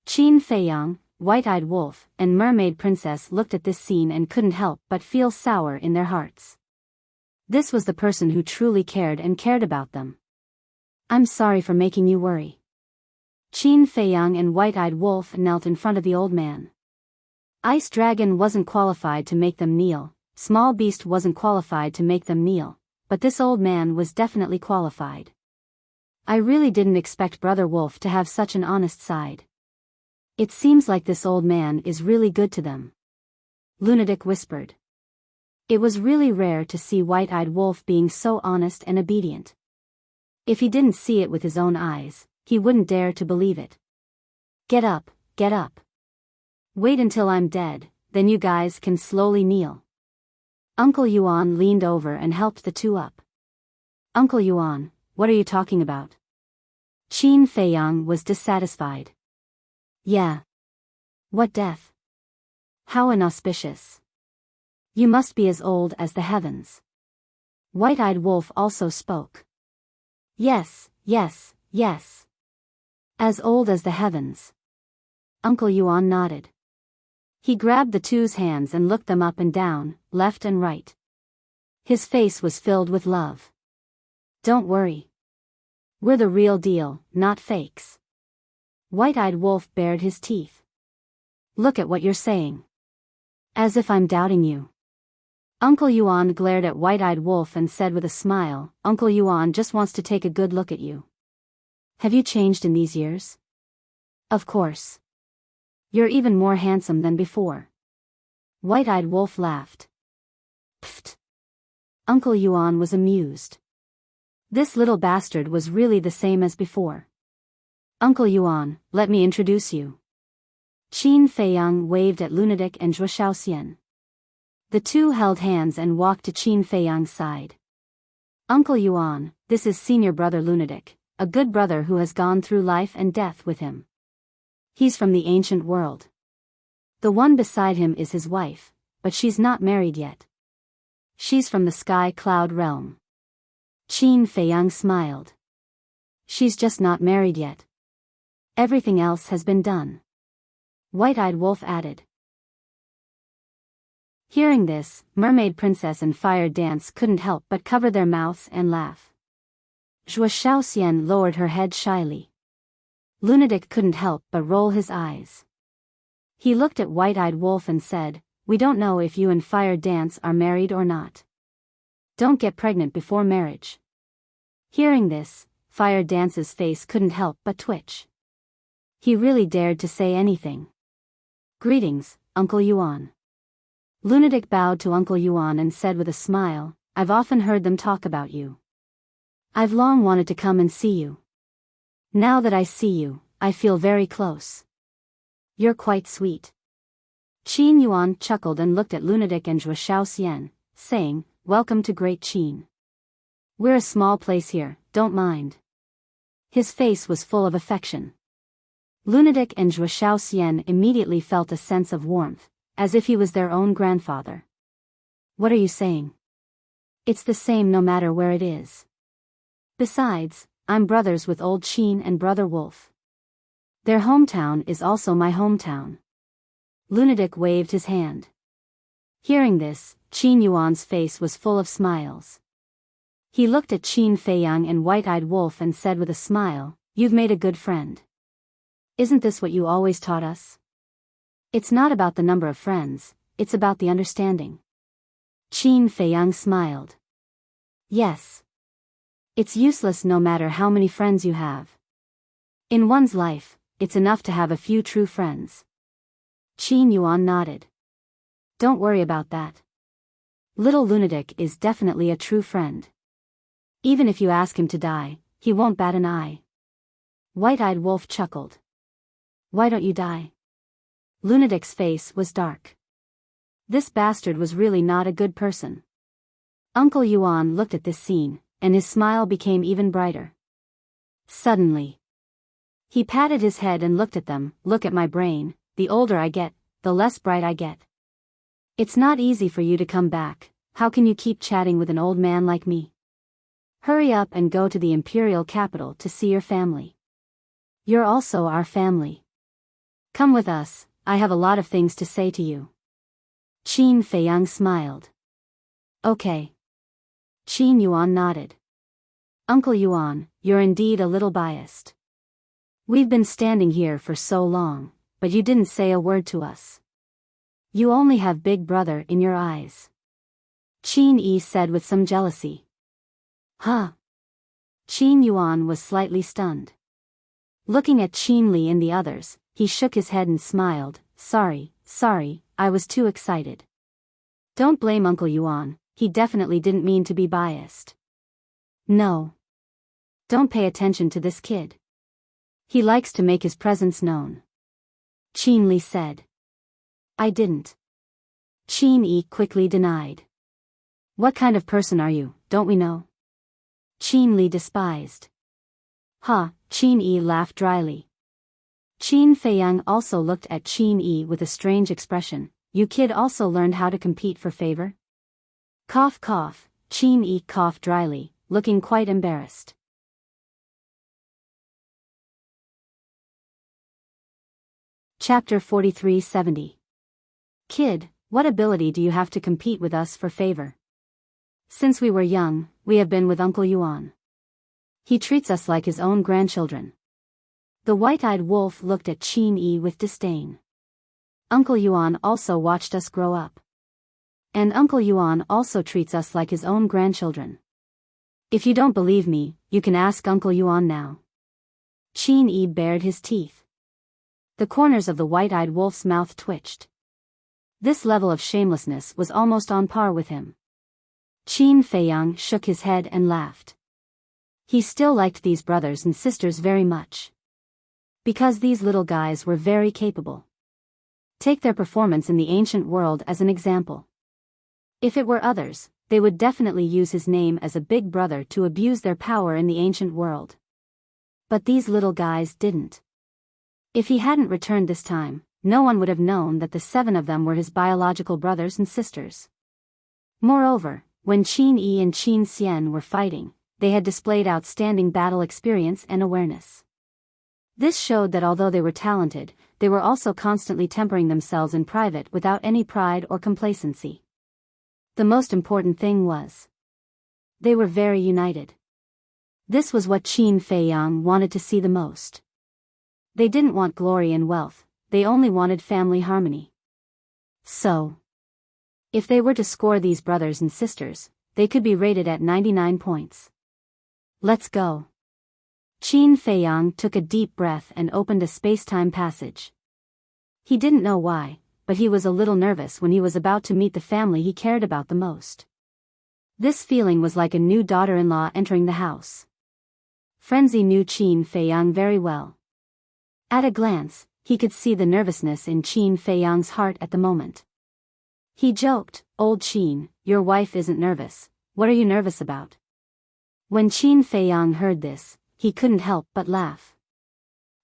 Qin Feiyang, White-Eyed Wolf, and Mermaid Princess looked at this scene and couldn't help but feel sour in their hearts. This was the person who truly cared and cared about them. I'm sorry for making you worry. Qin Feiyang and White-Eyed Wolf knelt in front of the old man. Ice Dragon wasn't qualified to make them kneel, Small Beast wasn't qualified to make them kneel, but this old man was definitely qualified. I really didn't expect Brother Wolf to have such an honest side. It seems like this old man is really good to them. Lunatic whispered. It was really rare to see White-Eyed Wolf being so honest and obedient. If he didn't see it with his own eyes, he wouldn't dare to believe it. Get up, get up. Wait until I'm dead, then you guys can slowly kneel. Uncle Yuan leaned over and helped the two up. Uncle Yuan, what are you talking about? Qin Feiyang was dissatisfied. Yeah. What death? How inauspicious. You must be as old as the heavens. White-eyed Wolf also spoke. Yes, yes, yes. As old as the heavens. Uncle Yuan nodded. He grabbed the two's hands and looked them up and down, left and right. His face was filled with love. Don't worry. We're the real deal, not fakes. White-eyed Wolf bared his teeth. Look at what you're saying. As if I'm doubting you. Uncle Yuan glared at White-eyed Wolf and said with a smile, Uncle Yuan just wants to take a good look at you. Have you changed in these years? Of course. You're even more handsome than before. White-eyed Wolf laughed. Pfft. Uncle Yuan was amused. This little bastard was really the same as before. Uncle Yuan, let me introduce you. Qin Feiyang waved at Lunatic and Zhuo Shaoxian. The two held hands and walked to Qin Feiyang's side. Uncle Yuan, this is senior brother Lunatic, a good brother who has gone through life and death with him. He's from the ancient world. The one beside him is his wife, but she's not married yet. She's from the sky cloud realm. Qin Feiyang smiled. She's just not married yet. Everything else has been done. White-eyed Wolf added. Hearing this, Mermaid Princess and Fire Dance couldn't help but cover their mouths and laugh. Zhuo Shaoxian lowered her head shyly. Lunatic couldn't help but roll his eyes. He looked at White-eyed Wolf and said, We don't know if you and Fire Dance are married or not. Don't get pregnant before marriage. Hearing this, Fire Dance's face couldn't help but twitch. He really dared to say anything. Greetings, Uncle Yuan. Lunatic bowed to Uncle Yuan and said with a smile, I've often heard them talk about you. I've long wanted to come and see you. Now that I see you, I feel very close. You're quite sweet. Qin Yuan chuckled and looked at Lunatic and Zhuo Shaoxian, saying, Welcome to Great Qin. We're a small place here, don't mind. His face was full of affection. Lunatic and Zhuo Shaoxian immediately felt a sense of warmth, as if he was their own grandfather. What are you saying? It's the same no matter where it is. Besides, I'm brothers with Old Qin and Brother Wolf. Their hometown is also my hometown. Lunatic waved his hand. Hearing this, Qin Yuan's face was full of smiles. He looked at Qin Feiyang and White-eyed Wolf and said with a smile, You've made a good friend. Isn't this what you always taught us? It's not about the number of friends, it's about the understanding. Qin Feiyang smiled. Yes. It's useless no matter how many friends you have. In one's life, it's enough to have a few true friends. Qin Yuan nodded. Don't worry about that. Little Lunatic is definitely a true friend. Even if you ask him to die, he won't bat an eye. White-eyed Wolf chuckled. Why don't you die? Lunatic's face was dark. This bastard was really not a good person. Uncle Yuan looked at this scene, and his smile became even brighter. Suddenly, he patted his head and looked at them. Look at my brain, the older I get, the less bright I get. It's not easy for you to come back, how can you keep chatting with an old man like me? Hurry up and go to the imperial capital to see your family. You're also our family. Come with us, I have a lot of things to say to you. Qin Feiyang smiled. Okay. Qin Yuan nodded. Uncle Yuan, you're indeed a little biased. We've been standing here for so long, but you didn't say a word to us. You only have Big Brother in your eyes. Qin Yi said with some jealousy. Huh? Qin Yuan was slightly stunned. Looking at Qin Li and the others, he shook his head and smiled. Sorry, I was too excited. Don't blame Uncle Yuan, he definitely didn't mean to be biased. No. Don't pay attention to this kid. He likes to make his presence known. Qin Li said. I didn't. Qin Yi quickly denied. What kind of person are you, don't we know? Qin Li despised. Ha, Qin Yi laughed dryly. Qin Feiyang also looked at Qin Yi with a strange expression. you kid also learned how to compete for favor? Cough cough, Qin Yi coughed dryly, looking quite embarrassed. Chapter 4370. Kid, what ability do you have to compete with us for favor? Since we were young, we have been with Uncle Yuan. He treats us like his own grandchildren. The white-eyed wolf looked at Qin Yi with disdain. Uncle Yuan also watched us grow up. And Uncle Yuan also treats us like his own grandchildren. If you don't believe me, you can ask Uncle Yuan now. Qin Yi bared his teeth. The corners of the white-eyed wolf's mouth twitched. This level of shamelessness was almost on par with him. Qin Feiyang shook his head and laughed. He still liked these brothers and sisters very much. Because these little guys were very capable. Take their performance in the ancient world as an example. If it were others, they would definitely use his name as a big brother to abuse their power in the ancient world. But these little guys didn't. If he hadn't returned this time, no one would have known that the 7 of them were his biological brothers and sisters. Moreover, when Qin Yi and Qin Xian were fighting, they had displayed outstanding battle experience and awareness. This showed that although they were talented, they were also constantly tempering themselves in private without any pride or complacency. The most important thing was, they were very united. This was what Qin Feiyang wanted to see the most. They didn't want glory and wealth, they only wanted family harmony. So, if they were to score these brothers and sisters, they could be rated at 99 points. Let's go. Qin Feiyang took a deep breath and opened a space-time passage. He didn't know why, but he was a little nervous when he was about to meet the family he cared about the most. This feeling was like a new daughter-in-law entering the house. Frenzy knew Qin Feiyang very well. At a glance, he could see the nervousness in Qin Feiyang's heart at the moment. He joked, "Old Qin, your wife isn't nervous, what are you nervous about?" When Qin Feiyang heard this, he couldn't help but laugh.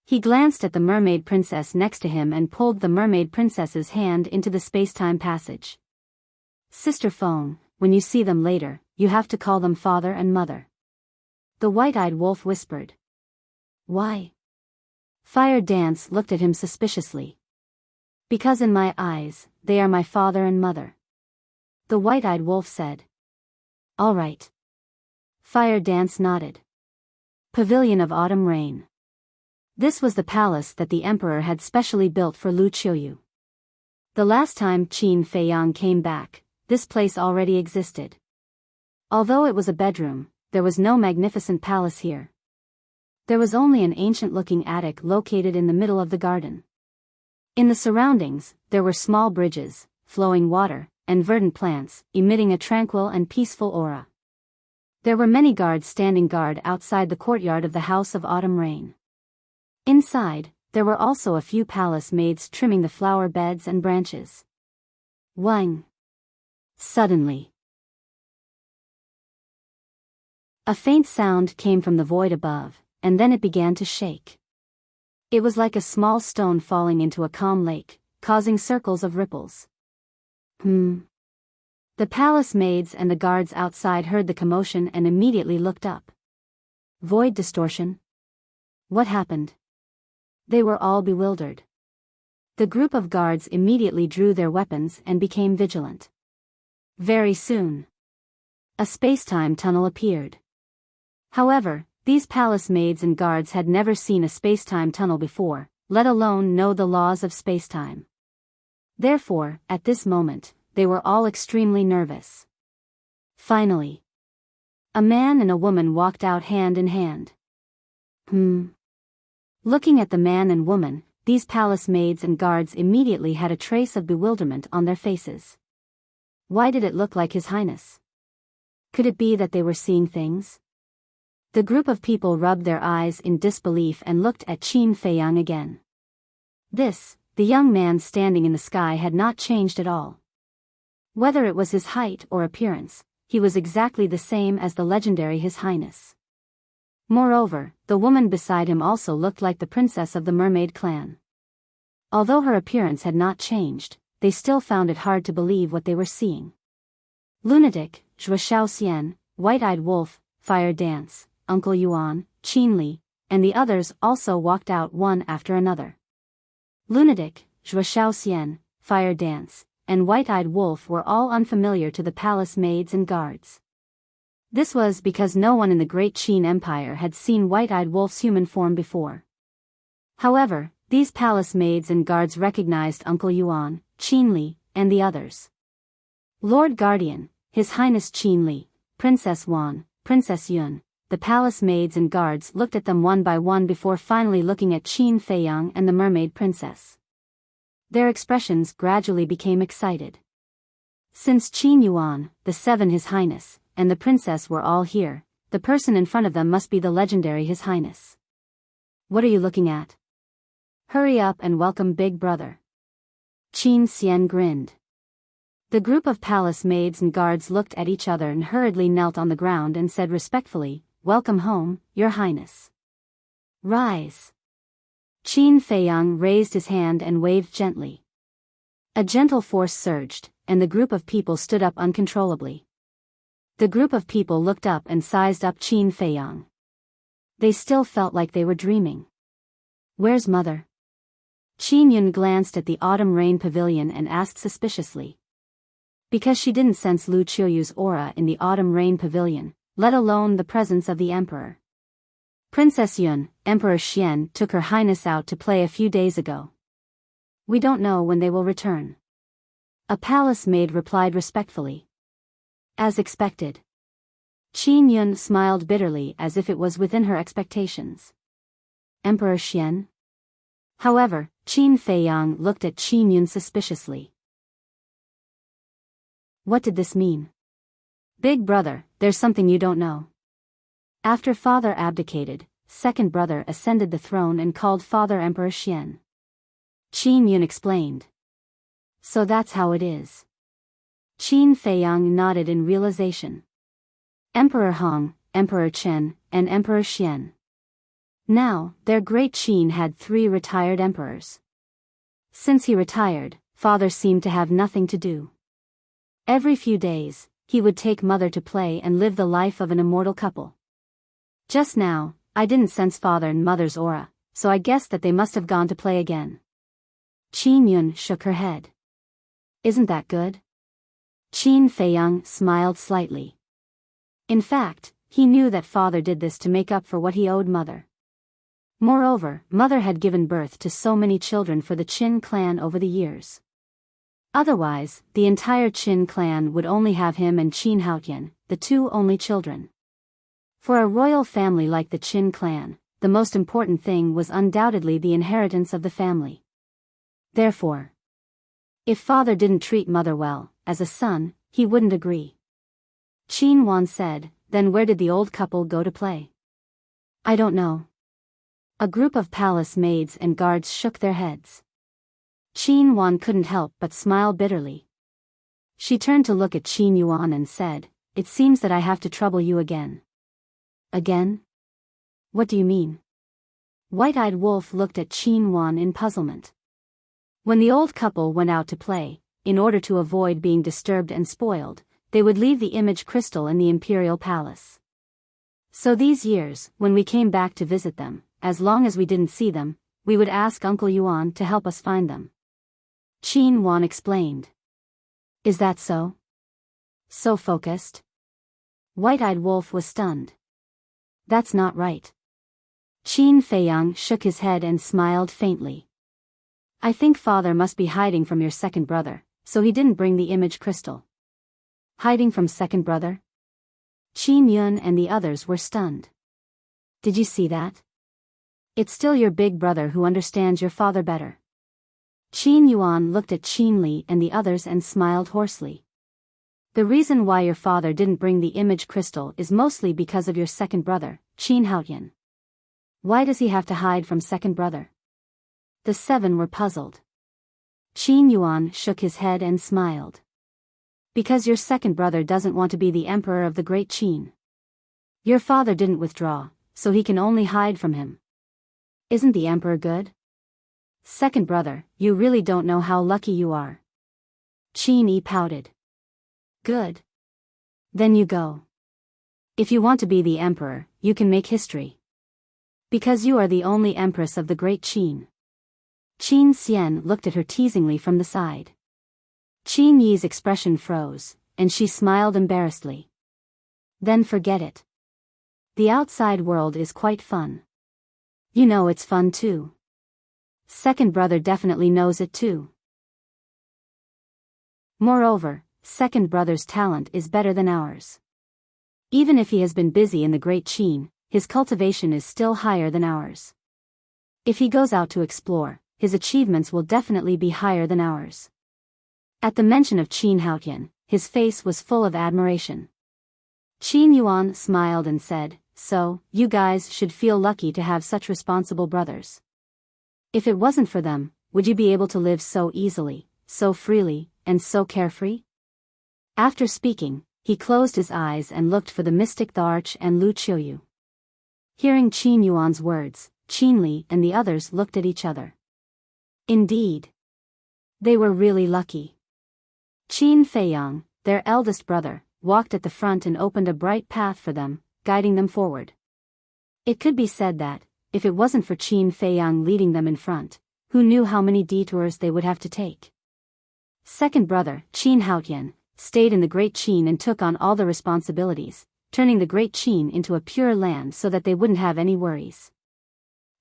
He glanced at the mermaid princess next to him and pulled the mermaid princess's hand into the space-time passage. "Sister Phone, when you see them later, you have to call them father and mother." The white-eyed wolf whispered. "Why?" Fire Dance looked at him suspiciously. "Because in my eyes, they are my father and mother." The white-eyed wolf said. "All right." Fire Dance nodded. Pavilion of Autumn Rain. This was the palace that the emperor had specially built for Lu Qiuyu. The last time Qin Feiyang came back, this place already existed. Although it was a bedroom, there was no magnificent palace here. There was only an ancient-looking attic located in the middle of the garden. In the surroundings, there were small bridges, flowing water, and verdant plants, emitting a tranquil and peaceful aura. There were many guards standing guard outside the courtyard of the House of Autumn Rain. Inside, there were also a few palace maids trimming the flower beds and branches. Wang! Suddenly, a faint sound came from the void above, and then it began to shake. It was like a small stone falling into a calm lake, causing circles of ripples. The palace maids and the guards outside heard the commotion and immediately looked up. Void distortion? What happened? They were all bewildered. The group of guards immediately drew their weapons and became vigilant. Very soon, a space-time tunnel appeared. However, these palace maids and guards had never seen a space-time tunnel before, let alone know the laws of space-time. Therefore, at this moment, they were all extremely nervous. Finally, a man and a woman walked out hand in hand. Looking at the man and woman, these palace maids and guards immediately had a trace of bewilderment on their faces. Why did it look like His Highness? Could it be that they were seeing things? The group of people rubbed their eyes in disbelief and looked at Qin Feiyang again. This, the young man standing in the sky, had not changed at all. Whether it was his height or appearance, he was exactly the same as the legendary His Highness. Moreover, the woman beside him also looked like the princess of the mermaid clan. Although her appearance had not changed, they still found it hard to believe what they were seeing. Lunatic, Zhuo Xian, White-Eyed Wolf, Fire Dance, Uncle Yuan, Qin Li, and the others also walked out one after another. Lunatic, Zhuo Xian, Fire Dance, and White-Eyed Wolf were all unfamiliar to the palace maids and guards. This was because no one in the Great Qin Empire had seen White-Eyed Wolf's human form before. However, these palace maids and guards recognized Uncle Yuan, Qin Li, and the others. Lord Guardian, His Highness Qin Li, Princess Wan, Princess Yun. The palace maids and guards looked at them one by one before finally looking at Qin Feiyang and the mermaid princess. Their expressions gradually became excited. Since Qin Yuan, the seven His Highness, and the princess were all here, the person in front of them must be the legendary His Highness. What are you looking at? Hurry up and welcome Big Brother. Qin Xian grinned. The group of palace maids and guards looked at each other and hurriedly knelt on the ground and said respectfully, "Welcome home, Your Highness." Rise. Qin Feiyang raised his hand and waved gently. A gentle force surged, and the group of people stood up uncontrollably. The group of people looked up and sized up Qin Feiyang. They still felt like they were dreaming. Where's Mother? Qin Yun glanced at the autumn rain pavilion and asked suspiciously. Because she didn't sense Lu Qiuyu's aura in the autumn rain pavilion, let alone the presence of the emperor. Princess Yun, Emperor Xian took Her Highness out to play a few days ago. We don't know when they will return. A palace maid replied respectfully. As expected. Qin Yun smiled bitterly as if it was within her expectations. Emperor Xian? However, Qin Feiyang looked at Qin Yun suspiciously. What did this mean? Big brother, there's something you don't know. After father abdicated, second brother ascended the throne and called father Emperor Xian. Qin Yun explained. So that's how it is. Qin Feiyang nodded in realization. Emperor Hong, Emperor Chen, and Emperor Xian. Now, their great Qin had 3 retired emperors. Since he retired, father seemed to have nothing to do. Every few days, he would take mother to play and live the life of an immortal couple. Just now, I didn't sense father and mother's aura, so I guessed that they must have gone to play again. Qin Yun shook her head. Isn't that good? Qin Feiyang smiled slightly. In fact, he knew that father did this to make up for what he owed mother. Moreover, mother had given birth to so many children for the Qin clan over the years. Otherwise, the entire Qin clan would only have him and Qin Haotian, the 2 only children. For a royal family like the Qin clan, the most important thing was undoubtedly the inheritance of the family. Therefore, if father didn't treat mother well, as a son, he wouldn't agree. Qin Wan said, then where did the old couple go to play? I don't know. A group of palace maids and guards shook their heads. Qin Wan couldn't help but smile bitterly. She turned to look at Qin Yuan and said, "It seems that I have to trouble you again." Again? What do you mean? White-Eyed Wolf looked at Qin Wan in puzzlement. When the old couple went out to play, in order to avoid being disturbed and spoiled, they would leave the image crystal in the imperial palace. So these years, when we came back to visit them, as long as we didn't see them, we would ask Uncle Yuan to help us find them. Qin Wan explained. Is that so? So focused? White-Eyed Wolf was stunned. That's not right. Qin Feiyang shook his head and smiled faintly. I think father must be hiding from your second brother, so he didn't bring the image crystal. Hiding from second brother? Qin Yun and the others were stunned. Did you see that? It's still your big brother who understands your father better. Qin Yuan looked at Qin Li and the others and smiled hoarsely. The reason why your father didn't bring the image crystal is mostly because of your second brother, Qin Haotian. Why does he have to hide from second brother? The 7 were puzzled. Qin Yuan shook his head and smiled. Because your second brother doesn't want to be the emperor of the Great Qin. Your father didn't withdraw, so he can only hide from him. Isn't the emperor good? Second brother, you really don't know how lucky you are. Qin Yi pouted. Good. Then you go. If you want to be the emperor, you can make history. Because you are the only empress of the great Qin. Qin Xian looked at her teasingly from the side. Qin Yi's expression froze, and she smiled embarrassedly. Then forget it. The outside world is quite fun. You know it's fun too. Second brother definitely knows it too. Moreover, second brother's talent is better than ours. Even if he has been busy in the great Qin, his cultivation is still higher than ours. If he goes out to explore, his achievements will definitely be higher than ours. At the mention of Qin Haotian, his face was full of admiration. Qin Yuan smiled and said, so, you guys should feel lucky to have such responsible brothers. If it wasn't for them, would you be able to live so easily, so freely, and so carefree? After speaking, he closed his eyes and looked for the mystic Tharch and Lu Qiuyu. Hearing Qin Yuan's words, Qin Li and the others looked at each other. Indeed. They were really lucky. Qin Feiyang, their eldest brother, walked at the front and opened a bright path for them, guiding them forward. It could be said that, if it wasn't for Qin Feiyang leading them in front, who knew how many detours they would have to take? Second brother, Qin Haotian, stayed in the Great Qin and took on all the responsibilities, turning the Great Qin into a pure land so that they wouldn't have any worries.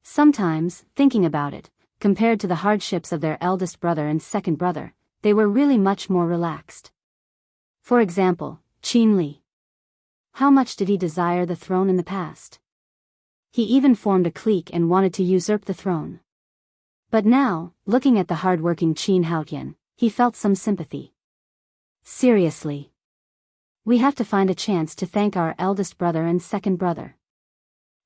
Sometimes, thinking about it, compared to the hardships of their eldest brother and second brother, they were really much more relaxed. For example, Qin Li. How much did he desire the throne in the past? He even formed a clique and wanted to usurp the throne. But now, looking at the hard-working Qin Haotian, he felt some sympathy. Seriously. We have to find a chance to thank our eldest brother and second brother.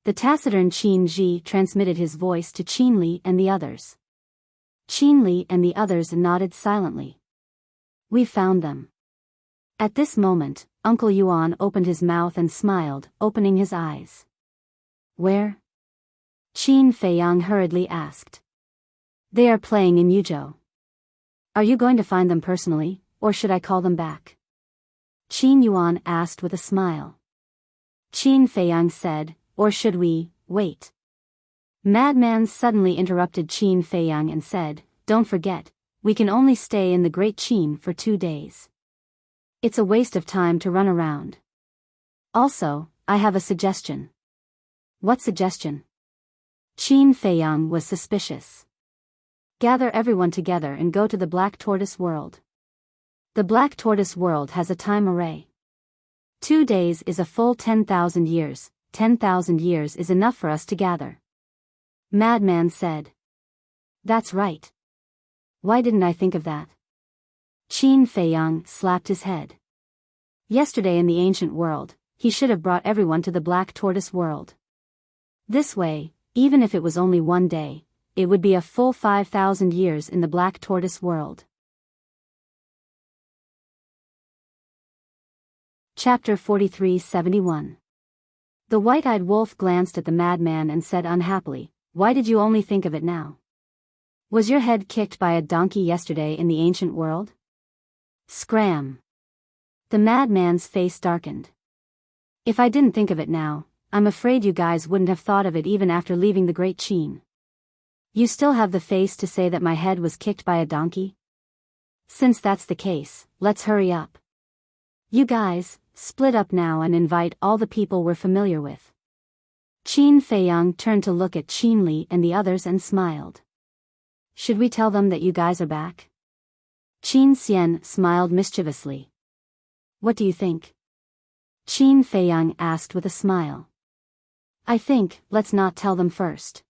The taciturn Qin Ji transmitted his voice to Qin Li and the others. Qin Li and the others nodded silently. We found them. At this moment, Uncle Yuan opened his mouth and smiled, opening his eyes. Where? Qin Feiyang hurriedly asked. They are playing in Yuzhou. Are you going to find them personally, or should I call them back? Qin Yuan asked with a smile. Qin Feiyang said, or should we, wait? Madman suddenly interrupted Qin Feiyang and said, don't forget, we can only stay in the Great Qin for 2 days. It's a waste of time to run around. Also, I have a suggestion. What suggestion? Qin Feiyang was suspicious. Gather everyone together and go to the Black Tortoise World. The Black Tortoise World has a time array. 2 days is a full 10,000 years. 10,000 years is enough for us to gather. Madman said. That's right. Why didn't I think of that? Qin Feiyang slapped his head. Yesterday in the ancient world, he should have brought everyone to the Black Tortoise World. This way, even if it was only 1 day, it would be a full 5,000 years in the Black Tortoise World. Chapter 43-71. The white-eyed wolf glanced at the madman and said unhappily, why did you only think of it now? Was your head kicked by a donkey yesterday in the ancient world? Scram. The madman's face darkened. If I didn't think of it now, I'm afraid you guys wouldn't have thought of it even after leaving the Great Qin. You still have the face to say that my head was kicked by a donkey? Since that's the case, let's hurry up. You guys, split up now and invite all the people we're familiar with. Qin Feiyang turned to look at Qin Li and the others and smiled. Should we tell them that you guys are back? Qin Xian smiled mischievously. What do you think? Qin Feiyang asked with a smile. I think, let's not tell them first.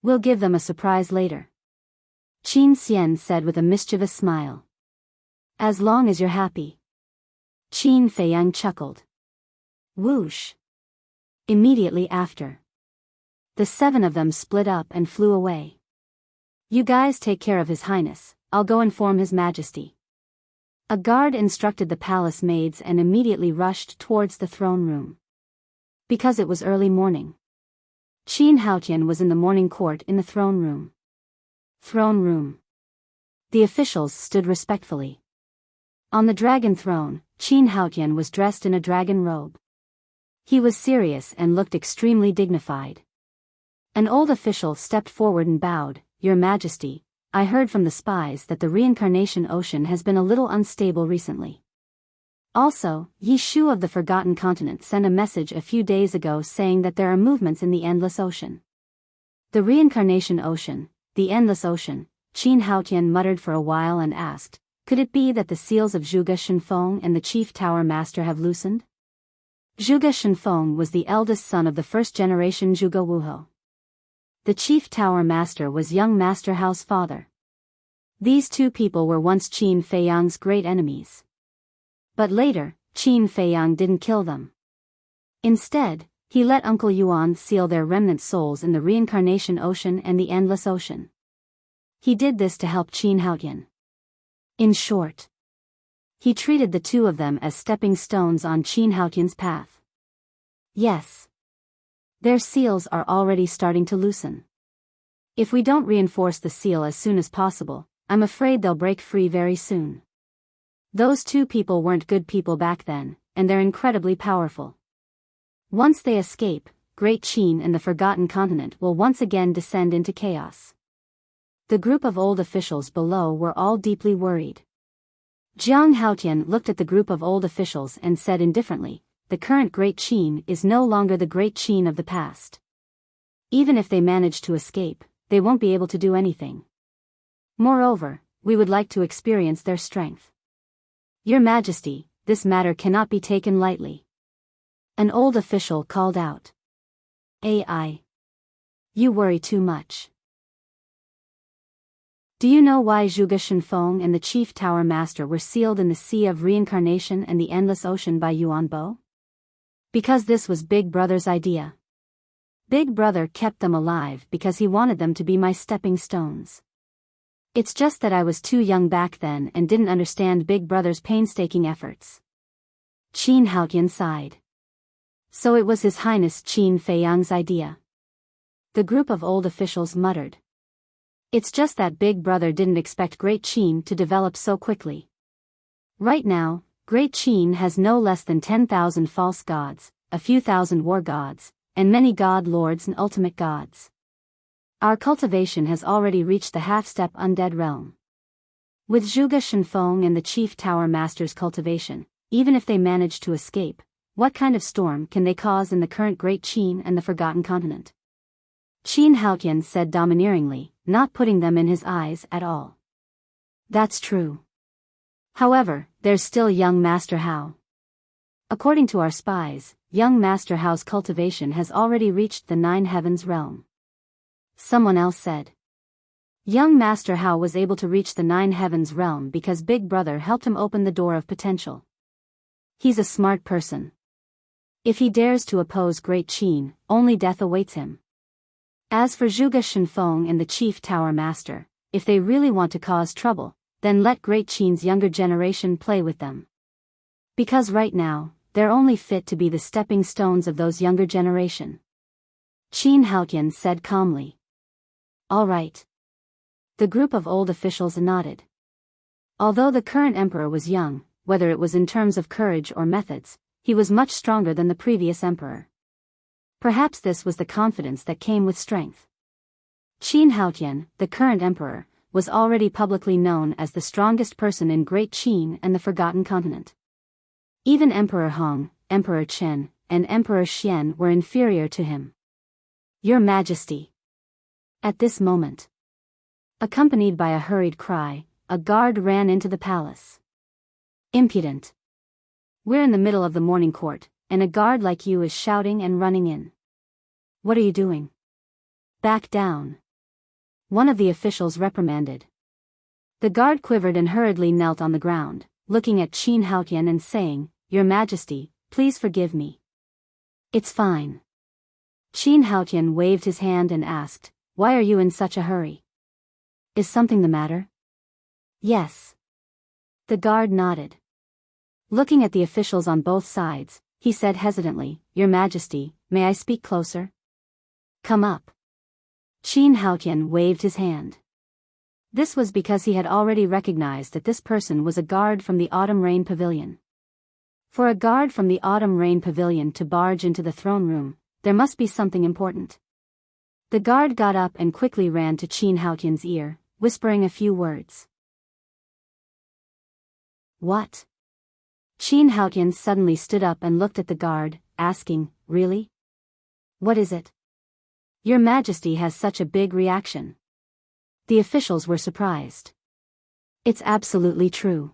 We'll give them a surprise later. Qin Xian said with a mischievous smile. As long as you're happy. Qin Feiyang chuckled. Whoosh. Immediately after. The 7 of them split up and flew away. You guys take care of His Highness, I'll go inform His Majesty. A guard instructed the palace maids and immediately rushed towards the throne room. Because it was early morning. Qin Haotian was in the morning court in the throne room. Throne room. The officials stood respectfully. On the dragon throne, Qin Haotian was dressed in a dragon robe. He was serious and looked extremely dignified. An old official stepped forward and bowed. "Your Majesty, I heard from the spies that the reincarnation ocean has been a little unstable recently. Also, Yi Shu of the Forgotten Continent sent a message a few days ago saying that there are movements in the Endless Ocean." The reincarnation ocean, the Endless Ocean, Qin Haotian muttered for a while and asked, "Could it be that the seals of Zhuge Shenfeng and the Chief Tower Master have loosened?" Zhuge Shenfeng was the eldest son of the first-generation Zhuge Wuho. The Chief Tower Master was young Master Hao's father. These two people were once Qin Feiyang's great enemies. But later, Qin Feiyang didn't kill them. Instead, he let Uncle Yuan seal their remnant souls in the reincarnation ocean and the Endless Ocean. He did this to help Qin Haotian. In short, he treated the two of them as stepping stones on Qin Haotian's path. Yes. Their seals are already starting to loosen. If we don't reinforce the seal as soon as possible, I'm afraid they'll break free very soon. Those two people weren't good people back then, and they're incredibly powerful. Once they escape, Great Qin and the Forgotten Continent will once again descend into chaos. The group of old officials below were all deeply worried. Jiang Haotian looked at the group of old officials and said indifferently, "The current Great Qin is no longer the Great Qin of the past. Even if they manage to escape, they won't be able to do anything. Moreover, we would like to experience their strength. Your Majesty, this matter cannot be taken lightly." An old official called out. "AI. You worry too much. Do you know why Zhuge Shenfeng and the Chief Tower Master were sealed in the Sea of Reincarnation and the Endless Ocean by Yuan Bo? Because this was Big Brother's idea. Big Brother kept them alive because he wanted them to be my stepping stones. It's just that I was too young back then and didn't understand Big Brother's painstaking efforts." Qin Haotian sighed. So it was His Highness Qin Feiyang's idea. The group of old officials muttered. It's just that Big Brother didn't expect Great Qin to develop so quickly. Right now, Great Qin has no less than 10,000 false gods, a few thousand war gods, and many god lords and ultimate gods. Our cultivation has already reached the half-step undead realm. With Zhuge Shenfeng and the Chief Tower Master's cultivation, even if they manage to escape, what kind of storm can they cause in the current Great Qin and the Forgotten Continent? Qin Haotian said domineeringly, not putting them in his eyes at all. That's true. However, there's still young Master Hao. According to our spies, young Master Hao's cultivation has already reached the Nine Heavens realm. Someone else said. Young Master Hao was able to reach the Nine Heavens realm because Big Brother helped him open the door of potential. He's a smart person. If he dares to oppose Great Qin, only death awaits him. As for Zhuge Shenfeng and the Chief Tower Master, if they really want to cause trouble, then let Great Qin's younger generation play with them. Because right now, they're only fit to be the stepping stones of those younger generation. Qin Haotian said calmly. All right. The group of old officials nodded. Although the current emperor was young, whether it was in terms of courage or methods, he was much stronger than the previous emperor. Perhaps this was the confidence that came with strength. Qin Haotian, the current emperor, was already publicly known as the strongest person in Great Qin and the Forgotten Continent. Even Emperor Hong, Emperor Chen, and Emperor Xian were inferior to him. Your Majesty. At this moment, accompanied by a hurried cry, a guard ran into the palace. Impudent. We're in the middle of the morning court, and a guard like you is shouting and running in. What are you doing? Back down. One of the officials reprimanded. The guard quivered and hurriedly knelt on the ground, looking at Qin Haotian and saying, Your Majesty, please forgive me. It's fine. Qin Haotian waved his hand and asked, Why are you in such a hurry? Is something the matter? Yes. The guard nodded. Looking at the officials on both sides, he said hesitantly, Your Majesty, may I speak closer? Come up. Qin Haotian waved his hand. This was because he had already recognized that this person was a guard from the Autumn Rain Pavilion. For a guard from the Autumn Rain Pavilion to barge into the throne room, there must be something important. The guard got up and quickly ran to Qin Haotian's ear, whispering a few words. What? Qin Haotian suddenly stood up and looked at the guard, asking, Really? What is it? Your Majesty has such a big reaction. The officials were surprised. It's absolutely true.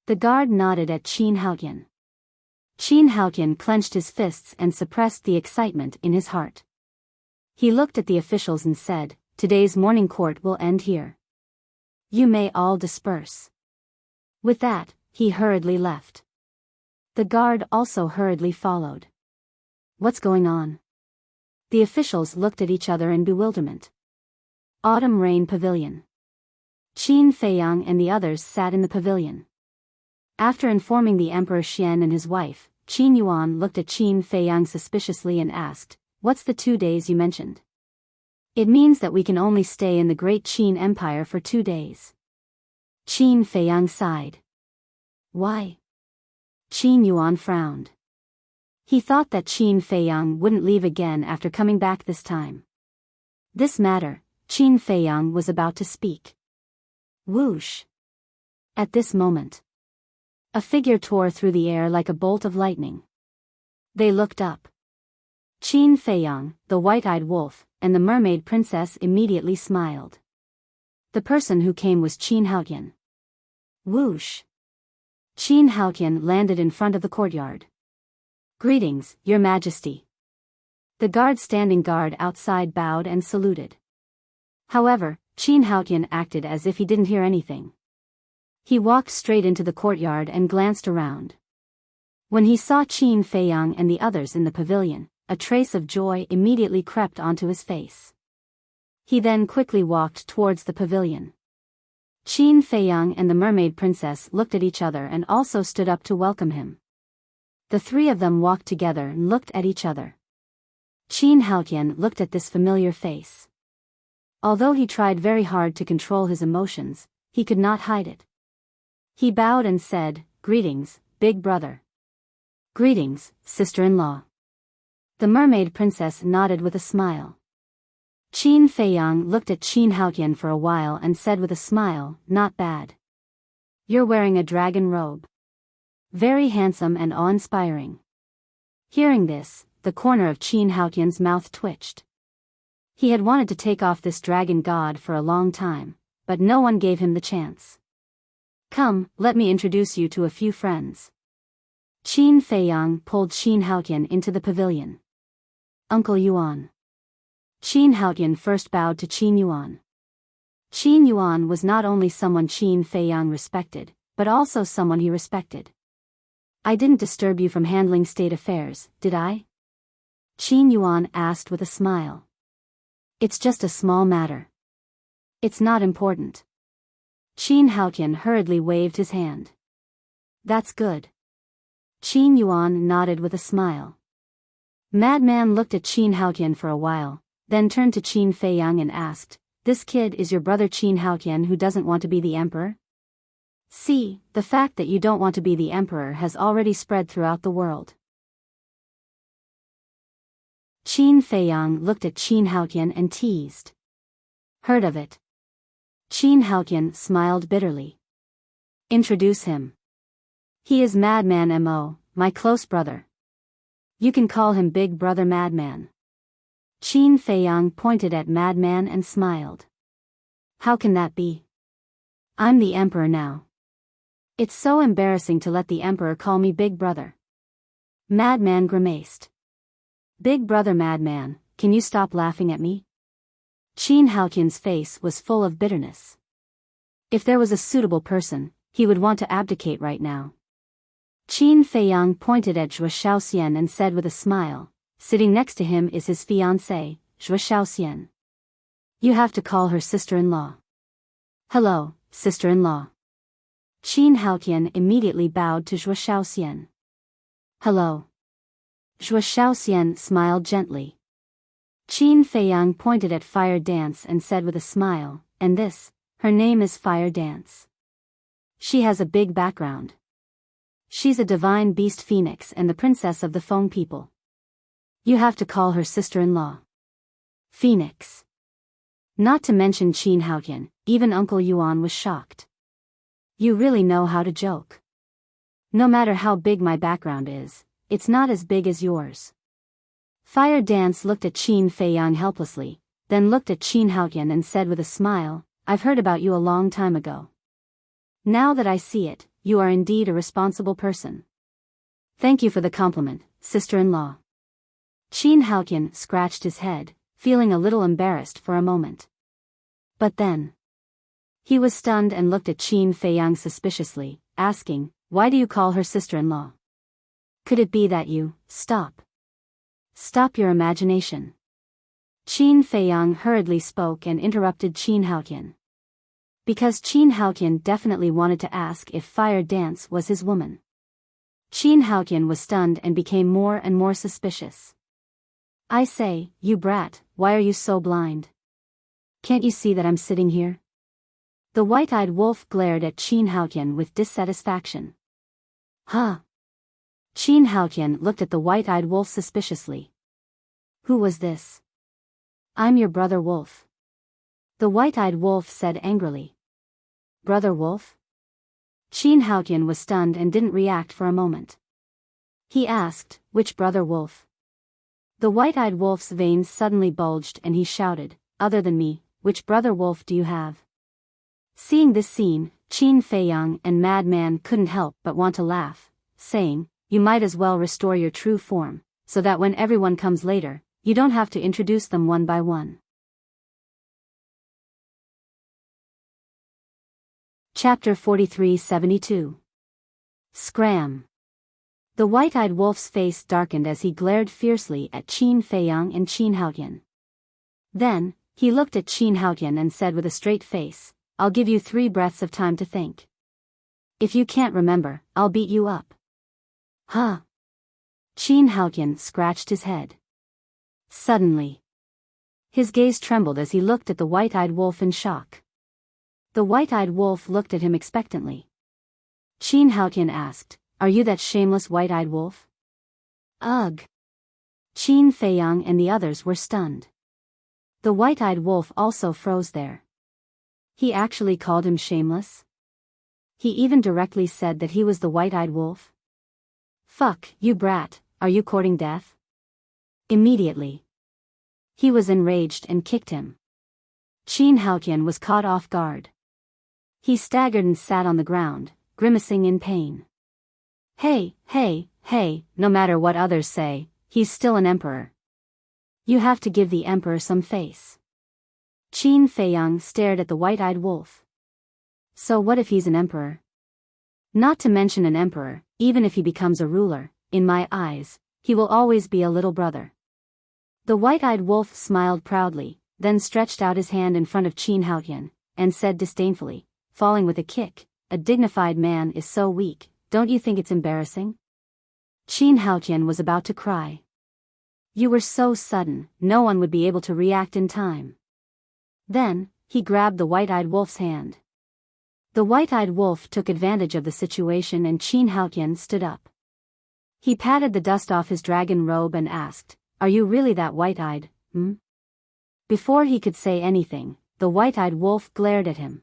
The guard nodded at Qin Haotian. Qin Haotian clenched his fists and suppressed the excitement in his heart. He looked at the officials and said, Today's morning court will end here. You may all disperse. With that, he hurriedly left. The guard also hurriedly followed. What's going on? The officials looked at each other in bewilderment. Autumn Rain Pavilion. Qin Feiyang and the others sat in the pavilion. After informing the Emperor Xian and his wife, Qin Yuan looked at Qin Feiyang suspiciously and asked, What's the 2 days you mentioned? It means that we can only stay in the great Qin Empire for 2 days. Qin Feiyang sighed. Why? Qin Yuan frowned. He thought that Qin Feiyang wouldn't leave again after coming back this time. This matter, Qin Feiyang was about to speak. Whoosh! At this moment, a figure tore through the air like a bolt of lightning. They looked up. Qin Feiyang, the white-eyed wolf, and the mermaid princess immediately smiled. The person who came was Qin Haotian. Whoosh! Qin Haotian landed in front of the courtyard. Greetings, Your Majesty. The guard standing guard outside bowed and saluted. However, Qin Haotian acted as if he didn't hear anything. He walked straight into the courtyard and glanced around. When he saw Qin Feiyang and the others in the pavilion, a trace of joy immediately crept onto his face. He then quickly walked towards the pavilion. Qin Feiyang and the mermaid princess looked at each other and also stood up to welcome him. The three of them walked together and looked at each other. Qin Haotian looked at this familiar face. Although he tried very hard to control his emotions, he could not hide it. He bowed and said, Greetings, big brother. Greetings, sister-in-law. The mermaid princess nodded with a smile. Qin Feiyang looked at Qin Haotian for a while and said with a smile, Not bad. You're wearing a dragon robe. Very handsome and awe-inspiring. Hearing this, the corner of Qin Haotian's mouth twitched. He had wanted to take off this dragon god for a long time, but no one gave him the chance. Come, let me introduce you to a few friends. Qin Feiyang pulled Qin Haotian into the pavilion. Uncle Yuan. Qin Haotian first bowed to Qin Yuan. Qin Yuan was not only someone Qin Feiyang respected, but also someone he respected. I didn't disturb you from handling state affairs, did I? Qin Yuan asked with a smile. It's just a small matter. It's not important. Qin Haotian hurriedly waved his hand. That's good. Qin Yuan nodded with a smile. Madman looked at Qin Haotian for a while, then turned to Qin Feiyang and asked, This kid is your brother Qin Haotian who doesn't want to be the emperor? See, the fact that you don't want to be the emperor has already spread throughout the world. Qin Feiyang looked at Qin Haotian and teased. Heard of it? Qin Haotian smiled bitterly. Introduce him. He is Madman Mo, my close brother. You can call him Big Brother Madman. Qin Feiyang pointed at Madman and smiled. How can that be? I'm the emperor now. It's so embarrassing to let the emperor call me Big Brother. Madman grimaced. Big Brother Madman, can you stop laughing at me? Qin Haotian's face was full of bitterness. If there was a suitable person, he would want to abdicate right now. Qin Feiyang pointed at Zhuo Shaoxian and said with a smile, Sitting next to him is his fiancée, Zhuo Shaoxian. You have to call her sister-in-law. Hello, sister-in-law. Qin Haotian immediately bowed to Zhuo Shaoxian. Hello. Zhuo Shaoxian smiled gently. Qin Feiyang pointed at Fire Dance and said with a smile, And this, Her name is Fire Dance. She has a big background. She's a divine beast phoenix and the princess of the Feng people. You have to call her sister-in-law Phoenix. Not to mention Qin Haotian, even Uncle Yuan was shocked. You really know how to joke. No matter how big my background is, it's not as big as yours. Fire Dance looked at Qin Feiyang helplessly, then looked at Qin Haotian and said with a smile, I've heard about you a long time ago. Now that I see it, you are indeed a responsible person. Thank you for the compliment, sister-in-law. Qin Haotian scratched his head, feeling a little embarrassed for a moment. But then he was stunned and looked at Qin Feiyang suspiciously, asking, why do you call her sister-in-law? Could it be that you, Stop your imagination. Qin Feiyang hurriedly spoke and interrupted Qin Haotian. Because Qin Haotian definitely wanted to ask if Fire Dance was his woman. Qin Haotian was stunned and became more and more suspicious. I say, you brat, why are you so blind? Can't you see that I'm sitting here? The white-eyed wolf glared at Qin Haotian with dissatisfaction. Huh? Qin Haotian looked at the white-eyed wolf suspiciously. Who was this? I'm your brother wolf. The white-eyed wolf said angrily. Brother wolf? Qin Haotian was stunned and didn't react for a moment. He asked, which brother wolf? The white-eyed wolf's veins suddenly bulged and he shouted, other than me, which brother wolf do you have? Seeing this scene, Qin Feiyang and Madman couldn't help but want to laugh, saying, you might as well restore your true form, so that when everyone comes later, you don't have to introduce them one by one. Chapter 43-72. Scram. The white-eyed wolf's face darkened as he glared fiercely at Qin Feiyang and Qin Haotian. Then, he looked at Qin Haotian and said with a straight face, I'll give you 3 breaths of time to think. If you can't remember, I'll beat you up. Huh? Qin Haotian scratched his head. Suddenly, his gaze trembled as he looked at the white-eyed wolf in shock. The white-eyed wolf looked at him expectantly. Qin Haotian asked, are you that shameless white-eyed wolf? Ugh. Qin Feiyang and the others were stunned. The white-eyed wolf also froze there. He actually called him shameless? He even directly said that he was the white-eyed wolf? Fuck, you brat, are you courting death? Immediately, he was enraged and kicked him. Qin Haotian was caught off guard. He staggered and sat on the ground, grimacing in pain. Hey, no matter what others say, he's still an emperor. You have to give the emperor some face. Qin Feiyang stared at the white-eyed wolf. So what if he's an emperor? Not to mention an emperor, even if he becomes a ruler, in my eyes, he will always be a little brother. The white-eyed wolf smiled proudly, then stretched out his hand in front of Qin Haotian, and said disdainfully, falling with a kick, a dignified man is so weak, don't you think it's embarrassing? Qin Haotian was about to cry. You were so sudden, no one would be able to react in time. Then, he grabbed the white-eyed wolf's hand. The white-eyed wolf took advantage of the situation and Qin Haotian stood up. He patted the dust off his dragon robe and asked, are you really that white-eyed, Before he could say anything, the white-eyed wolf glared at him.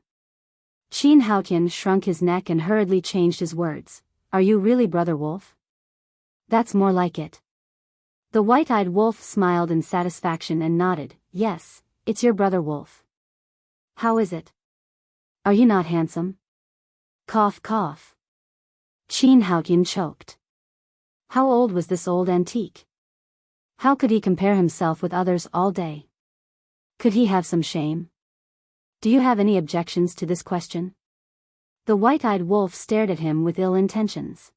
Qin Haotian shrunk his neck and hurriedly changed his words, are you really brother wolf? That's more like it. The white-eyed wolf smiled in satisfaction and nodded, yes, it's your brother wolf. How is it? Are you not handsome? Cough cough. Qin Haotian choked. How old was this old antique? How could he compare himself with others all day? Could he have some shame? Do you have any objections to this question? The white-eyed wolf stared at him with ill intentions.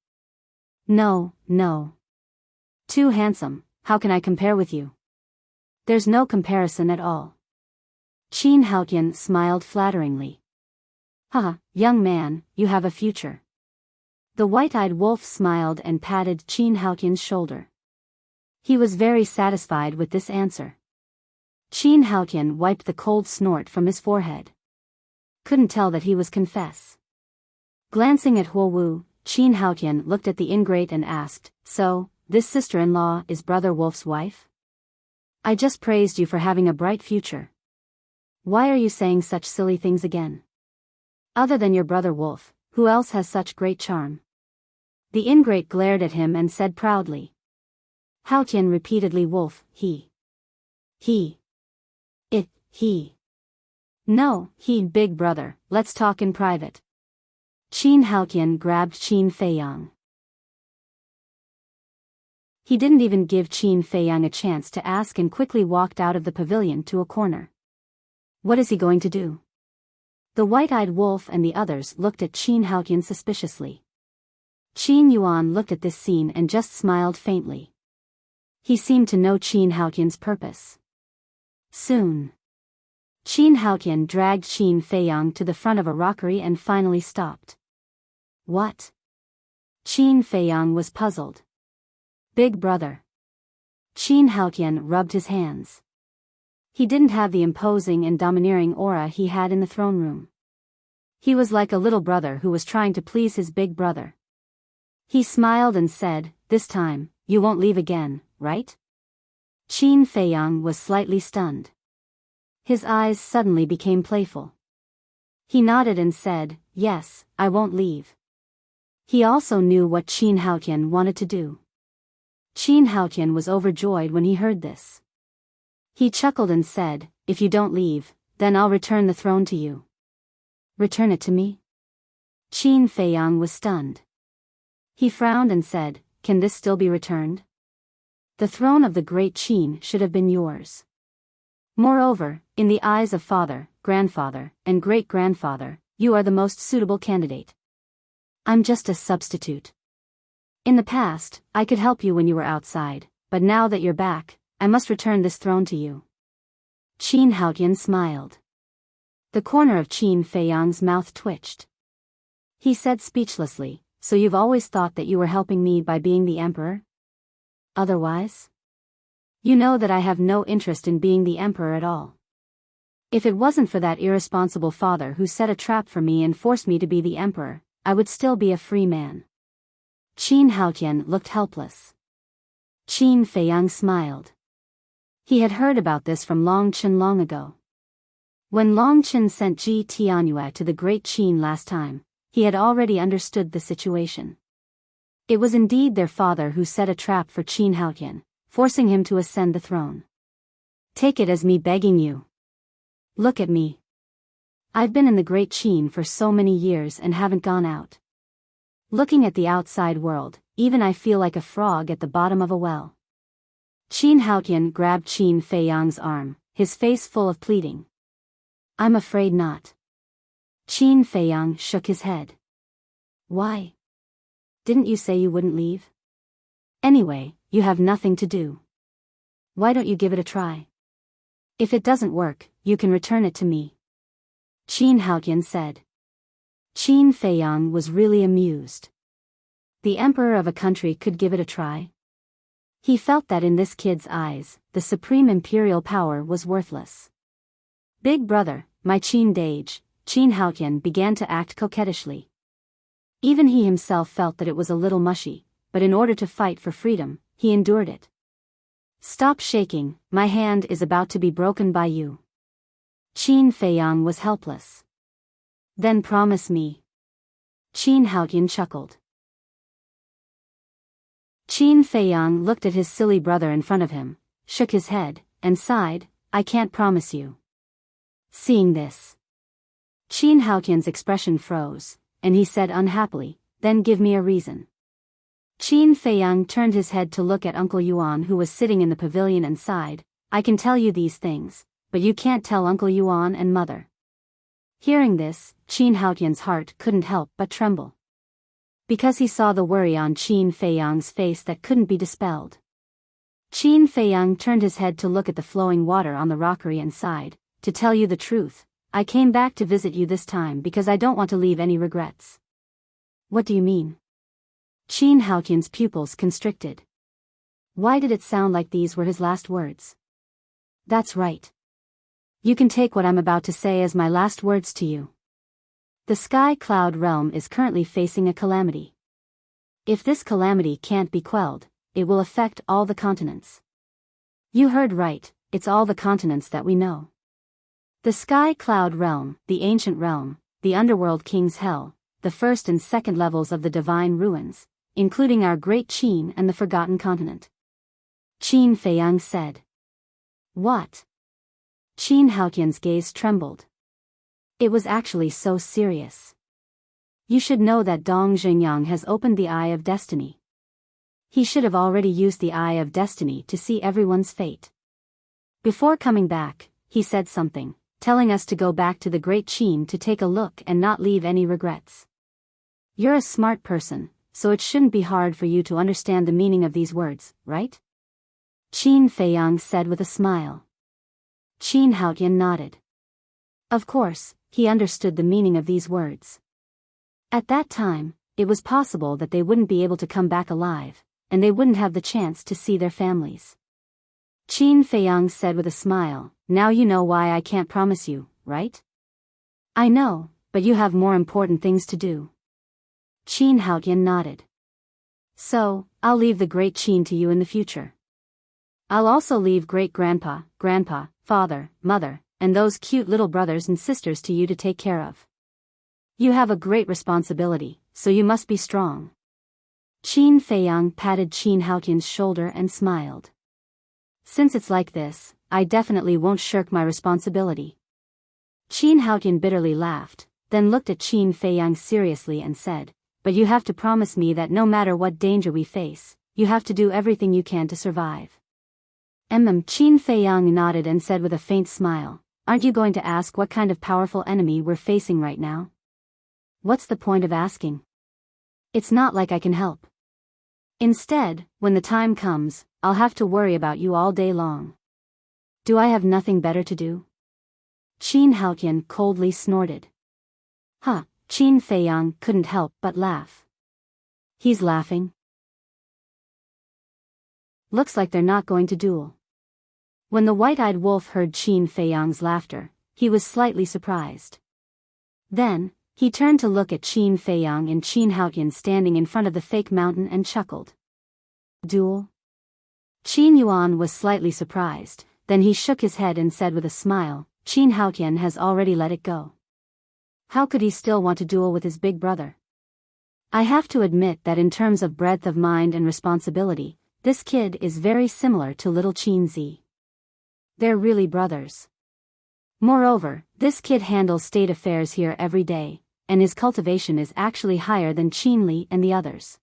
No. Too handsome, how can I compare with you? There's no comparison at all. Qin Haotian smiled flatteringly. Haha, young man, you have a future. The white-eyed wolf smiled and patted Qin Haotian's shoulder. He was very satisfied with this answer. Qin Haotian wiped the cold snort from his forehead. couldn't tell that he was confess. Glancing at Huo Wu, Qin Haotian looked at the ingrate and asked, "So, this sister-in-law is Brother Wolf's wife? I just praised you for having a bright future. Why are you saying such silly things again? Other than your brother Wolf, who else has such great charm?" The ingrate glared at him and said proudly. Haotian repeatedly, "Wolf, he. He. No, he, big brother, let's talk in private." Qin Haotian grabbed Qin Feiyang. He didn't even give Qin Feiyang a chance to ask and quickly walked out of the pavilion to a corner. What is he going to do? The white-eyed wolf and the others looked at Qin Haotian suspiciously. Qin Yuan looked at this scene and just smiled faintly. He seemed to know Qin Haotian's purpose. Soon, Qin Haotian dragged Qin Feiyang to the front of a rockery and finally stopped. What? Qin Feiyang was puzzled. Big brother. Qin Haotian rubbed his hands. He didn't have the imposing and domineering aura he had in the throne room. He was like a little brother who was trying to please his big brother. He smiled and said, "This time, you won't leave again, right?" Qin Feiyang was slightly stunned. His eyes suddenly became playful. He nodded and said, "Yes, I won't leave." He also knew what Qin Haotian wanted to do. Qin Haotian was overjoyed when he heard this. He chuckled and said, "If you don't leave, then I'll return the throne to you." "Return it to me?" Qin Feiyang was stunned. He frowned and said, "Can this still be returned? The throne of the great Qin should have been yours. Moreover, in the eyes of father, grandfather, and great-grandfather, you are the most suitable candidate. I'm just a substitute. In the past, I could help you when you were outside, but now that you're back, I must return this throne to you." Qin Haotian smiled. The corner of Qin Feiyang's mouth twitched. He said speechlessly, "So you've always thought that you were helping me by being the emperor? Otherwise? You know that I have no interest in being the emperor at all. If it wasn't for that irresponsible father who set a trap for me and forced me to be the emperor, I would still be a free man." Qin Haotian looked helpless. Qin Feiyang smiled. He had heard about this from Long Chen long ago. When Long Chen sent Ji Tianyue to the Great Qin last time, he had already understood the situation. It was indeed their father who set a trap for Qin Haotian, forcing him to ascend the throne. "Take it as me begging you. Look at me. I've been in the Great Qin for so many years and haven't gone out. Looking at the outside world, even I feel like a frog at the bottom of a well." Qin Haotian grabbed Qin Feiyang's arm, his face full of pleading. "I'm afraid not." Qin Feiyang shook his head. "Why? Didn't you say you wouldn't leave? Anyway, you have nothing to do. Why don't you give it a try? If it doesn't work, you can return it to me," Qin Haotian said. Qin Feiyang was really amused. The emperor of a country could give it a try? He felt that in this kid's eyes, the supreme imperial power was worthless. "Big brother, my Qin Dage," Qin Haotian began to act coquettishly. Even he himself felt that it was a little mushy, but in order to fight for freedom, he endured it. "Stop shaking, my hand is about to be broken by you." Qin Feiyang was helpless. "Then promise me." Qin Haotian chuckled. Qin Feiyang looked at his silly brother in front of him, shook his head, and sighed, "I can't promise you." Seeing this, Qin Haotian's expression froze, and he said unhappily, "Then give me a reason." Qin Feiyang turned his head to look at Uncle Yuan who was sitting in the pavilion and sighed, "I can tell you these things, but you can't tell Uncle Yuan and Mother." Hearing this, Qin Haotian's heart couldn't help but tremble. Because he saw the worry on Qin Feiyang's face that couldn't be dispelled. Qin Feiyang turned his head to look at the flowing water on the rockery and sighed, "To tell you the truth, I came back to visit you this time because I don't want to leave any regrets." "What do you mean?" Qin Haotian's pupils constricted. Why did it sound like these were his last words? "That's right. You can take what I'm about to say as my last words to you." The Sky Cloud realm is currently facing a calamity. If this calamity can't be quelled, it will affect all the continents. You heard right, it's all the continents that we know. The Sky Cloud realm, the ancient realm, the underworld king's hell, the first and second levels of the divine ruins, including our great Qin and the forgotten continent. Qin Feiyang said. What? Qin Haotian's gaze trembled. It was actually so serious. You should know that Dong Zhengyang has opened the Eye of Destiny. He should have already used the Eye of Destiny to see everyone's fate. Before coming back, he said something, telling us to go back to the Great Qin to take a look and not leave any regrets. You're a smart person, so it shouldn't be hard for you to understand the meaning of these words, right? Qin Feiyang said with a smile. Qin Haotian nodded. Of course, he understood the meaning of these words. At that time, it was possible that they wouldn't be able to come back alive, and they wouldn't have the chance to see their families. Qin Feiyang said with a smile, now you know why I can't promise you, right? I know, but you have more important things to do. Qin Haotian nodded. So, I'll leave the Great Qin to you in the future. I'll also leave great-grandpa, grandpa, father, mother, and those cute little brothers and sisters to you to take care of. You have a great responsibility, so you must be strong. Qin Feiyang patted Qin Haotian's shoulder and smiled. Since it's like this, I definitely won't shirk my responsibility. Qin Haotian bitterly laughed, then looked at Qin Feiyang seriously and said, but you have to promise me that no matter what danger we face, you have to do everything you can to survive. Qin Feiyang nodded and said with a faint smile, aren't you going to ask what kind of powerful enemy we're facing right now? What's the point of asking? It's not like I can help. Instead, when the time comes, I'll have to worry about you all day long. Do I have nothing better to do? Qin Haotian coldly snorted. Huh, Qin Feiyang couldn't help but laugh. He's laughing. Looks like they're not going to duel. When the white-eyed wolf heard Qin Feiyang's laughter, he was slightly surprised. Then, he turned to look at Qin Feiyang and Qin Haotian standing in front of the fake mountain and chuckled. Duel? Qin Yuan was slightly surprised, then he shook his head and said with a smile, Qin Haotian has already let it go. How could he still want to duel with his big brother? I have to admit that in terms of breadth of mind and responsibility, this kid is very similar to little Qin Zi. They're really brothers. Moreover, this kid handles state affairs here every day, and his cultivation is actually higher than Qin Li and the others.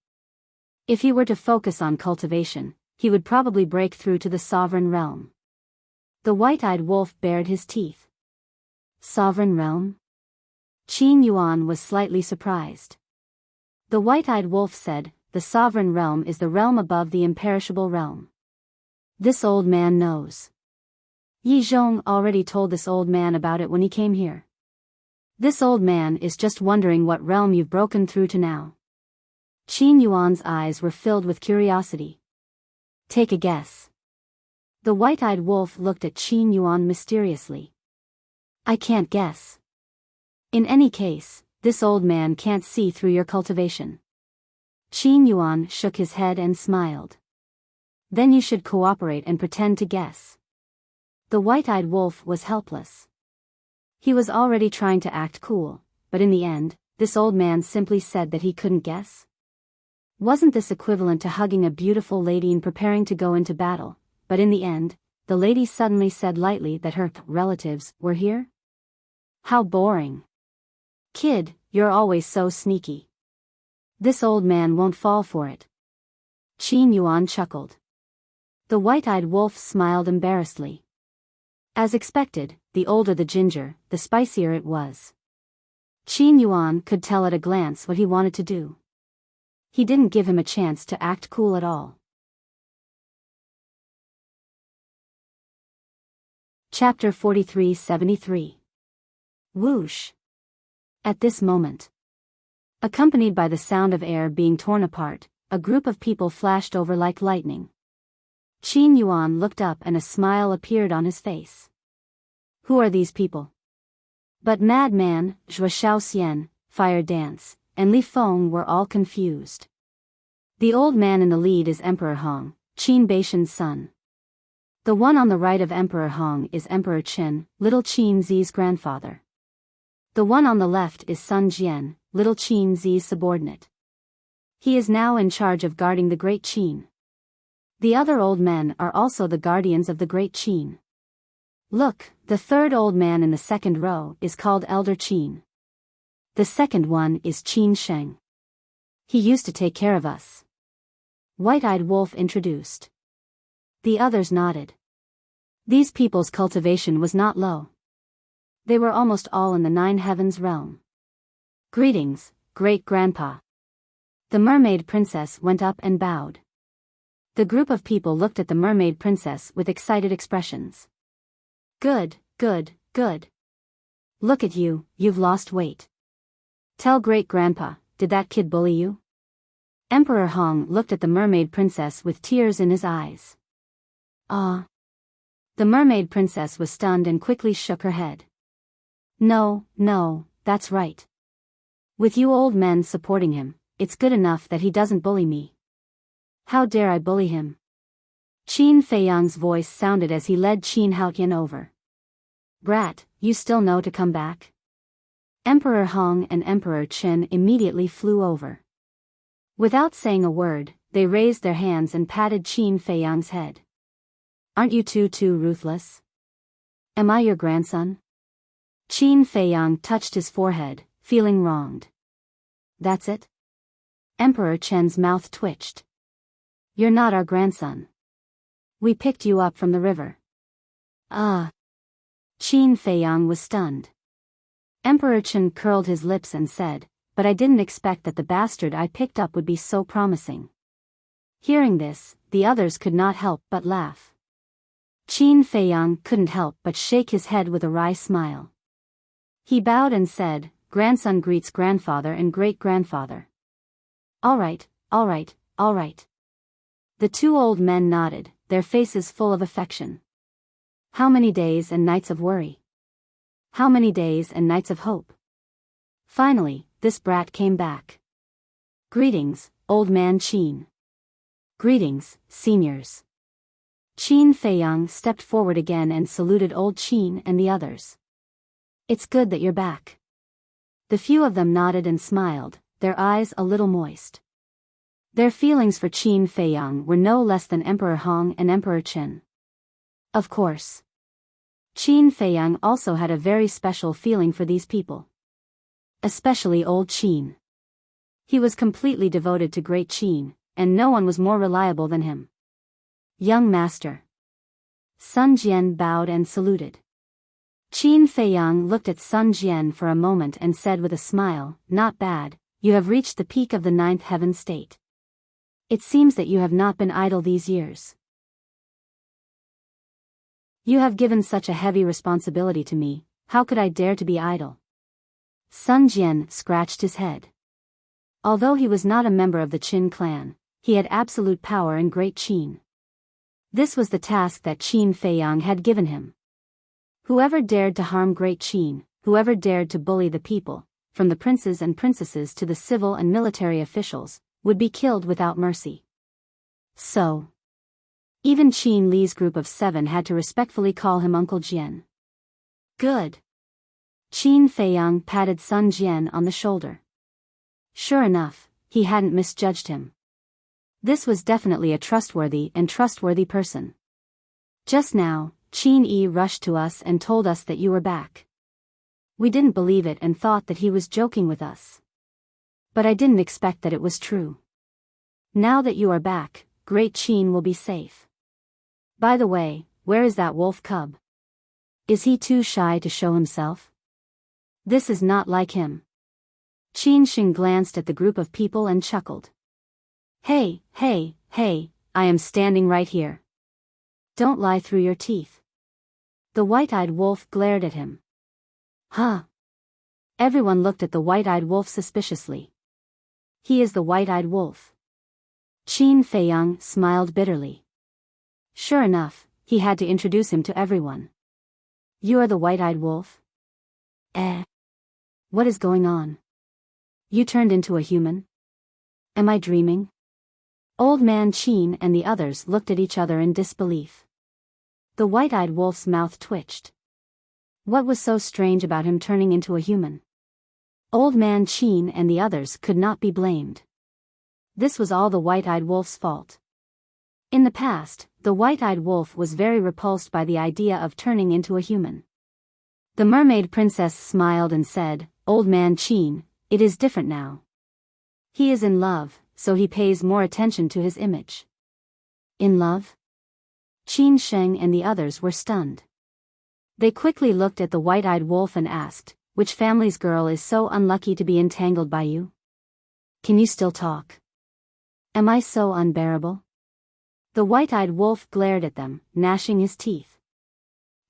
If he were to focus on cultivation, he would probably break through to the sovereign realm. The white-eyed wolf bared his teeth. Sovereign realm? Qin Yuan was slightly surprised. The white-eyed wolf said, the sovereign realm is the realm above the imperishable realm. This old man knows. Yi Zhong already told this old man about it when he came here. This old man is just wondering what realm you've broken through to now. Qin Yuan's eyes were filled with curiosity. Take a guess. The white-eyed wolf looked at Qin Yuan mysteriously. I can't guess. In any case, this old man can't see through your cultivation. Qin Yuan shook his head and smiled. Then you should cooperate and pretend to guess. The white-eyed wolf was helpless. He was already trying to act cool, but in the end, this old man simply said that he couldn't guess. Wasn't this equivalent to hugging a beautiful lady and preparing to go into battle, but in the end, the lady suddenly said lightly that her relatives were here? How boring. Kid, you're always so sneaky. This old man won't fall for it. Qin Yuan chuckled. The white-eyed wolf smiled embarrassedly. As expected, the older the ginger, the spicier it was. Qin Yuan could tell at a glance what he wanted to do. He didn't give him a chance to act cool at all. Chapter 4373. Whoosh. At this moment, accompanied by the sound of air being torn apart, a group of people flashed over like lightning. Qin Yuan looked up and a smile appeared on his face. Who are these people? But madman, Zhuo Xian, fire dance, and Li Feng were all confused. The old man in the lead is Emperor Hong, Qin Baishan's son. The one on the right of Emperor Hong is Emperor Qin, little Qin Zi's grandfather. The one on the left is Sun Jian, little Qin Zi's subordinate. He is now in charge of guarding the Great Qin. The other old men are also the guardians of the Great Qin. Look, the third old man in the second row is called Elder Qin. The second one is Qin Sheng. He used to take care of us. White-Eyed Wolf introduced. The others nodded. These people's cultivation was not low. They were almost all in the Nine Heavens realm. Greetings, Great-Grandpa. The Mermaid Princess went up and bowed. The group of people looked at the Mermaid Princess with excited expressions. Good, good, good. Look at you, you've lost weight. Tell Great-Grandpa, did that kid bully you? Emperor Hong looked at the Mermaid Princess with tears in his eyes. Ah. The Mermaid Princess was stunned and quickly shook her head. No, no, that's right. With you old men supporting him, it's good enough that he doesn't bully me. How dare I bully him? Qin Feiyang's voice sounded as he led Qin Haotian over. Brat, you still know to come back? Emperor Hong and Emperor Qin immediately flew over. Without saying a word, they raised their hands and patted Qin Feiyang's head. Aren't you too ruthless? Am I your grandson? Qin Feiyang touched his forehead, feeling wronged. That's it? Emperor Chen's mouth twitched. You're not our grandson. We picked you up from the river. Ah. Qin Feiyang was stunned. Emperor Chen curled his lips and said, but I didn't expect that the bastard I picked up would be so promising. Hearing this, the others could not help but laugh. Qin Feiyang couldn't help but shake his head with a wry smile. He bowed and said, grandson greets grandfather and great-grandfather. All right, all right, all right. The two old men nodded, their faces full of affection. How many days and nights of worry? How many days and nights of hope? Finally, this brat came back. Greetings, old man Qin. Greetings, seniors. Qin Feiyang stepped forward again and saluted old Qin and the others. It's good that you're back. The few of them nodded and smiled, their eyes a little moist. Their feelings for Qin Feiyang were no less than Emperor Hong and Emperor Qin. Of course. Qin Feiyang also had a very special feeling for these people. Especially old Qin. He was completely devoted to Great Qin, and no one was more reliable than him. Young master. Sun Jian bowed and saluted. Qin Feiyang looked at Sun Jian for a moment and said with a smile, not bad, you have reached the peak of the ninth heaven state. It seems that you have not been idle these years. You have given such a heavy responsibility to me, how could I dare to be idle? Sun Jian scratched his head. Although he was not a member of the Qin clan, he had absolute power in Great Qin. This was the task that Qin Feiyang had given him. Whoever dared to harm Great Qin, whoever dared to bully the people, from the princes and princesses to the civil and military officials, would be killed without mercy. So, even Qin Li's group of 7 had to respectfully call him Uncle Jian. Good. Qin Feiyang patted Sun Jian on the shoulder. Sure enough, he hadn't misjudged him. This was definitely a trustworthy person. Just now, Qin Yi rushed to us and told us that you were back. We didn't believe it and thought that he was joking with us. But I didn't expect that it was true. Now that you are back, Great Qin will be safe. By the way, where is that wolf cub? Is he too shy to show himself? This is not like him. Qin Sheng glanced at the group of people and chuckled. Hey, I am standing right here. Don't lie through your teeth. The white-eyed wolf glared at him. Huh? Everyone looked at the white-eyed wolf suspiciously. He is the white-eyed wolf. Qin Feiyang smiled bitterly. Sure enough, he had to introduce him to everyone. You are the white-eyed wolf? What is going on? You turned into a human? Am I dreaming? Old Man Qin and the others looked at each other in disbelief. The white-eyed wolf's mouth twitched. What was so strange about him turning into a human? Old Man Qin and the others could not be blamed. This was all the white-eyed wolf's fault. In the past, the white-eyed wolf was very repulsed by the idea of turning into a human. The mermaid princess smiled and said, "Old Man Qin, it is different now. He is in love, so he pays more attention to his image." In love? Qin Sheng and the others were stunned. They quickly looked at the white-eyed wolf and asked, "Which family's girl is so unlucky to be entangled by you? Can you still talk? Am I so unbearable?" The white-eyed wolf glared at them, gnashing his teeth.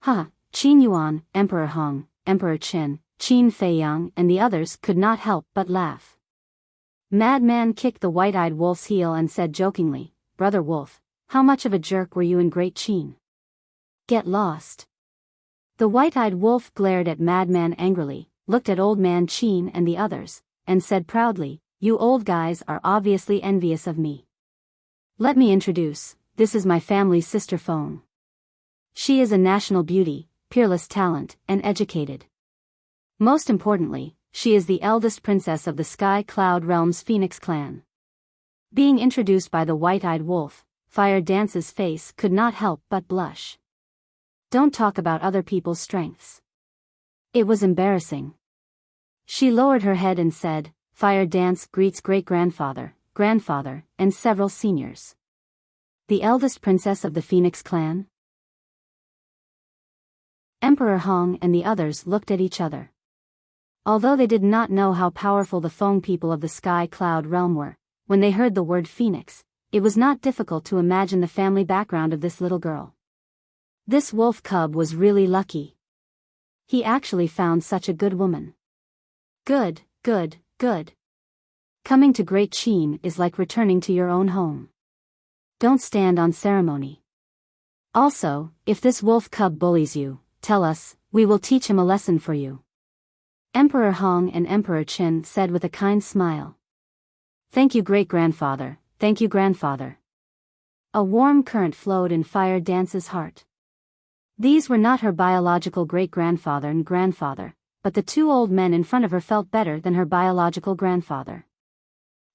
"Ha!" Qin Yuan, Emperor Hong, Emperor Chen, Qin Feiyang and the others could not help but laugh. Madman kicked the white-eyed wolf's heel and said jokingly, "Brother Wolf, how much of a jerk were you in Great Qin? Get lost." The white-eyed wolf glared at Madman angrily, looked at Old Man Qin and the others, and said proudly, "You old guys are obviously envious of me. Let me introduce, this is my family's sister Feng. She is a national beauty, peerless talent, and educated. Most importantly, she is the eldest princess of the Sky Cloud Realm's Phoenix clan." Being introduced by the white-eyed wolf, Fire Dance's face could not help but blush. Don't talk about other people's strengths. It was embarrassing. She lowered her head and said, "Fire Dance greets great-grandfather, grandfather, and several seniors. The eldest princess of the Phoenix clan?" Emperor Hong and the others looked at each other. Although they did not know how powerful the Feng people of the Sky Cloud Realm were, when they heard the word Phoenix, it was not difficult to imagine the family background of this little girl. This wolf cub was really lucky. He actually found such a good woman. Good, good, good. Coming to Great Qin is like returning to your own home. Don't stand on ceremony. Also, if this wolf cub bullies you, tell us, we will teach him a lesson for you." Emperor Hong and Emperor Chen said with a kind smile. "Thank you great-grandfather, thank you grandfather." A warm current flowed in Fire Dance's heart. These were not her biological great-grandfather and grandfather, but the two old men in front of her felt better than her biological grandfather.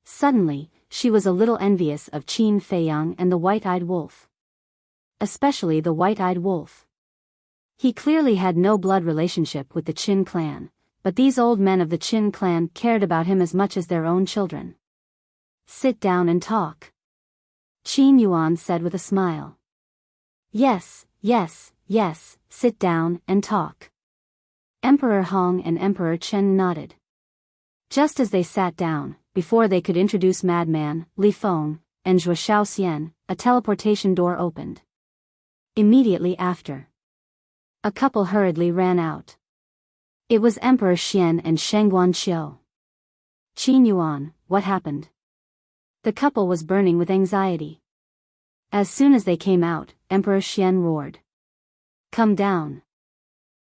Suddenly, she was a little envious of Qin Feiyang and the white-eyed wolf. Especially the white-eyed wolf. He clearly had no blood relationship with the Qin clan, but these old men of the Qin clan cared about him as much as their own children. "Sit down and talk," Qin Yuan said with a smile. Yes, yes, yes, sit down and talk." Emperor Hong and Emperor Chen nodded. Just as they sat down, before they could introduce Madman, Li Feng, and Zhuo Xiaoxian, a teleportation door opened. Immediately after, a couple hurriedly ran out. It was Emperor Xian and Shengguan Qiu. "Qin Yuan, what happened?" The couple was burning with anxiety. As soon as they came out, Emperor Xian roared, "Come down."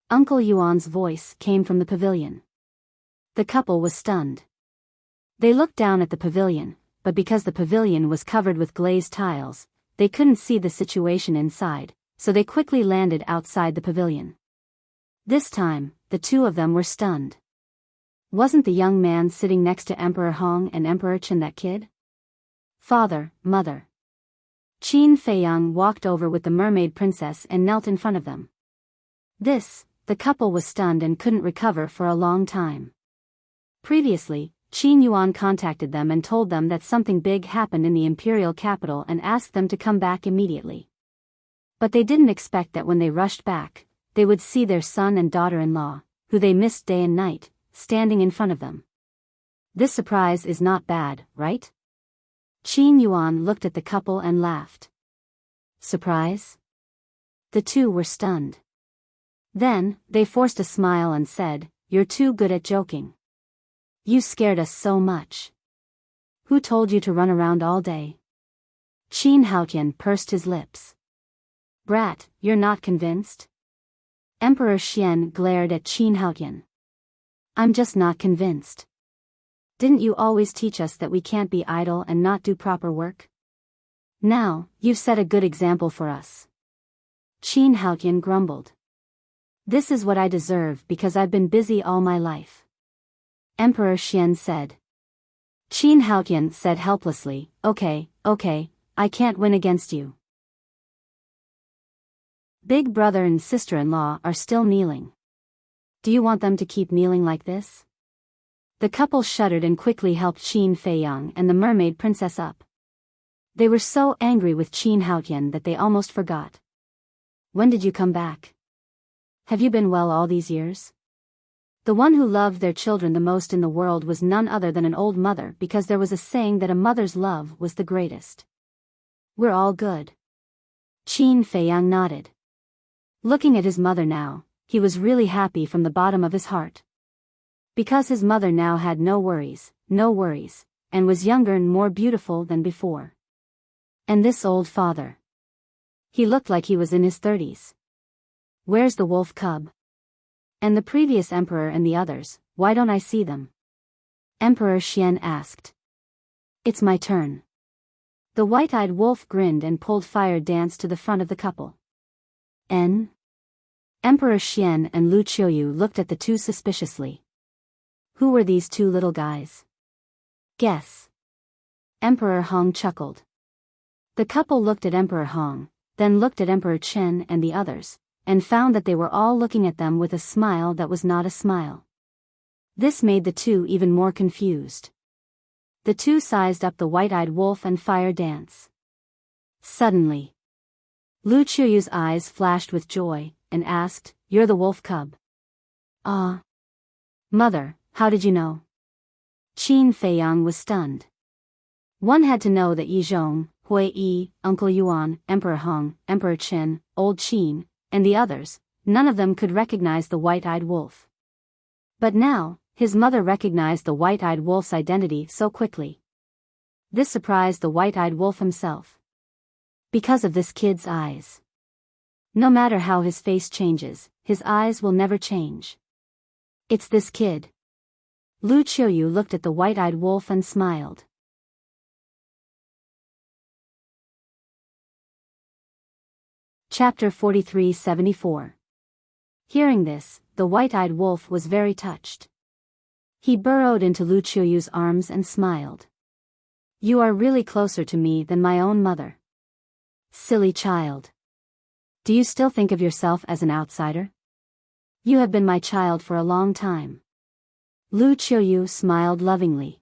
Uncle Yuan's voice came from the pavilion. The couple was stunned. They looked down at the pavilion, but because the pavilion was covered with glazed tiles, they couldn't see the situation inside, so they quickly landed outside the pavilion. This time, the two of them were stunned. Wasn't the young man sitting next to Emperor Hong and Emperor Chen that kid? Father, mother. Qin Feiyang walked over with the mermaid princess and knelt in front of them. The couple was stunned and couldn't recover for a long time. Previously, Qin Yuan contacted them and told them that something big happened in the imperial capital and asked them to come back immediately. But they didn't expect that when they rushed back, they would see their son and daughter-in-law, who they missed day and night, standing in front of them. This surprise is not bad, right? Qin Yuan looked at the couple and laughed. Surprise? The two were stunned. Then, they forced a smile and said, "You're too good at joking. You scared us so much. Who told you to run around all day?" Qin Haotian pursed his lips. "Brat, you're not convinced?" Emperor Xian glared at Qin Haotian. "I'm just not convinced. Didn't you always teach us that we can't be idle and not do proper work? Now, you've set a good example for us. Qin Haotian grumbled. This is what I deserve because I've been busy all my life. Emperor Xian said. Qin Haotian said helplessly, okay, I can't win against you. Big brother and sister-in-law are still kneeling. Do you want them to keep kneeling like this? The couple shuddered and quickly helped Qin Feiyang and the mermaid princess up. They were so angry with Qin Haotian that they almost forgot. When did you come back? Have you been well all these years? The one who loved their children the most in the world was none other than an old mother, because there was a saying that a mother's love was the greatest. We're all good. Qin Feiyang nodded. Looking at his mother now, he was really happy from the bottom of his heart. Because his mother now had no worries, and was younger and more beautiful than before. And this old father. He looked like he was in his 30s. Where's the wolf cub? And the previous emperor and the others, why don't I see them? Emperor Xian asked. It's my turn. The white-eyed wolf grinned and pulled fire dance to the front of the couple. Emperor Xian and Lu Qiuyu looked at the two suspiciously. Who were these two little guys? Guess. Emperor Hong chuckled. The couple looked at Emperor Hong, then looked at Emperor Chen and the others, and found that they were all looking at them with a smile that was not a smile. This made the two even more confused. The two sized up the white-eyed wolf and fire dance. Suddenly, Lu Qiuyu's eyes flashed with joy, and asked, You're the wolf cub? Ah. Mother, how did you know? Qin Feiyang was stunned. One had to know that Yi Zhong, Hui Yi, Uncle Yuan, Emperor Hong, Emperor Chen, Old Qin, and the others, none of them could recognize the white-eyed wolf. But now, his mother recognized the white-eyed wolf's identity so quickly. This surprised the white-eyed wolf himself. Because of this kid's eyes. No matter how his face changes, his eyes will never change. It's this kid. Lu Qiuyu looked at the white-eyed wolf and smiled. Chapter 43-74. Hearing this, the white-eyed wolf was very touched. He burrowed into Lu Qiuyu's arms and smiled. You are really closer to me than my own mother. Silly child. Do you still think of yourself as an outsider? You have been my child for a long time. Lu Qiuyu smiled lovingly.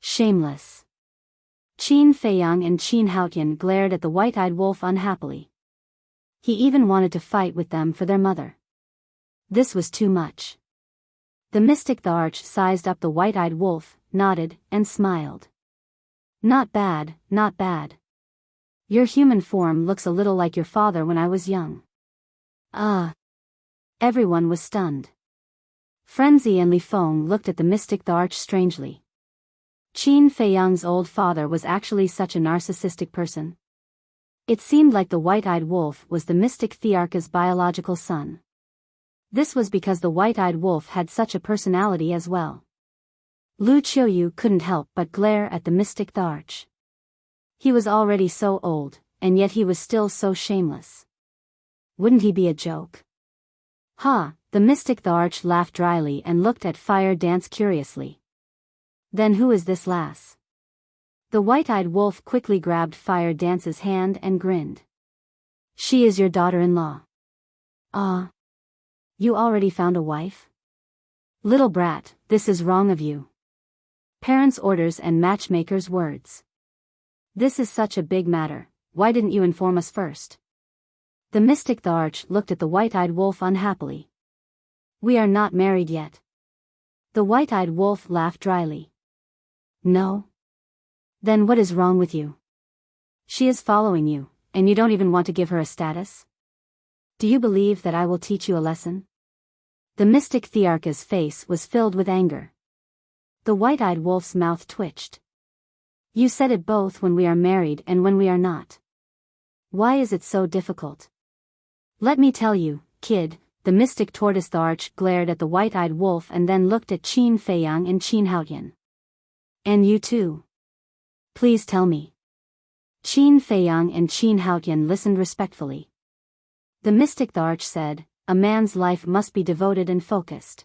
Shameless. Qin Feiyang and Qin Haotian glared at the white-eyed wolf unhappily. He even wanted to fight with them for their mother. This was too much. The mystic the arch sized up the white-eyed wolf, nodded, and smiled. Not bad, not bad. Your human form looks a little like your father when I was young. Ah. Everyone was stunned. Frenzy and Li Feng looked at the mystic the arch strangely. Qin Feiyang's old father was actually such a narcissistic person. It seemed like the white-eyed wolf was the mystic Thearcha's biological son. This was because the white-eyed wolf had such a personality as well. Lu Qiuyu couldn't help but glare at the mystic the arch. He was already so old, and yet he was still so shameless. Wouldn't he be a joke? Ha! The mystic the arch laughed dryly and looked at Fire Dance curiously. Then who is this lass? The white-eyed wolf quickly grabbed Fire Dance's hand and grinned. She is your daughter-in-law. Ah. You already found a wife? Little brat, this is wrong of you. Parents' orders and matchmakers' words. This is such a big matter, why didn't you inform us first? The mystic the arch looked at the white-eyed wolf unhappily. We are not married yet. The white-eyed wolf laughed dryly. No? Then what is wrong with you? She is following you, and you don't even want to give her a status? Do you believe that I will teach you a lesson? The mystic Thearcha's face was filled with anger. The white-eyed wolf's mouth twitched. You said it both when we are married and when we are not. Why is it so difficult? Let me tell you, kid, the mystic tortoise the arch glared at the white-eyed wolf and then looked at Qin Feiyang and Qin Haotian. And you too. Please tell me. Qin Feiyang and Qin Haotian listened respectfully. The mystic the arch said, a man's life must be devoted and focused.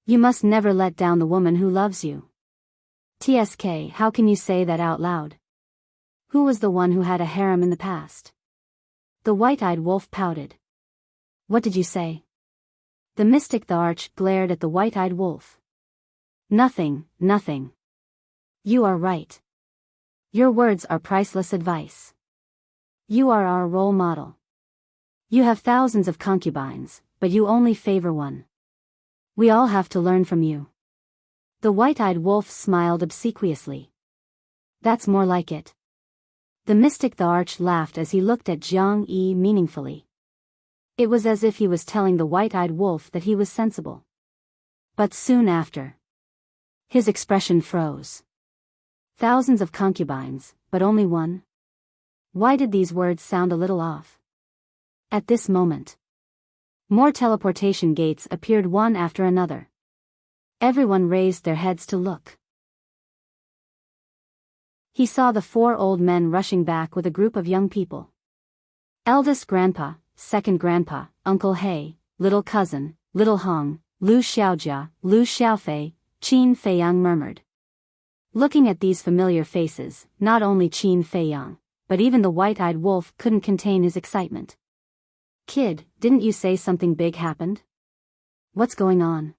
You must never let down the woman who loves you. TSK, how can you say that out loud? Who was the one who had a harem in the past? The white-eyed wolf pouted. What did you say? The mystic the arch glared at the white-eyed wolf. Nothing, nothing. You are right. Your words are priceless advice. You are our role model. You have thousands of concubines, but you only favor one. We all have to learn from you. The white-eyed wolf smiled obsequiously. That's more like it. The mystic the arch laughed as he looked at Jiang Yi meaningfully. It was as if he was telling the white-eyed wolf that he was sensible. But soon after, his expression froze. Thousands of concubines, but only one? Why did these words sound a little off? At this moment, more teleportation gates appeared one after another. Everyone raised their heads to look. He saw the 4 old men rushing back with a group of young people. Eldest grandpa, second grandpa, Uncle He, little cousin, little Hong, Lu Xiaojia, Lu Xiaofei, Qin Feiyang murmured. Looking at these familiar faces, not only Qin Feiyang, but even the white-eyed wolf couldn't contain his excitement. Kid, didn't you say something big happened? What's going on?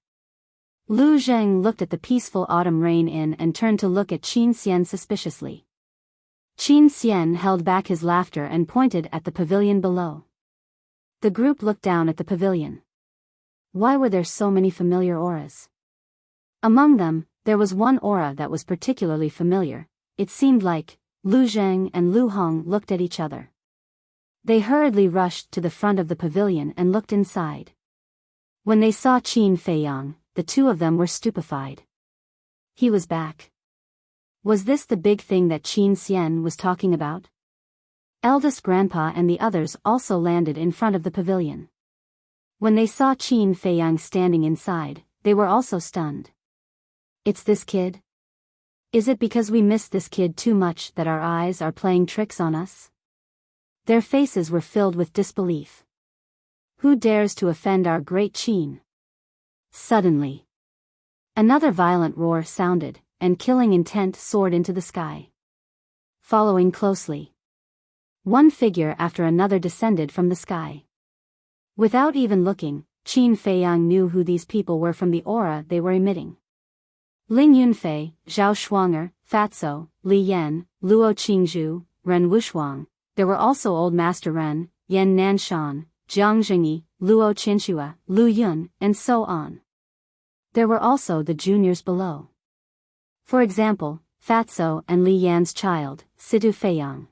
Lu Zheng looked at the peaceful autumn rain inn and turned to look at Qin Xian suspiciously. Qin Xian held back his laughter and pointed at the pavilion below. The group looked down at the pavilion. Why were there so many familiar auras? Among them, there was one aura that was particularly familiar. It seemed like Lu Zheng and Lu Hong looked at each other. They hurriedly rushed to the front of the pavilion and looked inside. When they saw Qin Feiyang, the two of them were stupefied. He was back. Was this the big thing that Qin Xian was talking about? Eldest grandpa and the others also landed in front of the pavilion. When they saw Qin Feiyang standing inside, they were also stunned. It's this kid? Is it because we missed this kid too much that our eyes are playing tricks on us? Their faces were filled with disbelief. Who dares to offend our great Qin? Suddenly, another violent roar sounded, and killing intent soared into the sky. Following closely, one figure after another descended from the sky. Without even looking, Qin Feiyang knew who these people were from the aura they were emitting. Ling Yunfei, Zhao Shuanger, Fatso, Li Yan, Luo Qingzhu, Ren Wushuang. There were also Old Master Ren, Yan Nanshan, Jiang Jingyi, Luo Qinshua, Lu Yun, and so on. There were also the juniors below. For example, Fatso and Li Yan's child, Sidu Feiyang.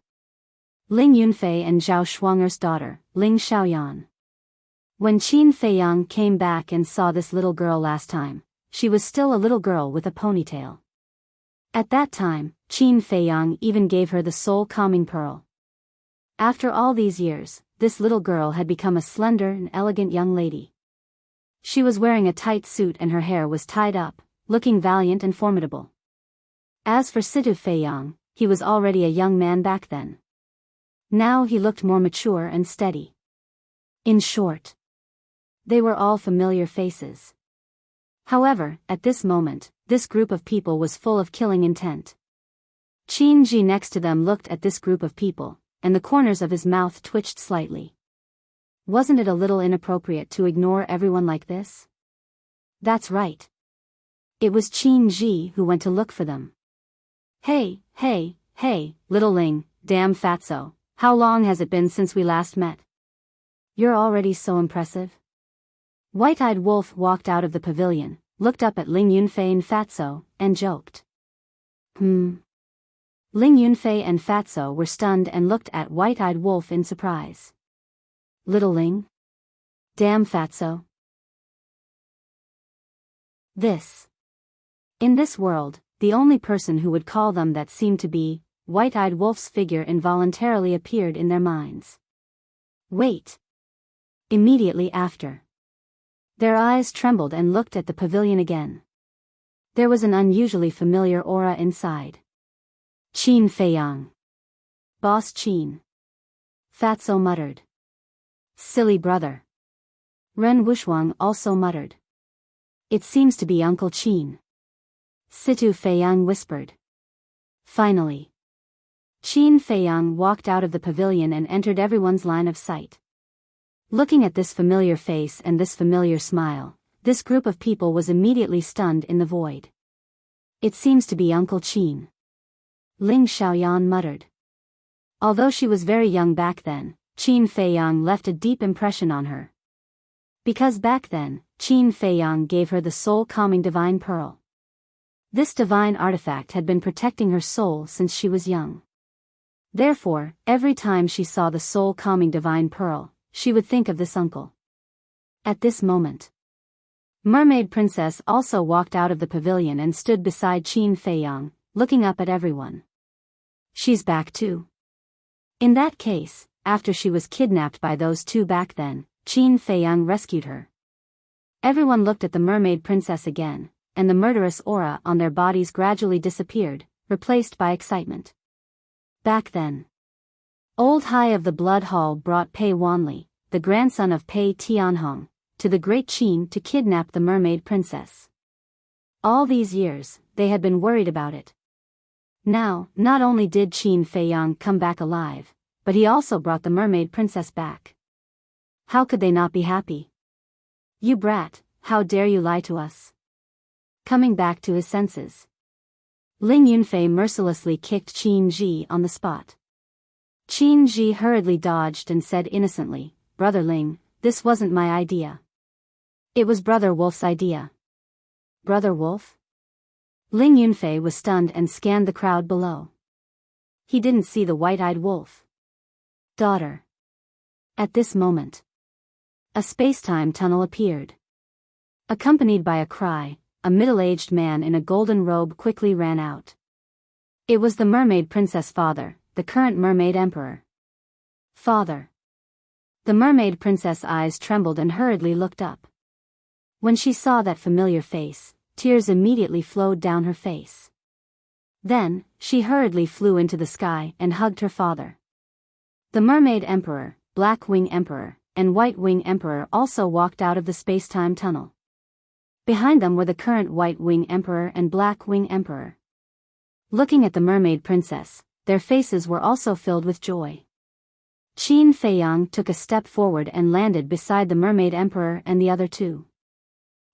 Ling Yunfei and Zhao Shuanger's daughter, Ling Xiaoyan. When Qin Feiyang came back and saw this little girl last time, she was still a little girl with a ponytail. At that time, Qin Feiyang even gave her the soul calming pearl. After all these years, this little girl had become a slender and elegant young lady. She was wearing a tight suit and her hair was tied up, looking valiant and formidable. As for Sidu Feiyang, he was already a young man back then. Now he looked more mature and steady. In short, they were all familiar faces. However, at this moment, this group of people was full of killing intent. Qin Ji next to them looked at this group of people, and the corners of his mouth twitched slightly. Wasn't it a little inappropriate to ignore everyone like this? That's right. It was Qin Ji who went to look for them. Hey, little Ling, damn fatso, how long has it been since we last met? You're already so impressive. White-eyed Wolf walked out of the pavilion, looked up at Ling Yunfei and Fatso, and joked. Ling Yunfei and Fatso were stunned and looked at White-eyed Wolf in surprise. Little Ling? Damn Fatso. In this world, the only person who would call them that seemed to be White-eyed Wolf's figure involuntarily appeared in their minds. Wait. Immediately after, their eyes trembled and looked at the pavilion again. There was an unusually familiar aura inside. Qin Feiyang. Boss Qin. Fatso muttered. Silly brother. Ren Wuxuang also muttered. It seems to be Uncle Qin. Situ Feiyang whispered. Finally. Qin Feiyang walked out of the pavilion and entered everyone's line of sight. Looking at this familiar face and this familiar smile, this group of people was immediately stunned in the void. It seems to be Uncle Qin. Ling Xiaoyan muttered. Although she was very young back then, Qin Feiyang left a deep impression on her. Because back then, Qin Feiyang gave her the soul-calming divine pearl. This divine artifact had been protecting her soul since she was young. Therefore, every time she saw the soul-calming divine pearl, she would think of this uncle. At this moment, Mermaid Princess also walked out of the pavilion and stood beside Qin Feiyang, looking up at everyone. She's back too. In that case, after she was kidnapped by those two back then, Qin Feiyang rescued her. Everyone looked at the Mermaid Princess again, and the murderous aura on their bodies gradually disappeared, replaced by excitement. Back then, Old Hai of the Blood Hall brought Pei Wanli, the grandson of Pei Tianhong, to the Great Qin to kidnap the Mermaid Princess. All these years, they had been worried about it. Now, not only did Qin Feiyang come back alive, but he also brought the Mermaid Princess back. How could they not be happy? You brat, how dare you lie to us? Coming back to his senses, Ling Yunfei mercilessly kicked Qin Ji on the spot. Qin Ji hurriedly dodged and said innocently, Brother Ling, this wasn't my idea. It was Brother Wolf's idea. Brother Wolf? Ling Yunfei was stunned and scanned the crowd below. He didn't see the white-eyed wolf. Daughter. At this moment, a space-time tunnel appeared. Accompanied by a cry, a middle-aged man in a golden robe quickly ran out. It was the Mermaid Princess' father, the current Mermaid Emperor. Father. The Mermaid Princess' eyes trembled and hurriedly looked up. When she saw that familiar face, tears immediately flowed down her face. Then, she hurriedly flew into the sky and hugged her father. The Mermaid Emperor, Black Wing Emperor, and White Wing Emperor also walked out of the space-time tunnel. Behind them were the current White Wing Emperor and Black Wing Emperor. Looking at the Mermaid Princess, their faces were also filled with joy. Qin Feiyang took a step forward and landed beside the Mermaid Emperor and the other two.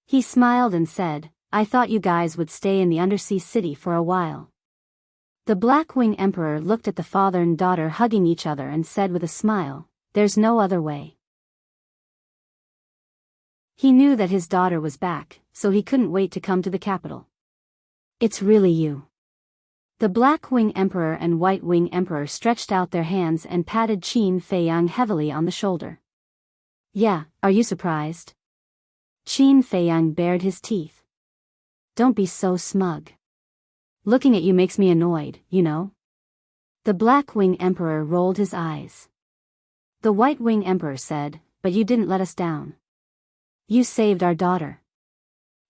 He smiled and said, I thought you guys would stay in the undersea city for a while. The Black Wing Emperor looked at the father and daughter hugging each other and said with a smile, There's no other way. He knew that his daughter was back, so he couldn't wait to come to the capital. It's really you. The Black Wing Emperor and White Wing Emperor stretched out their hands and patted Qin Feiyang heavily on the shoulder. Yeah, are you surprised? Qin Feiyang bared his teeth. Don't be so smug. Looking at you makes me annoyed, you know? The Black Wing Emperor rolled his eyes. The White Wing Emperor said, But you didn't let us down. You saved our daughter.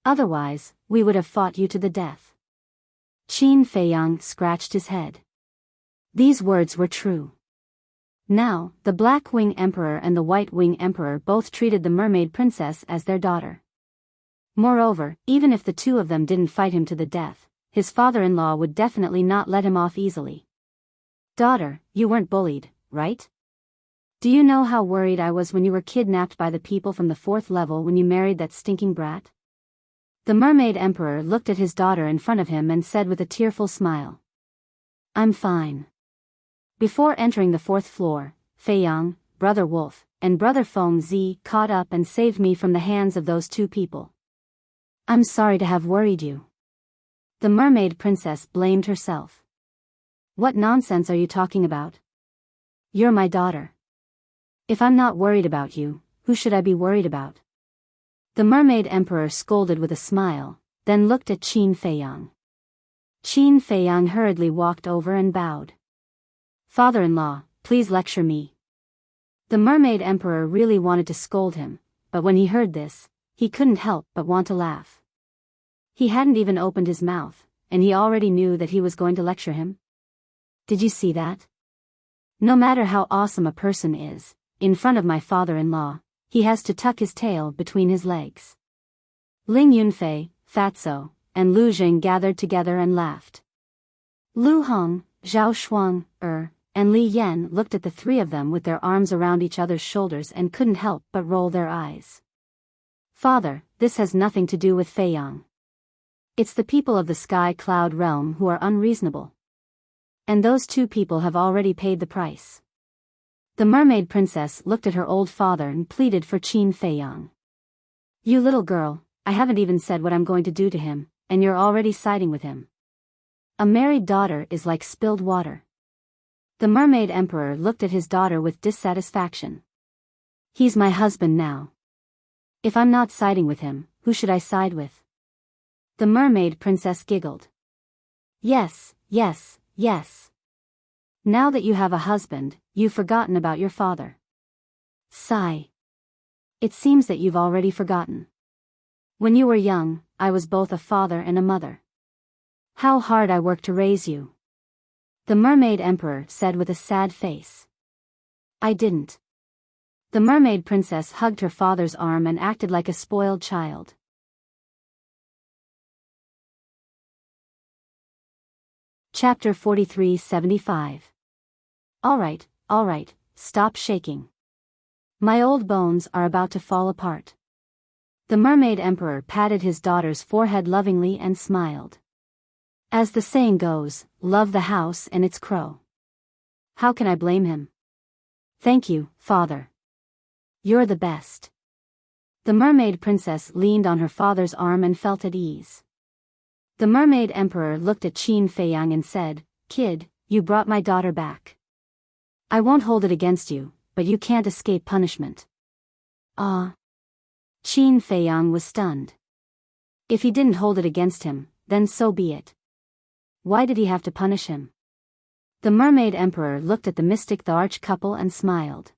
Otherwise, we would have fought you to the death. Qin Feiyang scratched his head. These words were true. Now, the Black Wing Emperor and the White Wing Emperor both treated the Mermaid Princess as their daughter. Moreover, even if the two of them didn't fight him to the death, his father-in-law would definitely not let him off easily. Daughter, you weren't bullied, right? Do you know how worried I was when you were kidnapped by the people from the 4th level when you married that stinking brat? The Mermaid Emperor looked at his daughter in front of him and said with a tearful smile. I'm fine. Before entering the 4th floor, Feiyang, Brother Wolf, and Brother Feng Zi caught up and saved me from the hands of those two people. I'm sorry to have worried you. The Mermaid Princess blamed herself. What nonsense are you talking about? You're my daughter. If I'm not worried about you, who should I be worried about? The Mermaid Emperor scolded with a smile, then looked at Qin Feiyang. Qin Feiyang hurriedly walked over and bowed. Father-in-law, please lecture me. The Mermaid Emperor really wanted to scold him, but when he heard this, he couldn't help but want to laugh. He hadn't even opened his mouth, and he already knew that he was going to lecture him. Did you see that? No matter how awesome a person is, in front of my father-in-law, he has to tuck his tail between his legs. Ling Yunfei, Fatso, and Lu Jing gathered together and laughed. Lu Hong, Zhao Shuang, and Li Yan looked at the three of them with their arms around each other's shoulders and couldn't help but roll their eyes. Father, this has nothing to do with Fei Yang. It's the people of the Sky Cloud realm who are unreasonable. And those two people have already paid the price. The mermaid princess looked at her old father and pleaded for Qin Fei Yang. You little girl, I haven't even said what I'm going to do to him, and you're already siding with him. A married daughter is like spilled water. The mermaid emperor looked at his daughter with dissatisfaction. He's my husband now. If I'm not siding with him, who should I side with? The mermaid princess giggled. Yes, yes, yes. Now that you have a husband, you've forgotten about your father. Sigh. It seems that you've already forgotten. When you were young, I was both a father and a mother. How hard I worked to raise you. The mermaid emperor said with a sad face. I didn't. The mermaid princess hugged her father's arm and acted like a spoiled child. Chapter 43-75. All right, stop shaking. My old bones are about to fall apart. The mermaid emperor patted his daughter's forehead lovingly and smiled. As the saying goes, love the house and its crow. How can I blame him? Thank you, father. You're the best. The mermaid princess leaned on her father's arm and felt at ease. The mermaid emperor looked at Qin Fei Yang and said, Kid, you brought my daughter back. I won't hold it against you, but you can't escape punishment. Ah. Qin Fei Yang was stunned. If he didn't hold it against him, then so be it. Why did he have to punish him? The mermaid emperor looked at the mystic the arch couple and smiled.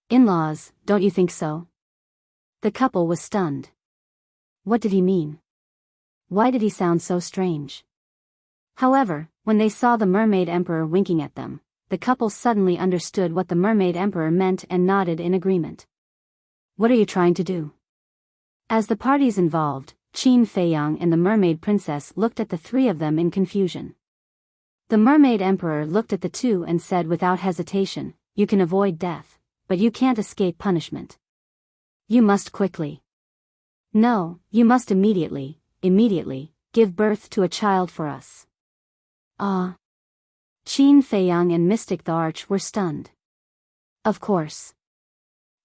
In-laws, don't you think so? The couple was stunned. What did he mean? Why did he sound so strange? However, when they saw the mermaid emperor winking at them, the couple suddenly understood what the mermaid emperor meant and nodded in agreement. What are you trying to do? As the parties involved, Qin Fei Yang and the mermaid princess looked at the three of them in confusion. The mermaid emperor looked at the two and said without hesitation, you can avoid death, but you can't escape punishment. You must quickly. No, you must immediately, give birth to a child for us. Ah. Qin Fei Yang and Mystic the Arch were stunned. Of course.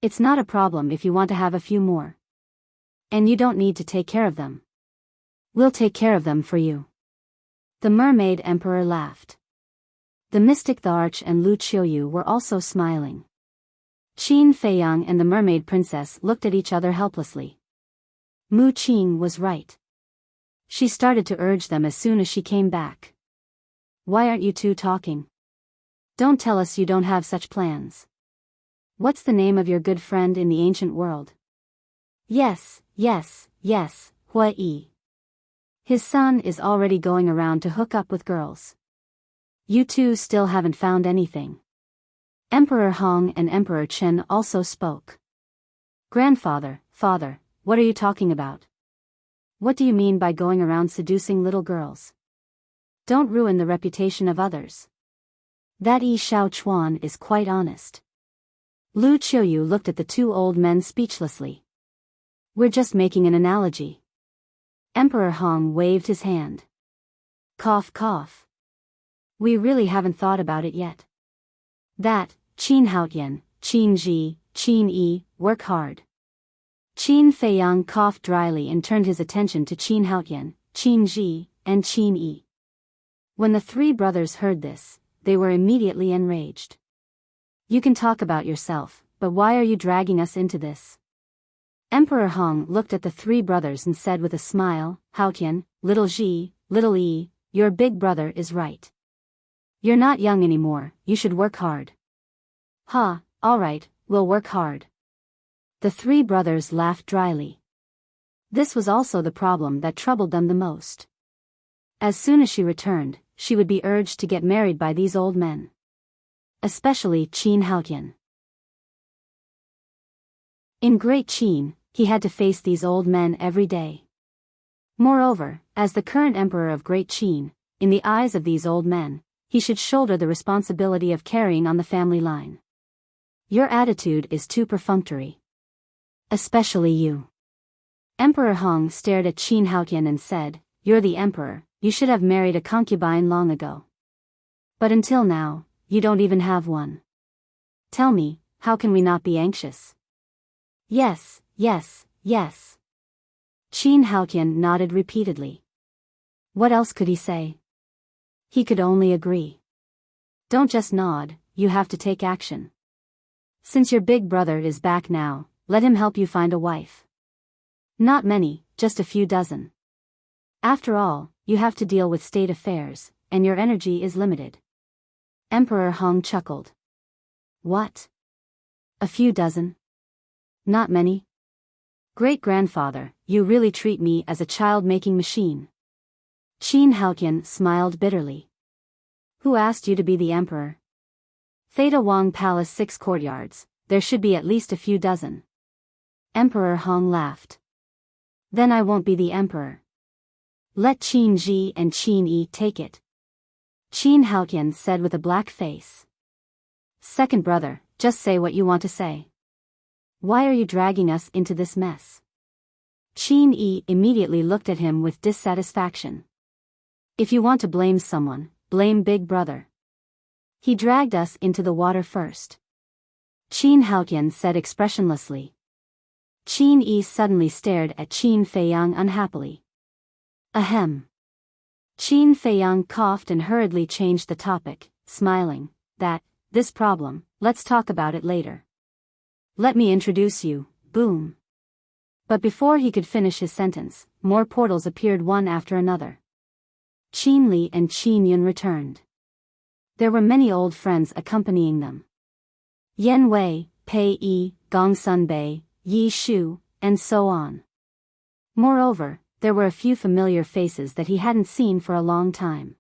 It's not a problem if you want to have a few more. And you don't need to take care of them. We'll take care of them for you. The mermaid emperor laughed. The Mystic the Arch and Lu Qiuyu were also smiling. Qin Fei Yang and the mermaid princess looked at each other helplessly. Mu Qing was right. She started to urge them as soon as she came back. Why aren't you two talking? Don't tell us you don't have such plans. What's the name of your good friend in the ancient world? Yes, Hua Yi. His son is already going around to hook up with girls. You two still haven't found anything. Emperor Hong and Emperor Chen also spoke. Grandfather, father, what are you talking about? What do you mean by going around seducing little girls? Don't ruin the reputation of others. That Yi Shao Chuan is quite honest. Lu Qiuyu looked at the two old men speechlessly. We're just making an analogy. Emperor Hong waved his hand. Cough cough. We really haven't thought about it yet. That, Qin Haotian, Qin Ji, Qin Yi, work hard. Qin Fei Yang coughed dryly and turned his attention to Qin Haotian, Qin Ji, and Qin Yi. When the three brothers heard this, they were immediately enraged. You can talk about yourself, but why are you dragging us into this? Emperor Hong looked at the three brothers and said with a smile, Haotian, little Ji, little Yi, your big brother is right. You're not young anymore, you should work hard. Ha, all right, we'll work hard. The three brothers laughed dryly. This was also the problem that troubled them the most. As soon as she returned, she would be urged to get married by these old men. Especially Qin Haotian. In Great Qin, he had to face these old men every day. Moreover, as the current emperor of Great Qin, in the eyes of these old men, he should shoulder the responsibility of carrying on the family line. Your attitude is too perfunctory. Especially you. Emperor Hong stared at Qin Haotian and said, "You're the emperor, you should have married a concubine long ago. But until now, you don't even have one. Tell me, how can we not be anxious?" "Yes, yes, yes." Qin Haotian nodded repeatedly. What else could he say? He could only agree. Don't just nod, you have to take action. Since your big brother is back now, let him help you find a wife. Not many, just a few dozen. After all, you have to deal with state affairs, and your energy is limited. Emperor Hong chuckled. What? A few dozen? Not many? Great-grandfather, you really treat me as a child-making machine. Qin Haotian smiled bitterly. Who asked you to be the emperor? Theta Wang Palace 6 courtyards, there should be at least a few dozen. Emperor Hong laughed. Then I won't be the emperor. Let Qin Ji and Qin Yi take it. Qin Haotian said with a black face. Second brother, just say what you want to say. Why are you dragging us into this mess? Qin Yi immediately looked at him with dissatisfaction. If you want to blame someone, blame Big Brother. He dragged us into the water first. Qin Haotian said expressionlessly. Qin Yi suddenly stared at Qin Feiyang unhappily. Ahem. Qin Feiyang coughed and hurriedly changed the topic, smiling. This problem, let's talk about it later. Let me introduce you, boom. But before he could finish his sentence, more portals appeared one after another. Qin Li and Qin Yun returned. There were many old friends accompanying them. Yan Wei, Pei Yi, Gong Sun Bei, Yi Shu, and so on. Moreover, there were a few familiar faces that he hadn't seen for a long time.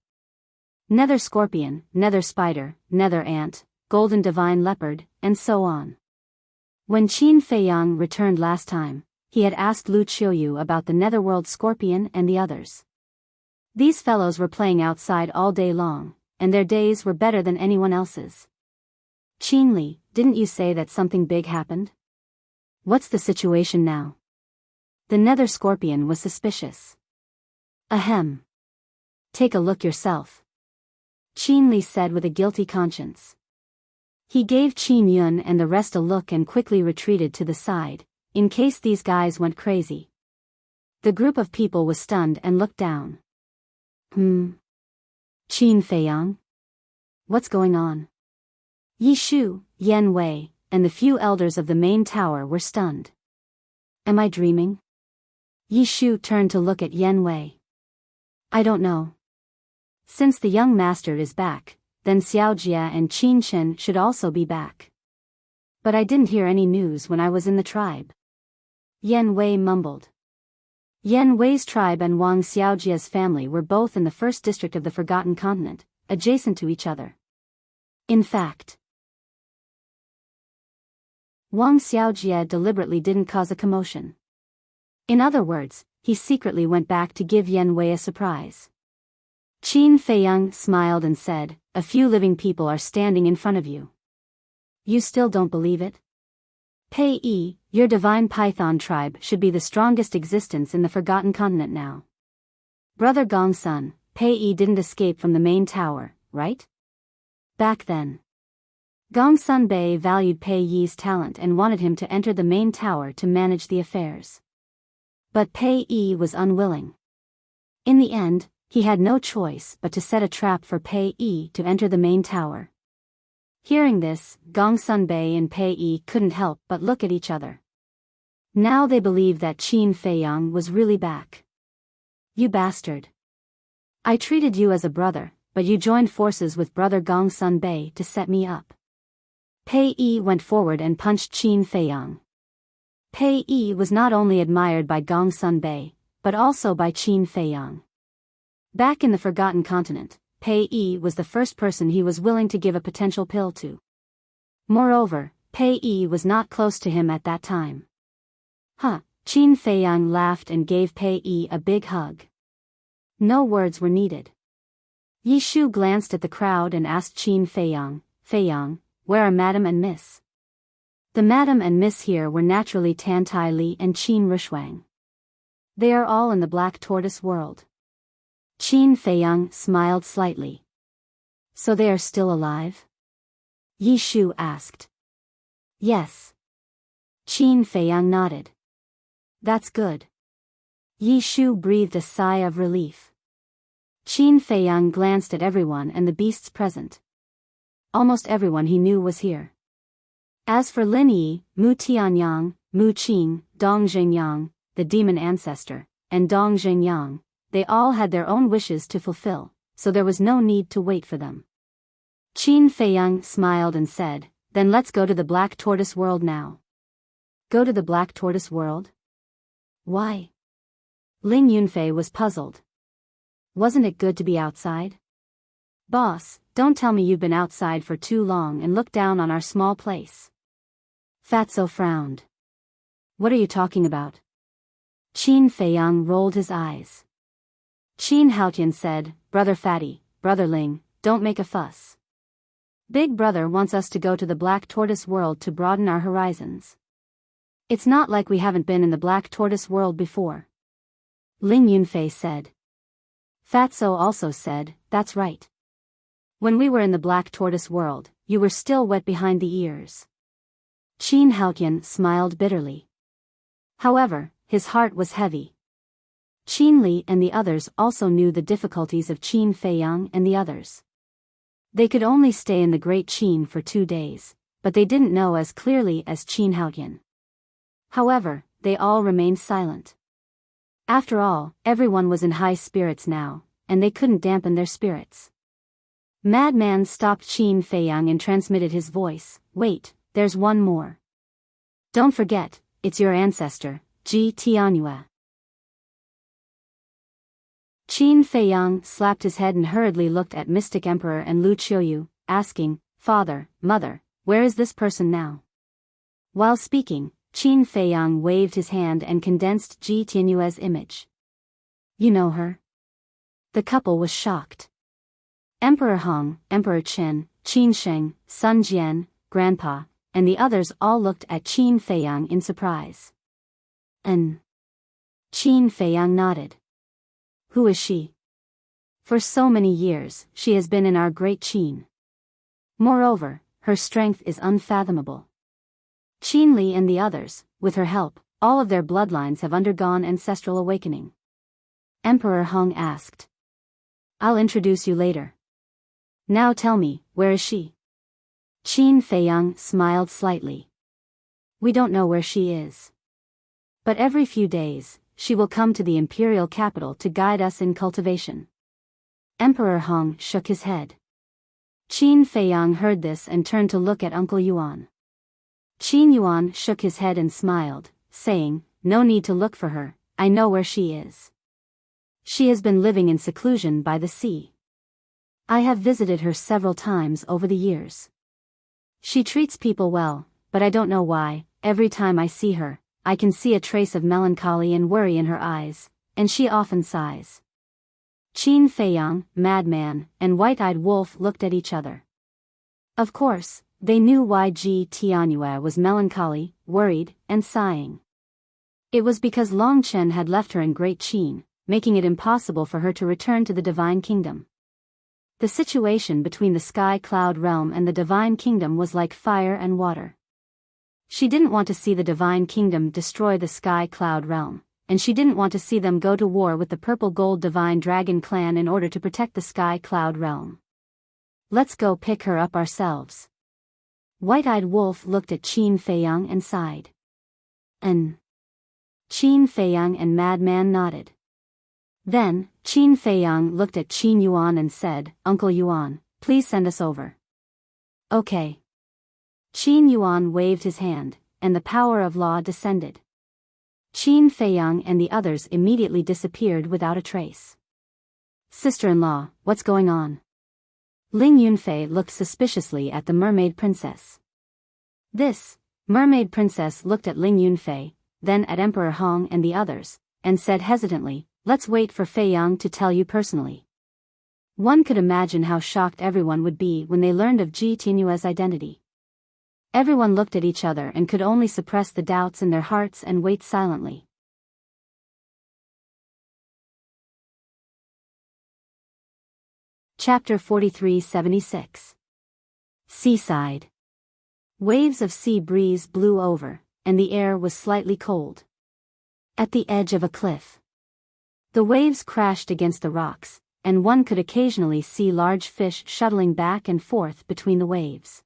Nether Scorpion, Nether Spider, Nether Ant, Golden Divine Leopard, and so on. When Qin Feiyang returned last time, he had asked Lu Qiuyu about the Netherworld Scorpion and the others. These fellows were playing outside all day long, and their days were better than anyone else's. Qin Li, didn't you say that something big happened? What's the situation now? The Nether Scorpion was suspicious. Ahem. Take a look yourself. Qin Li said with a guilty conscience. He gave Qin Yun and the rest a look and quickly retreated to the side, in case these guys went crazy. The group of people was stunned and looked down. Qin Feiyang? What's going on? Yi Shu, Yan Wei, and the few elders of the main tower were stunned. Am I dreaming? Yi Shu turned to look at Yan Wei. I don't know. Since the young master is back, then Xiao Jia and Qin Chen should also be back. But I didn't hear any news when I was in the tribe. Yan Wei mumbled. Yan Wei's tribe and Wang Xiaojia's family were both in the first district of the Forgotten Continent, adjacent to each other. In fact, Wang Xiaojia deliberately didn't cause a commotion. In other words, he secretly went back to give Yan Wei a surprise. Qin Feiyang smiled and said, a few living people are standing in front of you. You still don't believe it? Pei Yi, your divine python tribe should be the strongest existence in the Forgotten Continent now. Brother Gongsun, Pei Yi didn't escape from the main tower, right? Back then. Gongsun Bei valued Pei Yi's talent and wanted him to enter the main tower to manage the affairs. But Pei Yi was unwilling. In the end, he had no choice but to set a trap for Pei Yi to enter the main tower. Hearing this, Gongsun Bei and Pei Yi couldn't help but look at each other. Now they believed that Qin Feiyang was really back. You bastard. I treated you as a brother, but you joined forces with brother Gongsun Bei to set me up. Pei Yi went forward and punched Qin Feiyang. Pei Yi was not only admired by Gong Sun Bei, but also by Qin Feiyang. Back in the Forgotten Continent, Pei Yi was the first person he was willing to give a potential pill to. Moreover, Pei Yi was not close to him at that time. Qin Feiyang laughed and gave Pei Yi a big hug. No words were needed. Yi Shu glanced at the crowd and asked Qin Feiyang, where are Madam and Miss? The Madam and Miss here were naturally Tan Tai Li and Qin Rushuang. They are all in the Black Tortoise world. Qin Feiyang smiled slightly. So they are still alive? Yi Shu asked. Yes. Qin Feiyang nodded. That's good. Yi Shu breathed a sigh of relief. Qin Feiyang glanced at everyone and the beasts present. Almost everyone he knew was here. As for Lin Yi, Mu Tianyang, Mu Qing, Dong Xingyang, the demon ancestor, and Dong Xingyang, they all had their own wishes to fulfill, so there was no need to wait for them. Qin Feiyang smiled and said, then let's go to the Black Tortoise world now. Go to the Black Tortoise world? Why? Ling Yunfei was puzzled. Wasn't it good to be outside? Boss, don't tell me you've been outside for too long and looked down on our small place. Fatso frowned. What are you talking about? Qin Feiyang rolled his eyes. Qin Haotian said, Brother Fatty, Brother Ling, don't make a fuss. Big Brother wants us to go to the Black Tortoise world to broaden our horizons. It's not like we haven't been in the Black Tortoise world before. Ling Yunfei said. Fatso also said, that's right. When we were in the Black Tortoise world, you were still wet behind the ears. Qin Haotian smiled bitterly. However, his heart was heavy. Qin Li and the others also knew the difficulties of Qin Feiyang and the others. They could only stay in the Great Qin for 2 days, but they didn't know as clearly as Qin Haotian. However, they all remained silent. After all, everyone was in high spirits now, and they couldn't dampen their spirits. Madman stopped Qin Feiyang and transmitted his voice, wait, there's one more. Don't forget, it's your ancestor, Ji Tianyue. Qin Feiyang slapped his head and hurriedly looked at Mystic Emperor and Lu Qiuyu, asking, Father, Mother, where is this person now? While speaking, Qin Feiyang waved his hand and condensed Ji Tianyue's image. You know her? The couple was shocked. Emperor Hong, Emperor Chen, Qin Sheng, Sun Jian, Grandpa, and the others all looked at Qin Feiyang in surprise. Qin Feiyang nodded. Who is she? For so many years, she has been in our Great Qin. Moreover, her strength is unfathomable. Qin Li and the others, with her help, all of their bloodlines have undergone ancestral awakening. Emperor Hong asked. I'll introduce you later. Now tell me, where is she? Qin Feiyang smiled slightly. We don't know where she is. But every few days, she will come to the imperial capital to guide us in cultivation. Emperor Hong shook his head. Qin Feiyang heard this and turned to look at Uncle Yuan. Qin Yuan shook his head and smiled, saying, no need to look for her, I know where she is. She has been living in seclusion by the sea. I have visited her several times over the years. She treats people well, but I don't know why, every time I see her, I can see a trace of melancholy and worry in her eyes, and she often sighs. Qin Feiyang, Madman, and White-Eyed Wolf looked at each other. Of course, they knew why Ji Tianyue was melancholy, worried, and sighing. It was because Long Chen had left her in Great Qin, making it impossible for her to return to the Divine Kingdom. The situation between the Sky Cloud Realm and the Divine Kingdom was like fire and water. She didn't want to see the Divine Kingdom destroy the Sky Cloud Realm, and she didn't want to see them go to war with the Purple Gold Divine Dragon Clan in order to protect the Sky Cloud Realm. Let's go pick her up ourselves. White-Eyed Wolf looked at Qin Feiyang and sighed. Qin Feiyang and Madman nodded. Then, Qin Feiyang looked at Qin Yuan and said, Uncle Yuan, please send us over. Okay. Qin Yuan waved his hand, and the power of law descended. Qin Feiyang and the others immediately disappeared without a trace. Sister-in-law, what's going on? Ling Yunfei looked suspiciously at the mermaid princess. This mermaid princess looked at Ling Yunfei, then at Emperor Hong and the others, and said hesitantly, let's wait for Feiyang to tell you personally. One could imagine how shocked everyone would be when they learned of Ji Tianyue's identity. Everyone looked at each other and could only suppress the doubts in their hearts and wait silently. Chapter 43-76. Seaside. Waves of sea breeze blew over, and the air was slightly cold. At the edge of a cliff, the waves crashed against the rocks, and one could occasionally see large fish shuttling back and forth between the waves.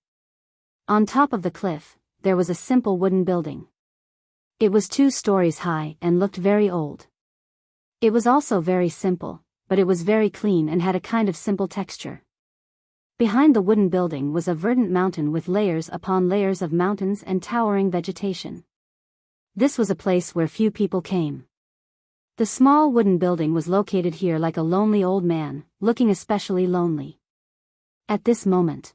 On top of the cliff, there was a simple wooden building. It was 2 stories high and looked very old. It was also very simple, but it was very clean and had a kind of simple texture. Behind the wooden building was a verdant mountain with layers upon layers of mountains and towering vegetation. This was a place where few people came. The small wooden building was located here like a lonely old man, looking especially lonely. At this moment,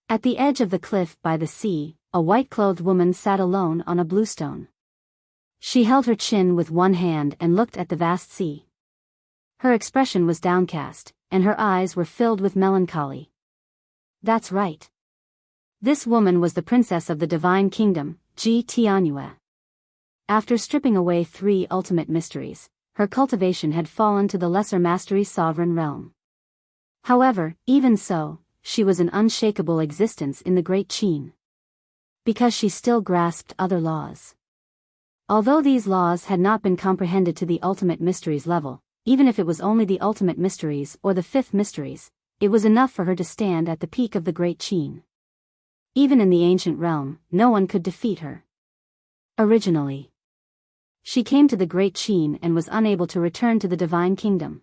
at the edge of the cliff by the sea, a white-clothed woman sat alone on a bluestone. She held her chin with one hand and looked at the vast sea. Her expression was downcast, and her eyes were filled with melancholy. That's right. This woman was the princess of the divine kingdom, Ji Tianyue. After stripping away 3 ultimate mysteries, her cultivation had fallen to the lesser mastery sovereign realm. However, even so, she was an unshakable existence in the Great Qin. Because she still grasped other laws. Although these laws had not been comprehended to the ultimate mysteries level, even if it was only the ultimate mysteries or the 5th mysteries, it was enough for her to stand at the peak of the Great Qin. Even in the ancient realm, no one could defeat her. Originally, she came to the Great Qin and was unable to return to the divine kingdom.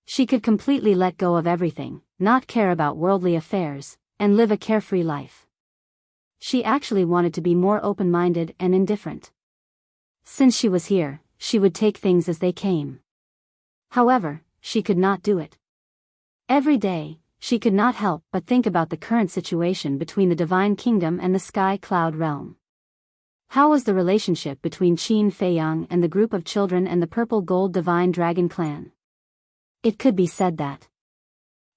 She could completely let go of everything, not care about worldly affairs, and live a carefree life. She actually wanted to be more open-minded and indifferent. Since she was here, she would take things as they came. However, she could not do it. Every day, she could not help but think about the current situation between the divine kingdom and the sky cloud realm. How was the relationship between Qin Feiyang and the group of children and the purple gold divine dragon clan? It could be said that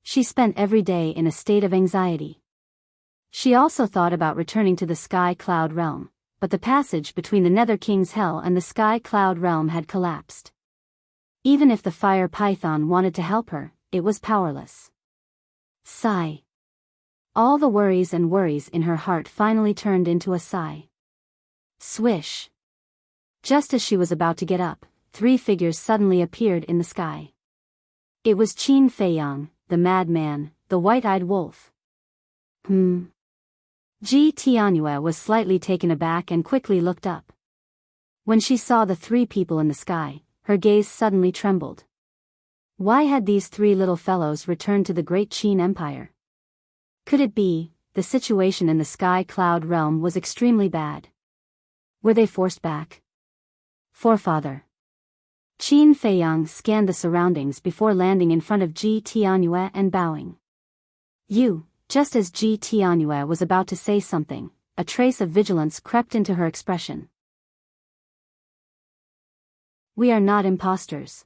she spent every day in a state of anxiety. She also thought about returning to the sky cloud realm, but the passage between the Nether King's Hell and the sky cloud realm had collapsed. Even if the fire python wanted to help her, it was powerless. Sigh. All the worries in her heart finally turned into a sigh. Swish. Just as she was about to get up, 3 figures suddenly appeared in the sky. It was Qin Feiyang, the madman, the white-eyed wolf. Ji Tianyue was slightly taken aback and quickly looked up. When she saw the 3 people in the sky, her gaze suddenly trembled. Why had these 3 little fellows returned to the Great Qin Empire? Could it be, the situation in the sky cloud realm was extremely bad? Were they forced back? Forefather. Qin Feiyang scanned the surroundings before landing in front of Ji Tianyue and bowing. Just as Ji Tianyue was about to say something, a trace of vigilance crept into her expression. We are not imposters.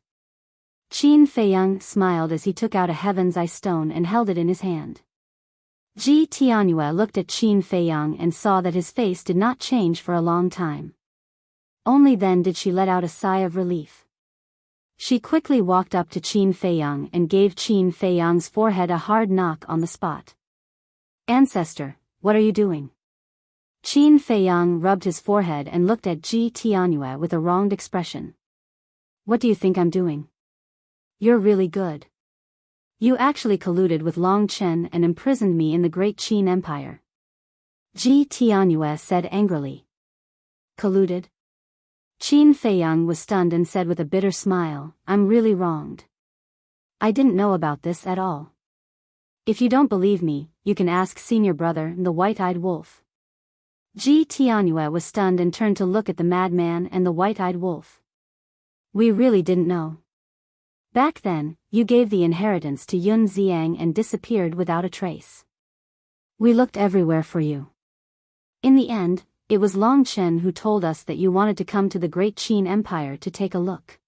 Qin Feiyang smiled as he took out a heaven's eye stone and held it in his hand. Ji Tianyue looked at Qin Feiyang and saw that his face did not change for a long time. Only then did she let out a sigh of relief. She quickly walked up to Qin Feiyang and gave Qin Feiyang's forehead a hard knock on the spot. Ancestor, what are you doing? Qin Feiyang rubbed his forehead and looked at Ji Tianyue with a wronged expression. What do you think I'm doing? You're really good. You actually colluded with Long Chen and imprisoned me in the Great Qin Empire. Ji Tianyue said angrily. Colluded? Qin Feiyang was stunned and said with a bitter smile, I'm really wronged. I didn't know about this at all. If you don't believe me, you can ask senior brother, the white-eyed wolf. Ji Tianyue was stunned and turned to look at the madman and the white-eyed wolf. We really didn't know. Back then, you gave the inheritance to Yun Xiang and disappeared without a trace. We looked everywhere for you. In the end, it was Long Chen who told us that you wanted to come to the Great Qin Empire to take a look.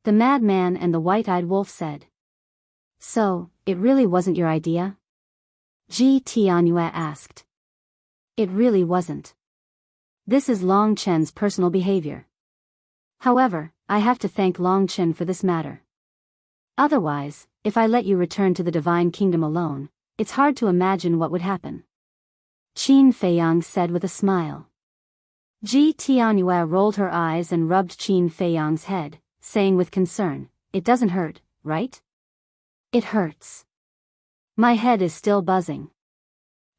The madman and the white-eyed wolf said. So, it really wasn't your idea? Ji Tianyue asked. It really wasn't. This is Long Chen's personal behavior. However, I have to thank Long Chen for this matter. Otherwise, if I let you return to the Divine Kingdom alone, it's hard to imagine what would happen. Qin Feiyang said with a smile. Ji Tianyue rolled her eyes and rubbed Qin Feiyang's head, saying with concern, It doesn't hurt, right? It hurts. My head is still buzzing.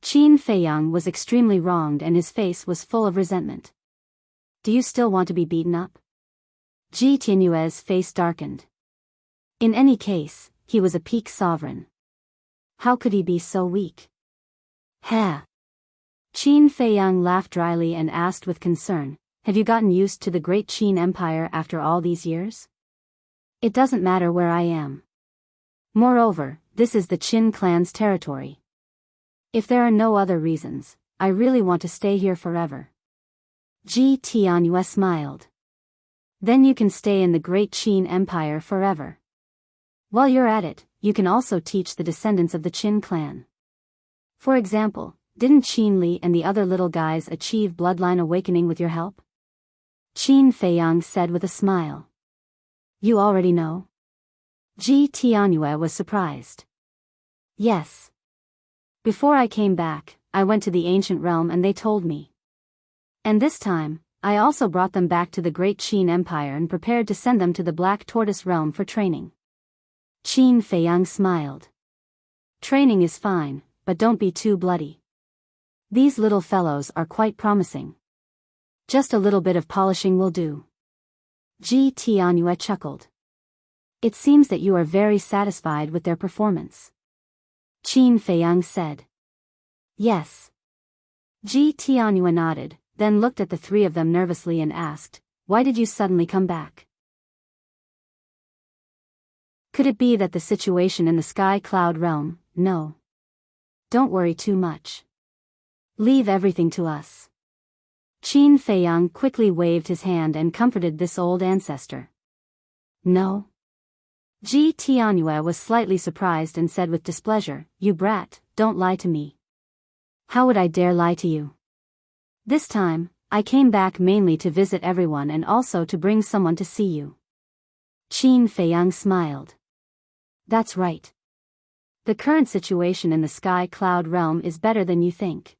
Qin Feiyang was extremely wronged and his face was full of resentment. Do you still want to be beaten up? Ji Tianyue's face darkened. In any case, he was a peak sovereign. How could he be so weak? Ha! Qin Feiyang laughed dryly and asked with concern, Have you gotten used to the Great Qin Empire after all these years? It doesn't matter where I am. Moreover, this is the Qin clan's territory. If there are no other reasons, I really want to stay here forever. Ji Tianyue smiled. Then you can stay in the Great Qin Empire forever. While you're at it, you can also teach the descendants of the Qin clan. For example, didn't Qin Li and the other little guys achieve bloodline awakening with your help? Qin Feiyang said with a smile. You already know? Ji Tianyue was surprised. Yes. Before I came back, I went to the ancient realm and they told me. And this time, I also brought them back to the Great Qin Empire and prepared to send them to the Black Tortoise realm for training. Qin Feiyang smiled. Training is fine, but don't be too bloody. These little fellows are quite promising. Just a little bit of polishing will do. Ji Tianyue chuckled. It seems that you are very satisfied with their performance. Qin Feiyang said. Yes. Ji Tianyue nodded, then looked at the three of them nervously and asked, Why did you suddenly come back? Could it be that the situation in the Sky Cloud realm? No. Don't worry too much. Leave everything to us. Qin Feiyang quickly waved his hand and comforted this old ancestor. No. Ji Tianyue was slightly surprised and said with displeasure, You brat, don't lie to me. How would I dare lie to you? This time, I came back mainly to visit everyone and also to bring someone to see you. Qin Feiyang smiled. That's right. The current situation in the Sky Cloud realm is better than you think.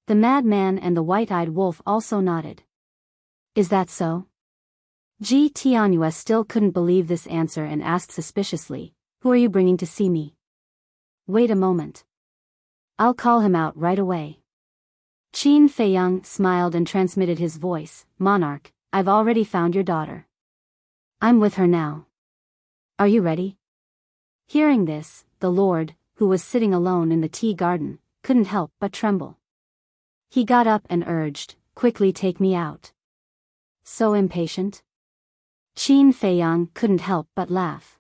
The madman and the white-eyed wolf also nodded. Is that so? Ji Tianyue still couldn't believe this answer and asked suspiciously, Who are you bringing to see me? Wait a moment. I'll call him out right away. Qin Feiyang smiled and transmitted his voice, Monarch, I've already found your daughter. I'm with her now. Are you ready? Hearing this, the Lord, who was sitting alone in the tea garden, couldn't help but tremble. He got up and urged, Quickly take me out. So impatient? Qin Feiyang couldn't help but laugh.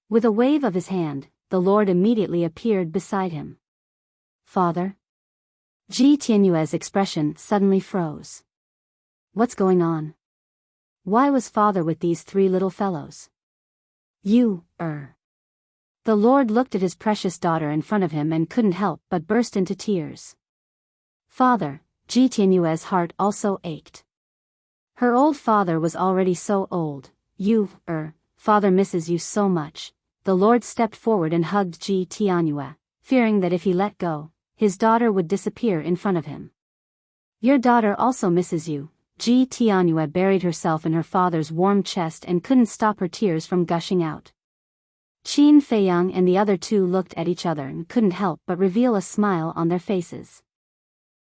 With a wave of his hand, the Lord immediately appeared beside him. Father? Ji Tianyue's expression suddenly froze. What's going on? Why was father with these three little fellows? The Lord looked at his precious daughter in front of him and couldn't help but burst into tears. Father, Ji Tianyue's heart also ached. Her old father was already so old. Father misses you so much. The Lord stepped forward and hugged Ji Tianyue, fearing that if he let go, his daughter would disappear in front of him. Your daughter also misses you. Ji Tianyue buried herself in her father's warm chest and couldn't stop her tears from gushing out. Qin Feiyang and the other two looked at each other and couldn't help but reveal a smile on their faces.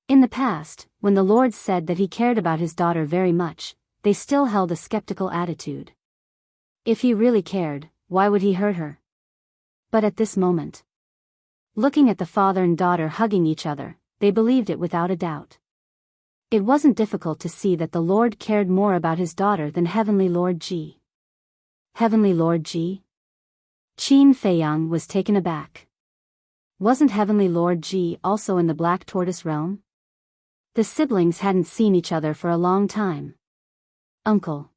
In the past, when the Lord said that he cared about his daughter very much, they still held a skeptical attitude. If he really cared, why would he hurt her? But at this moment, looking at the father and daughter hugging each other, they believed it without a doubt. It wasn't difficult to see that the Lord cared more about his daughter than Heavenly Lord Ji. Heavenly Lord Ji? Qin Feiyang was taken aback. Wasn't Heavenly Lord Ji also in the Black Tortoise realm? The siblings hadn't seen each other for a long time. Uncle.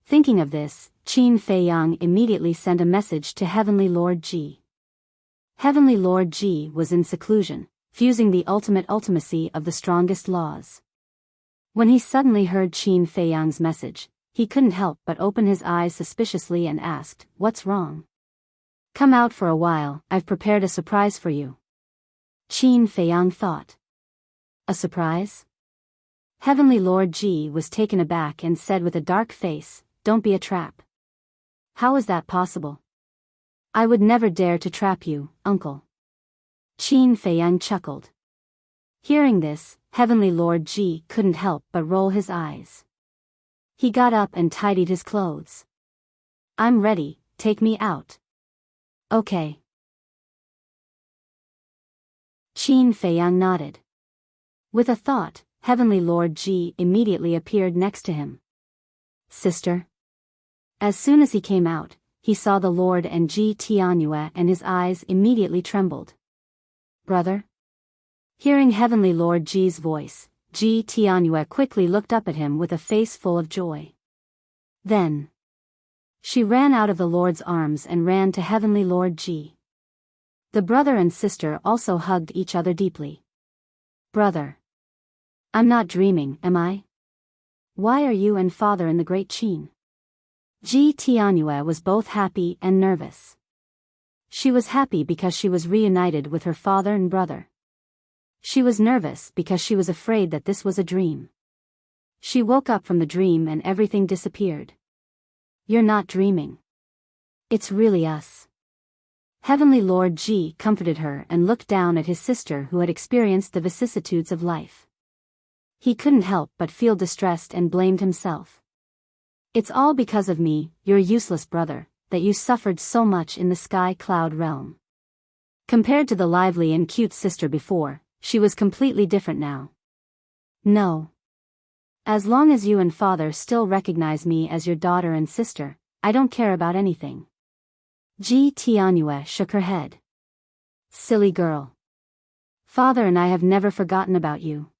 Thinking of this, Qin Feiyang immediately sent a message to Heavenly Lord Ji. Heavenly Lord Ji was in seclusion, fusing the ultimate ultimacy of the strongest laws. When he suddenly heard Qin Feiyang's message, he couldn't help but open his eyes suspiciously and asked, "What's wrong?" "Come out for a while, I've prepared a surprise for you." Qin Feiyang thought. A surprise? Heavenly Lord Ji was taken aback and said with a dark face, "Don't be a trap." "How is that possible?" "I would never dare to trap you, uncle." Qin Feiyang chuckled. Hearing this, Heavenly Lord Ji couldn't help but roll his eyes. He got up and tidied his clothes. "I'm ready, take me out." "Okay." Qin Feiyang nodded. With a thought, Heavenly Lord Ji immediately appeared next to him. "Sister?" As soon as he came out, he saw the Lord and Ji Tianyue and his eyes immediately trembled. "Brother?" Hearing Heavenly Lord Ji's voice, Ji Tianyue quickly looked up at him with a face full of joy. Then she ran out of the Lord's arms and ran to Heavenly Lord Ji. The brother and sister also hugged each other deeply. "Brother. I'm not dreaming, am I? Why are you and father in the Great Qin?" Ji Tianyue was both happy and nervous. She was happy because she was reunited with her father and brother. She was nervous because she was afraid that this was a dream. She woke up from the dream and everything disappeared. "You're not dreaming. It's really us." Heavenly Lord Ji comforted her and looked down at his sister who had experienced the vicissitudes of life. He couldn't help but feel distressed and blamed himself. "It's all because of me, your useless brother, that you suffered so much in the sky cloud realm." Compared to the lively and cute sister before, she was completely different now. "No. As long as you and father still recognize me as your daughter and sister, I don't care about anything." Ji Tianyue shook her head. "Silly girl. Father and I have never forgotten about you.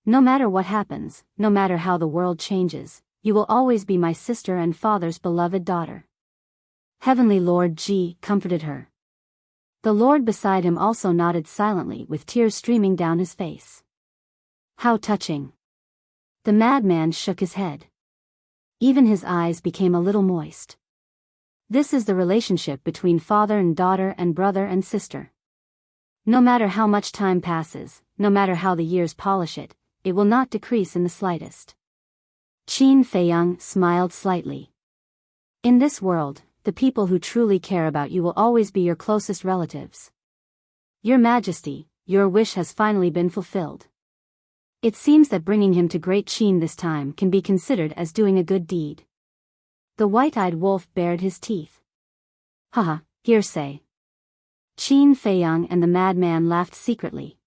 No matter what happens, no matter how the world changes, you will always be my sister and father's beloved daughter." Heavenly Lord Ji comforted her. The Lord beside him also nodded silently with tears streaming down his face. "How touching." The madman shook his head. Even his eyes became a little moist. This is the relationship between father and daughter and brother and sister. No matter how much time passes, no matter how the years polish it, it will not decrease in the slightest. Qin Feiyang smiled slightly. "In this world, the people who truly care about you will always be your closest relatives. Your Majesty, your wish has finally been fulfilled. It seems that bringing him to Great Qin this time can be considered as doing a good deed." The white-eyed wolf bared his teeth. "Haha, hearsay." Qin Feiyang and the madman laughed secretly.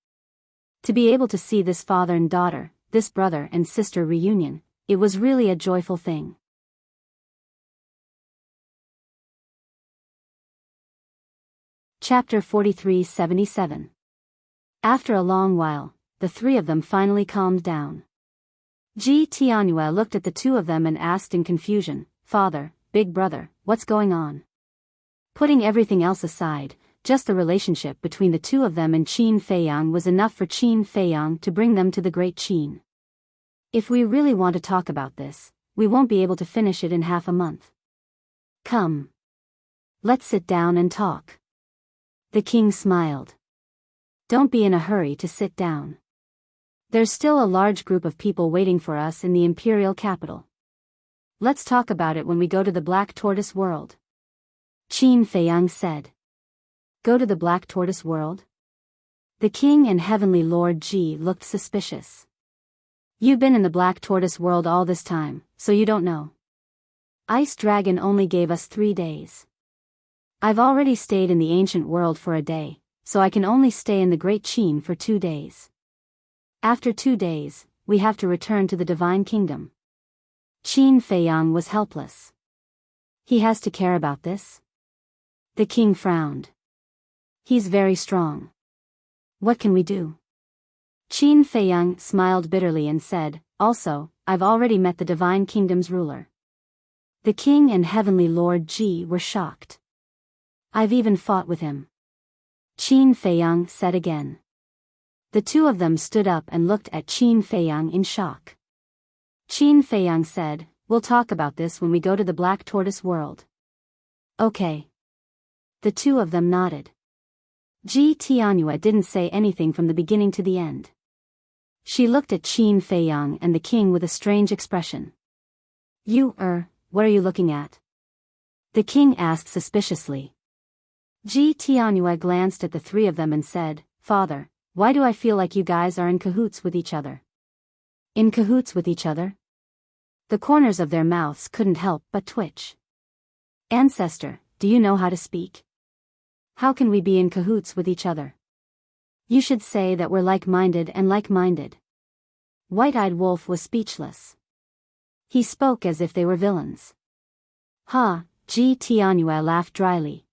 To be able to see this father and daughter, this brother and sister reunion, it was really a joyful thing. Chapter 43-77. After a long while, the three of them finally calmed down. Ji Tianyue looked at the two of them and asked in confusion, "Father, big brother, what's going on?" Putting everything else aside, just the relationship between the two of them and Qin Feiyang was enough for Qin Feiyang to bring them to the Great Qin. "If we really want to talk about this, we won't be able to finish it in half a month. Come. Let's sit down and talk." The king smiled. "Don't be in a hurry to sit down. There's still a large group of people waiting for us in the imperial capital. Let's talk about it when we go to the Black Tortoise world." Qin Feiyang said. "Go to the Black Tortoise world?" The king and Heavenly Lord Ji looked suspicious. "You've been in the Black Tortoise world all this time, so you don't know. Ice Dragon only gave us 3 days. I've already stayed in the ancient world for a day, so I can only stay in the Great Qin for 2 days. After 2 days, we have to return to the divine kingdom. Qin Feiyang was helpless. He has to care about this? The king frowned. He's very strong. What can we do? Qin Feiyang smiled bitterly and said, also, I've already met the divine kingdom's ruler. The king and heavenly lord Ji were shocked. I've even fought with him. Qin Feiyang said again. The two of them stood up and looked at Qin Feiyang in shock. Qin Feiyang said, we'll talk about this when we go to the Black Tortoise world. Okay. The two of them nodded. Ji Tianyue didn't say anything from the beginning to the end. She looked at Qin Feiyang and the king with a strange expression. What are you looking at? The king asked suspiciously. Ji Tianyue glanced at the three of them and said, Father, why do I feel like you guys are in cahoots with each other? In cahoots with each other? The corners of their mouths couldn't help but twitch. Ancestor, do you know how to speak? How can we be in cahoots with each other? You should say that we're like-minded and like-minded. White-Eyed Wolf was speechless. He spoke as if they were villains. Ha, Ji Tianyue laughed dryly.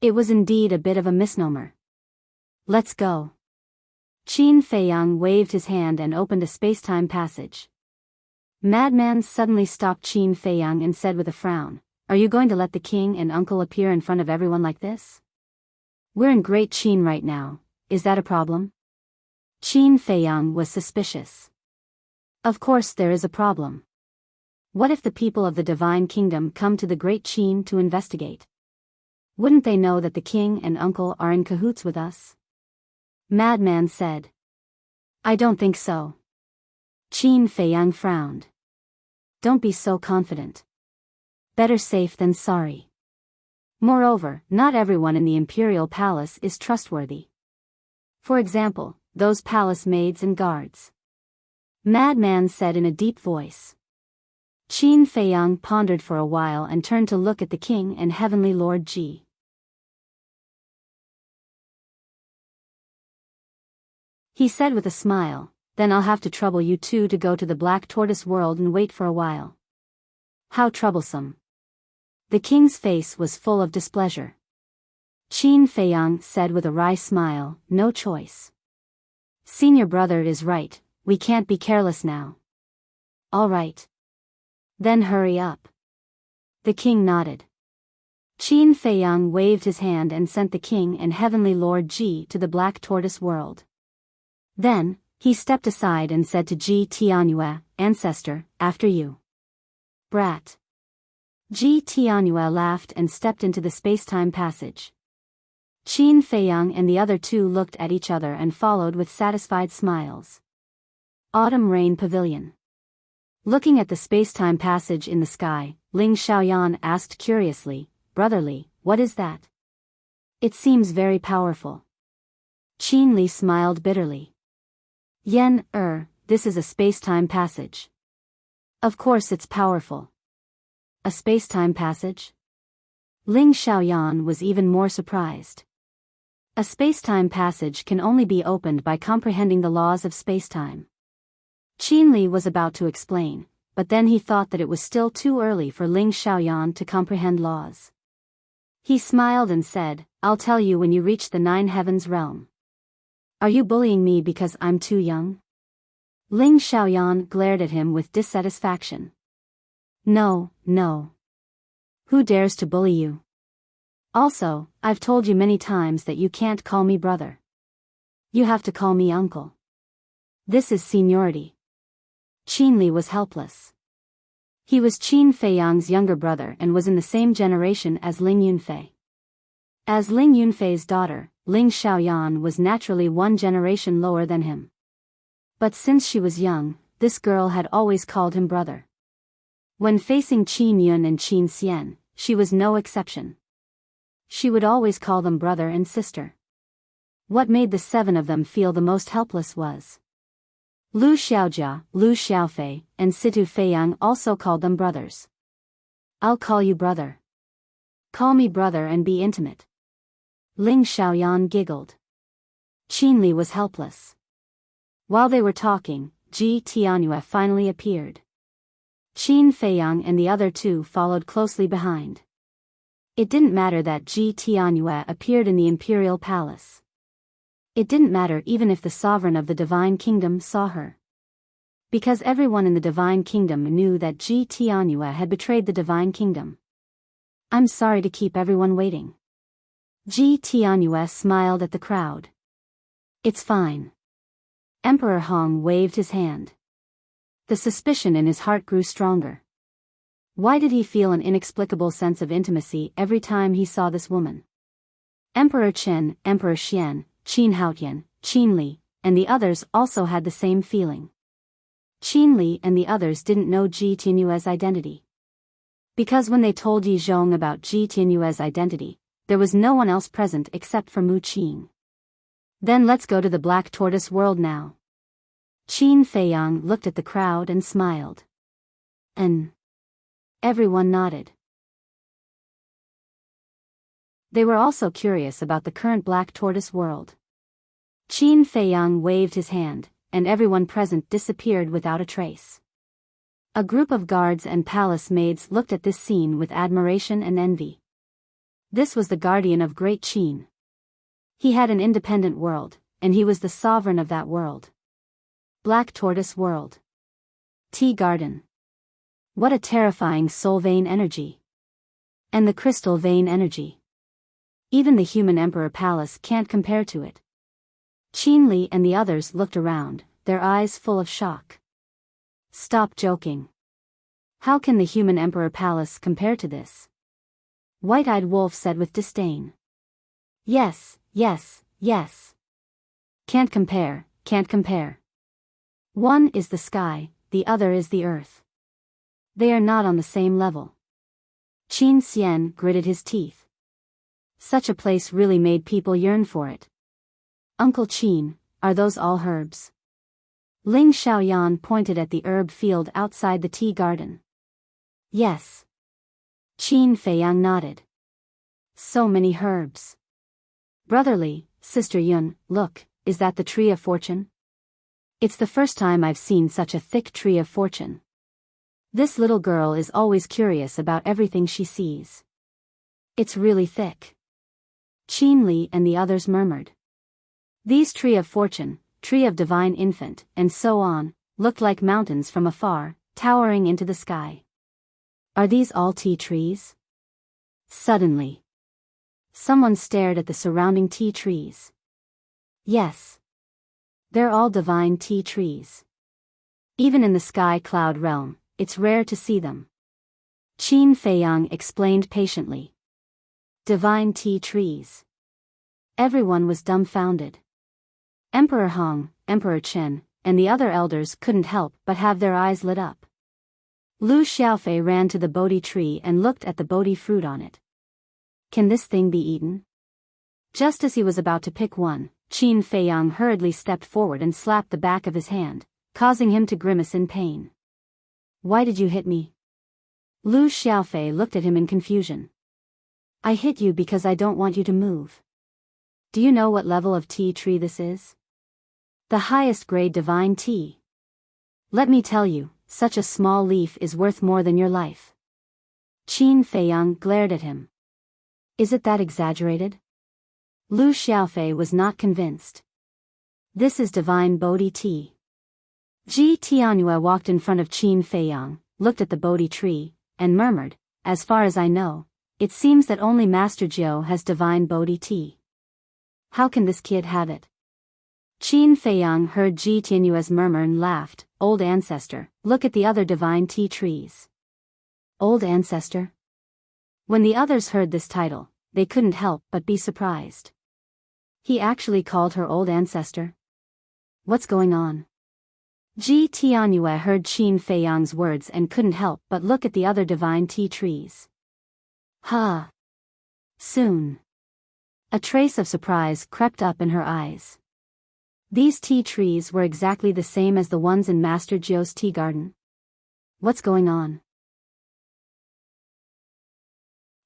It was indeed a bit of a misnomer. Let's go. Qin Feiyang waved his hand and opened a space-time passage. Madman suddenly stopped Qin Feiyang and said with a frown, Are you going to let the king and uncle appear in front of everyone like this? We're in Great Qin right now, is that a problem? Qin Feiyang was suspicious. Of course there is a problem. What if the people of the Divine Kingdom come to the Great Qin to investigate? Wouldn't they know that the king and uncle are in cahoots with us? Madman said. I don't think so. Qin Feiyang frowned. Don't be so confident. Better safe than sorry. Moreover, not everyone in the imperial palace is trustworthy. For example, those palace maids and guards. Madman said in a deep voice. Qin Feiyang pondered for a while and turned to look at the king and heavenly lord Ji. He said with a smile, Then I'll have to trouble you two to go to the Black Tortoise world and wait for a while. How troublesome. The king's face was full of displeasure. Qin Feiyang said with a wry smile, No choice. Senior brother is right, we can't be careless now. All right. Then hurry up. The king nodded. Qin Feiyang waved his hand and sent the king and heavenly lord Ji to the Black Tortoise world. Then, he stepped aside and said to Ji Tianyue, Ancestor, after you. Brat. Ji Tianyue laughed and stepped into the space-time passage. Qin Feiyang and the other two looked at each other and followed with satisfied smiles. Autumn Rain Pavilion. Looking at the space-time passage in the sky, Ling Xiaoyan asked curiously, Brotherly, what is that? It seems very powerful. Qin Li smiled bitterly. This is a space-time passage. Of course it's powerful. A space-time passage? Ling Xiaoyan was even more surprised. A space-time passage can only be opened by comprehending the laws of space-time. Qin Li was about to explain, but then he thought that it was still too early for Ling Xiaoyan to comprehend laws. He smiled and said, I'll tell you when you reach the Nine Heavens realm. Are you bullying me because I'm too young? Ling Xiaoyan glared at him with dissatisfaction. No. Who dares to bully you? Also, I've told you many times that you can't call me brother. You have to call me uncle. This is seniority. Qin Li was helpless. He was Qin Feiyang's younger brother and was in the same generation as Ling Yunfei. As Ling Yunfei's daughter, Ling Xiaoyan was naturally one generation lower than him. But since she was young, this girl had always called him brother. When facing Qin Yun and Qin Xian, she was no exception. She would always call them brother and sister. What made the seven of them feel the most helpless was Lu Xiaojia, Lu Xiaofei, and Situ Feiyang also called them brothers. I'll call you brother. Call me brother and be intimate. Ling Xiaoyan giggled. Qin Li was helpless. While they were talking, Ji Tianyue finally appeared. Qin Feiyang and the other two followed closely behind. It didn't matter that Ji Tianyue appeared in the imperial palace. It didn't matter even if the sovereign of the divine kingdom saw her. Because everyone in the divine kingdom knew that Ji Tianyue had betrayed the divine kingdom. I'm sorry to keep everyone waiting. Ji Tianyue smiled at the crowd. It's fine. Emperor Hong waved his hand. The suspicion in his heart grew stronger. Why did he feel an inexplicable sense of intimacy every time he saw this woman? Emperor Chen, Emperor Xian, Qin Haotian, Qin Li, and the others also had the same feeling. Qin Li and the others didn't know Ji Tianyue's identity. Because when they told Yi Zhong about Ji Tianyue's identity, there was no one else present except for Mu Qing. Then let's go to the Black Tortoise world now. Qin Feiyang looked at the crowd and smiled. Everyone nodded. They were also curious about the current Black Tortoise world. Qin Feiyang waved his hand, and everyone present disappeared without a trace. A group of guards and palace maids looked at this scene with admiration and envy. This was the guardian of Great Qin. He had an independent world, and he was the sovereign of that world. Black Tortoise World. Tea Garden. What a terrifying soul vein energy. And the crystal vein energy. Even the human emperor palace can't compare to it. Qin Li and the others looked around, their eyes full of shock. Stop joking. How can the human emperor palace compare to this? White-eyed Wolf said with disdain. Yes. Can't compare, can't compare. One is the sky, the other is the earth. They are not on the same level. Qin Xian gritted his teeth. Such a place really made people yearn for it. Uncle Qin, are those all herbs? Ling Xiaoyan pointed at the herb field outside the tea garden. Yes. Qin Feiyang nodded. So many herbs. Brotherly, Sister Yun, look, is that the tree of fortune? It's the first time I've seen such a thick tree of fortune. This little girl is always curious about everything she sees. It's really thick. Qin Li and the others murmured. These tree of fortune, tree of divine infant, and so on, looked like mountains from afar, towering into the sky. Are these all tea trees? Suddenly, someone stared at the surrounding tea trees. Yes. They're all divine tea trees. Even in the sky cloud realm, it's rare to see them. Qin Feiyang explained patiently. Divine tea trees. Everyone was dumbfounded. Emperor Hong, Emperor Chen, and the other elders couldn't help but have their eyes lit up. Lu Xiaofei ran to the Bodhi tree and looked at the Bodhi fruit on it. Can this thing be eaten? Just as he was about to pick one, Qin Feiyang hurriedly stepped forward and slapped the back of his hand, causing him to grimace in pain. Why did you hit me? Lu Xiaofei looked at him in confusion. I hit you because I don't want you to move. Do you know what level of tea tree this is? The highest grade divine tea. Let me tell you, such a small leaf is worth more than your life. Qin Feiyang glared at him. Is it that exaggerated? Lu Xiaofei was not convinced. This is divine Bodhi tea. Ji Tianyue walked in front of Qin Feiyang, looked at the Bodhi tree, and murmured, as far as I know, it seems that only Master Jiao has divine Bodhi tea. How can this kid have it? Qin Feiyang heard Ji Tianyue's murmur and laughed. Old ancestor, look at the other divine tea trees. Old ancestor? When the others heard this title, they couldn't help but be surprised. He actually called her old ancestor? What's going on? Ji Tianyue heard Qin Feiyang's words and couldn't help but look at the other divine tea trees. Soon. A trace of surprise crept up in her eyes. These tea trees were exactly the same as the ones in Master Jiao's tea garden. What's going on?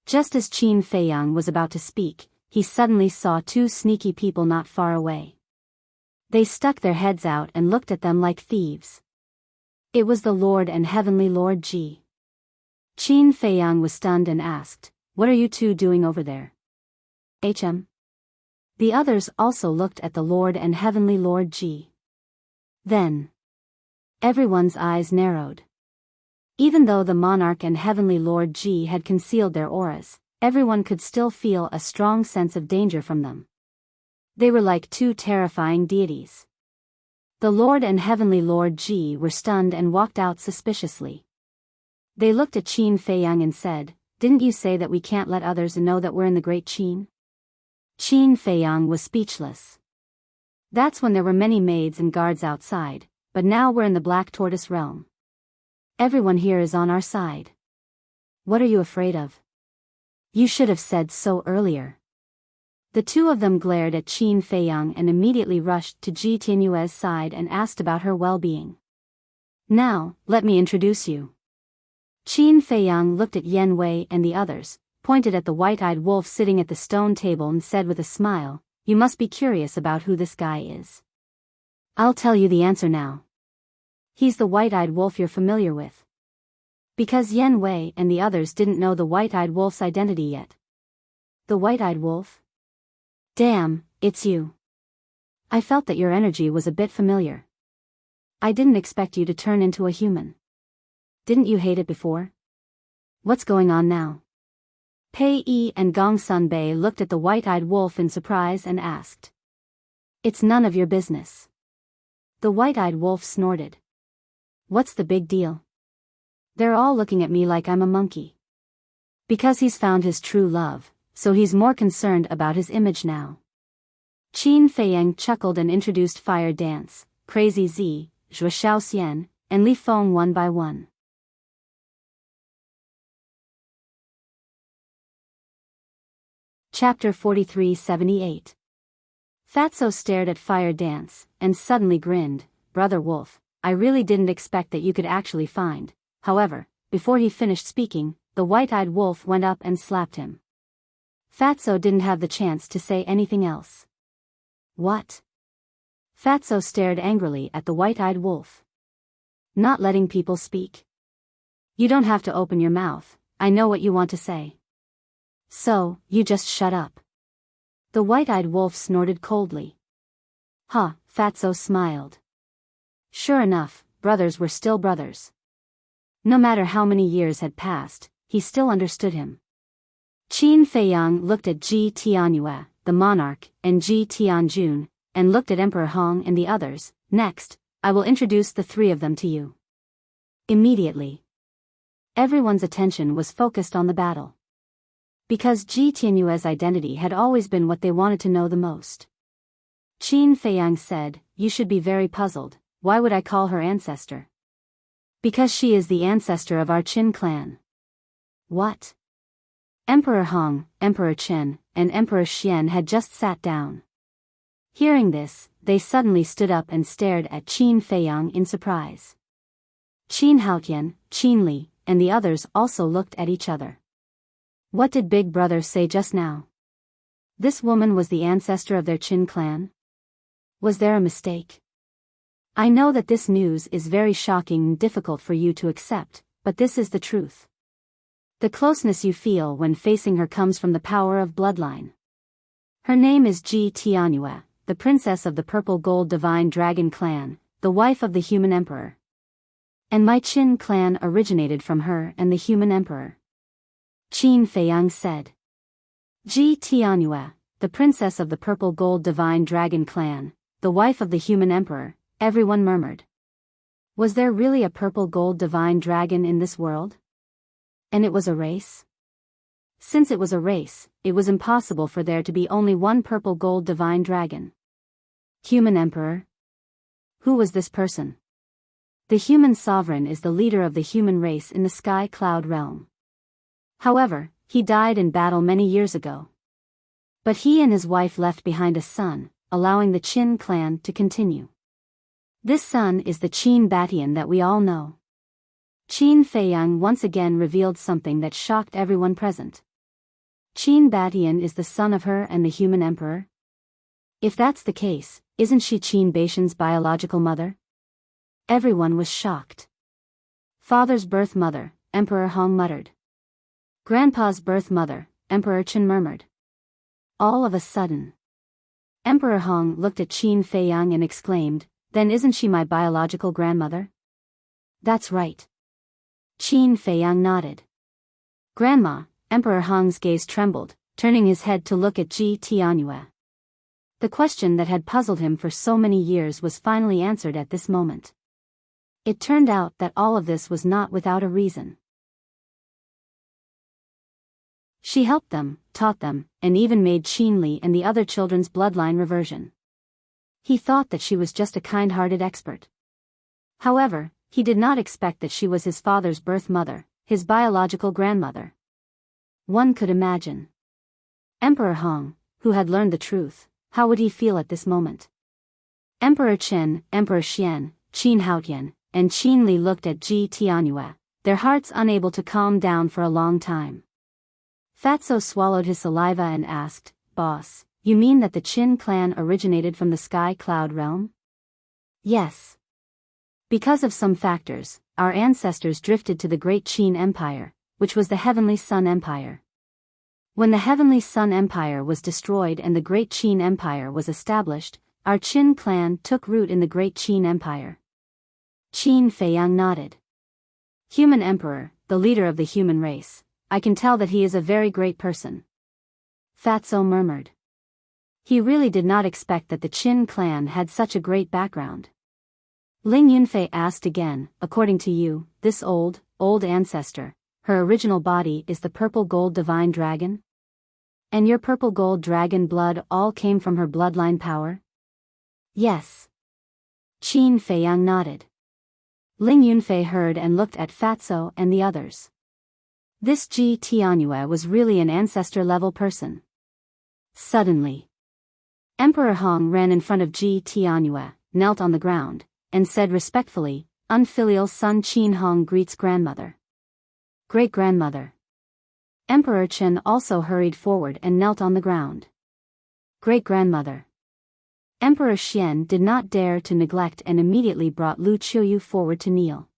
Just as Qin Feiyang was about to speak, he suddenly saw two sneaky people not far away. They stuck their heads out and looked at them like thieves. It was the Lord and Heavenly Lord Ji. Qin Feiyang was stunned and asked, "What are you two doing over there?" "HM." The others also looked at the Lord and Heavenly Lord Ji. Then, everyone's eyes narrowed. Even though the monarch and Heavenly Lord Ji had concealed their auras, everyone could still feel a strong sense of danger from them. They were like two terrifying deities. The Lord and Heavenly Lord Ji were stunned and walked out suspiciously. They looked at Qin Feiyang and said, "Didn't you say that we can't let others know that we're in the Great Qin?" Qin Feiyang was speechless. That's when there were many maids and guards outside, but now we're in the Black Tortoise realm. Everyone here is on our side. What are you afraid of? You should have said so earlier. The two of them glared at Qin Feiyang and immediately rushed to Ji Tianyue's side and asked about her well-being. "Now, let me introduce you." Qin Feiyang looked at Yan Wei and the others, pointed at the white-eyed wolf sitting at the stone table and said with a smile, "You must be curious about who this guy is. I'll tell you the answer now. He's the white-eyed wolf you're familiar with." Because Yan Wei and the others didn't know the white-eyed wolf's identity yet. "The white-eyed wolf? Damn, it's you. I felt that your energy was a bit familiar. I didn't expect you to turn into a human. Didn't you hate it before? What's going on now?" Pei Yi and Gong Sun Bei looked at the white-eyed wolf in surprise and asked. "It's none of your business." The white-eyed wolf snorted. "What's the big deal? They're all looking at me like I'm a monkey. Because he's found his true love, so he's more concerned about his image now." Qin Feiyang chuckled and introduced Fire Dance, Crazy Z, Zhua Xiaoxian, and Li Feng one by one. Chapter 4378. Fatso stared at Fire Dance, and suddenly grinned. "Brother Wolf, I really didn't expect that you could actually find." However, before he finished speaking, the white-eyed wolf went up and slapped him. Fatso didn't have the chance to say anything else. "What?" Fatso stared angrily at the white-eyed wolf. "Not letting people speak? You don't have to open your mouth, I know what you want to say. So, you just shut up." The white-eyed wolf snorted coldly. "Huh," Fatso smiled. Sure enough, brothers were still brothers. No matter how many years had passed, he still understood him. Qin Feiyang looked at Ji Tianyue, the monarch, and Ji Tianjun, and looked at Emperor Hong and the others. "Next, I will introduce the three of them to you." Immediately, everyone's attention was focused on the battle. Because Ji Tianyue's identity had always been what they wanted to know the most. Qin Feiyang said, "You should be very puzzled. Why would I call her ancestor?" "Because she is the ancestor of our Qin clan." "What?" Emperor Hong, Emperor Chen, and Emperor Xian had just sat down. Hearing this, they suddenly stood up and stared at Qin Feiyang in surprise. Qin Haotian, Qin Li, and the others also looked at each other. What did Big Brother say just now? This woman was the ancestor of their Qin clan? Was there a mistake? I know that this news is very shocking and difficult for you to accept, but this is the truth. The closeness you feel when facing her comes from the power of bloodline. Her name is Ji Tianyue, the princess of the Purple Gold Divine Dragon clan, the wife of the Human Emperor. And my Qin clan originated from her and the Human Emperor. Qin Feiyang said. Ji Tianyue, the princess of the Purple Gold Divine Dragon clan, the wife of the Human Emperor, everyone murmured. Was there really a Purple Gold Divine Dragon in this world? And it was a race? Since it was a race, it was impossible for there to be only one Purple Gold Divine Dragon. Human Emperor? Who was this person? The human sovereign is the leader of the human race in the Sky Cloud realm. However, he died in battle many years ago. But he and his wife left behind a son, allowing the Qin clan to continue. This son is the Qin Batian that we all know. Qin Feiyang once again revealed something that shocked everyone present. Qin Batian is the son of her and the Human Emperor? If that's the case, Isn't she Qin Baishan's biological mother? Everyone was shocked. Father's birth mother, Emperor Hong muttered. Grandpa's birth mother, Emperor Chen murmured. All of a sudden, Emperor Hong looked at Qin Feiyang and exclaimed, "Then isn't she my biological grandmother?" "That's right." Qin Feiyang nodded. "Grandma," Emperor Hong's gaze trembled, turning his head to look at Ji Tianyue. The question that had puzzled him for so many years was finally answered at this moment. It turned out that all of this was not without a reason. She helped them, taught them, and even made Qin Li and the other children's bloodline reversion. He thought that she was just a kind-hearted expert. However, he did not expect that she was his father's birth mother, his biological grandmother. One could imagine. Emperor Hong, who had learned the truth, how would he feel at this moment? Emperor Chen, Emperor Xian, Qin Haotian, and Qin Li looked at Ji Tianyue, their hearts unable to calm down for a long time. Fatso swallowed his saliva and asked, "Boss, you mean that the Qin clan originated from the sky cloud realm?" "Yes. Because of some factors, our ancestors drifted to the Great Qin Empire, which was the Heavenly Sun Empire. When the Heavenly Sun Empire was destroyed and the Great Qin Empire was established, our Qin clan took root in the Great Qin Empire." Qin Feiyang nodded. "Human Emperor, the leader of the human race. I can tell that he is a very great person." Fatso murmured. He really did not expect that the Qin clan had such a great background. Ling Yunfei asked again, "According to you, this old ancestor, her original body is the purple gold divine dragon? And your purple gold dragon blood all came from her bloodline power?" "Yes." Qin Feiyang nodded. Ling Yunfei heard and looked at Fatso and the others. This Ji Tianyue was really an ancestor-level person. Suddenly, Emperor Hong ran in front of Ji Tianyue, knelt on the ground, and said respectfully, "Unfilial son Qin Hong greets grandmother." "Great-grandmother." Emperor Chen also hurried forward and knelt on the ground. "Great-grandmother." Emperor Xian did not dare to neglect and immediately brought Lu Qiuyu forward to kneel.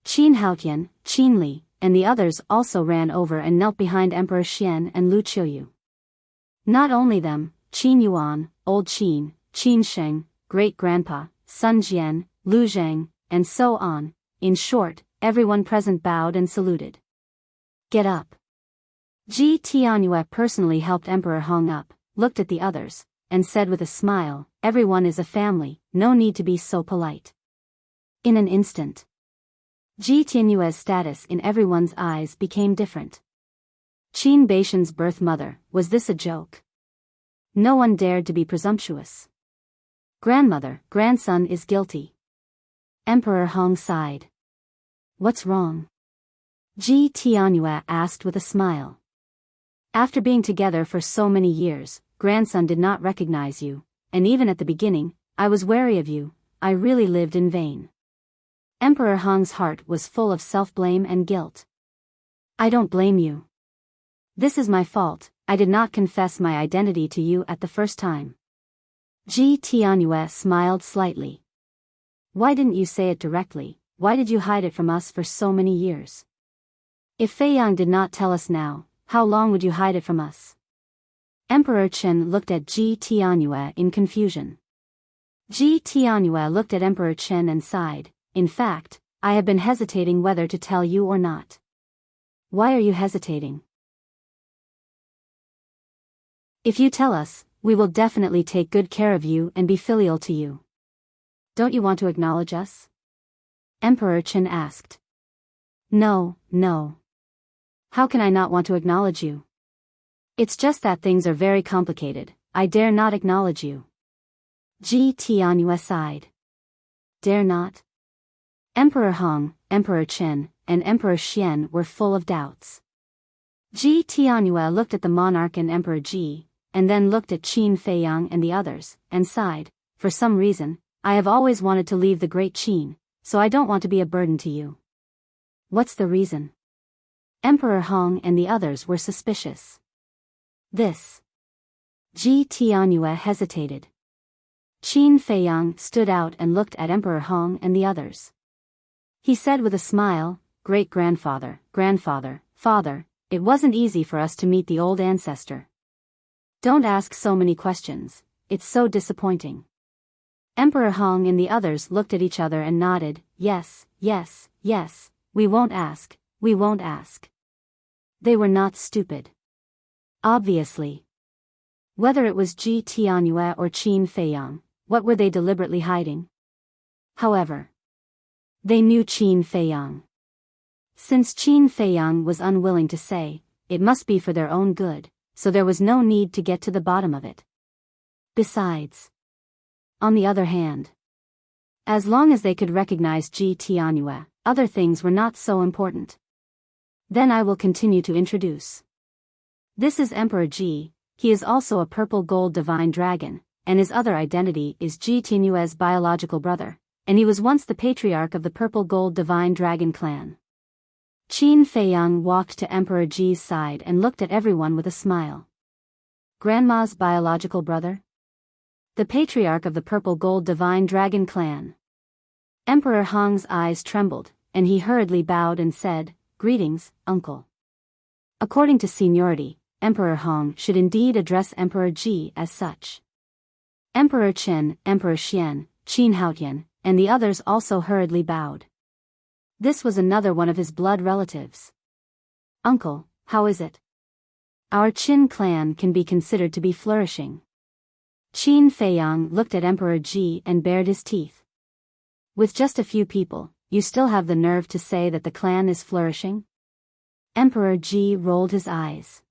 Qin Haotian, Qin Li, and the others also ran over and knelt behind Emperor Xian and Lu Qiuyu. Not only them, Qin Yuan, Old Qin, Qin Sheng, Great-Grandpa, Sun Jian, Lu Zhang, and so on. In short, everyone present bowed and saluted. "Get up." Ji Tianyue personally helped Emperor Hong up, looked at the others, and said with a smile, "Everyone is a family, no need to be so polite." In an instant, Ji Tianyue's status in everyone's eyes became different. Qin Baishan's birth mother, was this a joke? No one dared to be presumptuous. "Grandmother, grandson is guilty." Emperor Hong sighed. "What's wrong?" Ji Tianyue asked with a smile. "After being together for so many years, grandson did not recognize you, and even at the beginning, I was wary of you. I really lived in vain." Emperor Hong's heart was full of self-blame and guilt. "I don't blame you. This is my fault, I did not confess my identity to you at the first time." Ji Tianyue smiled slightly. "Why didn't you say it directly? Why did you hide it from us for so many years? If Feiyang did not tell us now, how long would you hide it from us?" Emperor Chen looked at Ji Tianyue in confusion. Ji Tianyue looked at Emperor Chen and sighed. "In fact, I have been hesitating whether to tell you or not." "Why are you hesitating?" "If you tell us, we will definitely take good care of you and be filial to you. Don't you want to acknowledge us?" Emperor Chen asked. No. How can I not want to acknowledge you? It's just that things are very complicated, I dare not acknowledge you." Ji Tianyue sighed. "Dare not?" Emperor Hong, Emperor Chen, and Emperor Xian were full of doubts. Ji Tianyue looked at the monarch and Emperor Ji, and then looked at Qin Feiyang and the others, and sighed, "For some reason, I have always wanted to leave the Great Qin, so I don't want to be a burden to you." "What's the reason?" Emperor Hong and the others were suspicious. "This." Ji Tianyue hesitated. Qin Feiyang stood out and looked at Emperor Hong and the others. He said with a smile, "Great-grandfather, grandfather, father, it wasn't easy for us to meet the old ancestor. Don't ask so many questions, it's so disappointing." Emperor Hong and the others looked at each other and nodded, "Yes, yes, yes, we won't ask, we won't ask." They were not stupid. Obviously. Whether it was Ji Tianyue or Qin Feiyang, what were they deliberately hiding? However, they knew Qin Feiyang. Since Qin Feiyang was unwilling to say, it must be for their own good, so there was no need to get to the bottom of it. Besides, on the other hand, as long as they could recognize Ji Tianyue, other things were not so important. Then I will continue to introduce. This is Emperor Ji. He is also a purple gold divine dragon, and his other identity is Ji Tianyue's biological brother, and he was once the patriarch of the purple gold divine dragon clan. Qin Feiyang walked to Emperor Ji's side and looked at everyone with a smile. Grandma's biological brother? The patriarch of the purple gold divine dragon clan. Emperor Hong's eyes trembled, and he hurriedly bowed and said, "Greetings, uncle." According to seniority, Emperor Hong should indeed address Emperor Ji as such. Emperor Chen, Emperor Xian, Qin Haotian, and the others also hurriedly bowed. This was another one of his blood relatives. "Uncle, how is it? Our Qin clan can be considered to be flourishing." Qin Feiyang looked at Emperor Ji and bared his teeth. "With just a few people, you still have the nerve to say that the clan is flourishing?" Emperor Ji rolled his eyes.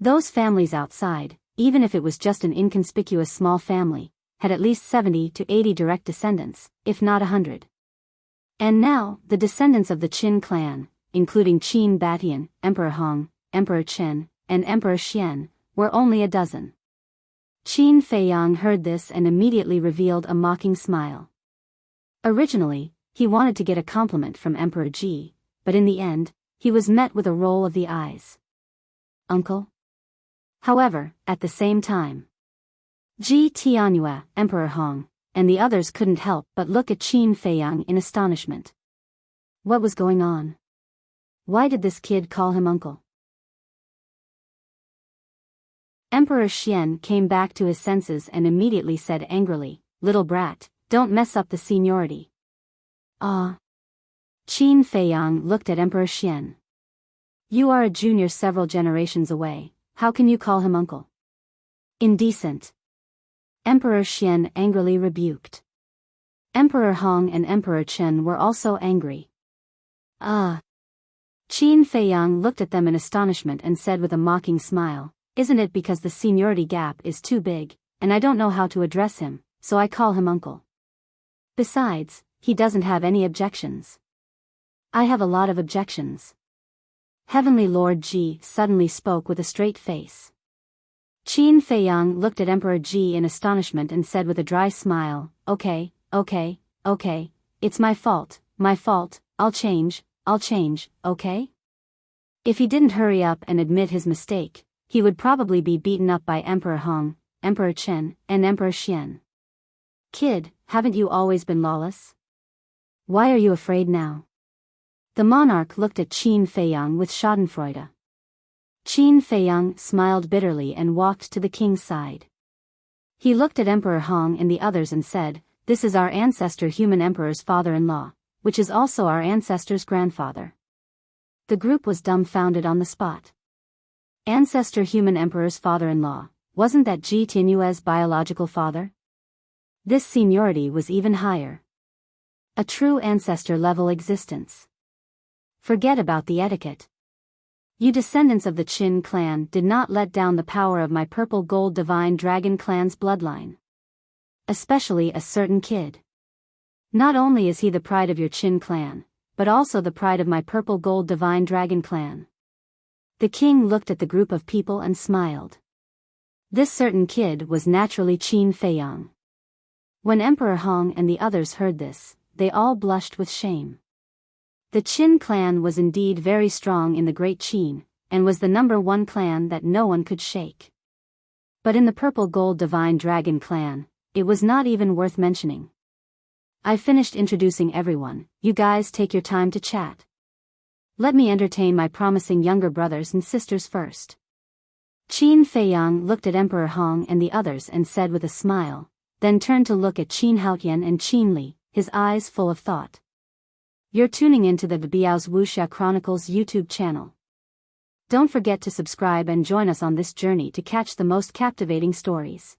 Those families outside, even if it was just an inconspicuous small family, had at least 70 to 80 direct descendants, if not 100. And now, the descendants of the Qin clan, including Qin Batian, Emperor Hong, Emperor Chen, and Emperor Xian, were only a dozen. Qin Feiyang heard this and immediately revealed a mocking smile. Originally, he wanted to get a compliment from Emperor Ji, but in the end, he was met with a roll of the eyes. "Uncle?" However, at the same time, Ji Tianyue, Emperor Hong, and the others couldn't help but look at Qin Feiyang in astonishment. What was going on? Why did this kid call him uncle? Emperor Xian came back to his senses and immediately said angrily, "Little brat, don't mess up the seniority." "Ah." Qin Feiyang looked at Emperor Xian. "You are a junior several generations away, how can you call him uncle?" "Indecent." Emperor Xian angrily rebuked. Emperor Hong and Emperor Chen were also angry. "Ah." Qin Feiyang looked at them in astonishment and said with a mocking smile, "Isn't it because the seniority gap is too big, and I don't know how to address him, so I call him uncle? Besides, he doesn't have any objections." "I have a lot of objections." Heavenly Lord Ji suddenly spoke with a straight face. Qin Feiyang looked at Emperor Ji in astonishment and said with a dry smile, Okay, it's my fault, I'll change, okay?" If he didn't hurry up and admit his mistake, he would probably be beaten up by Emperor Hong, Emperor Chen, and Emperor Xian. "Kid, haven't you always been lawless? Why are you afraid now?" The monarch looked at Qin Feiyang with schadenfreude. Qin Feiyang smiled bitterly and walked to the king's side. He looked at Emperor Hong and the others and said, "This is our ancestor human emperor's father-in-law, which is also our ancestor's grandfather." The group was dumbfounded on the spot. Ancestor human emperor's father-in-law, wasn't that Ji Tianyue's biological father? This seniority was even higher. A true ancestor-level existence. Forget about the etiquette. You descendants of the Qin clan did not let down the power of my purple gold divine dragon clan's bloodline. Especially a certain kid. Not only is he the pride of your Qin clan, but also the pride of my purple gold divine dragon clan. The king looked at the group of people and smiled. This certain kid was naturally Qin Feiyang. When Emperor Hong and the others heard this, they all blushed with shame. The Qin clan was indeed very strong in the Great Qin, and was the #1 clan that no one could shake. But in the purple gold divine dragon clan, It was not even worth mentioning. I finished introducing everyone. You guys take your time to chat. Let me entertain my promising younger brothers and sisters first. Qin Feiyang looked at Emperor Hong and the others and said with a smile, then turned to look at Qin Haotian and Qin Li, his eyes full of thought. You're tuning into the Biyao's Wuxia Chronicles YouTube channel. Don't forget to subscribe and join us on this journey to catch the most captivating stories.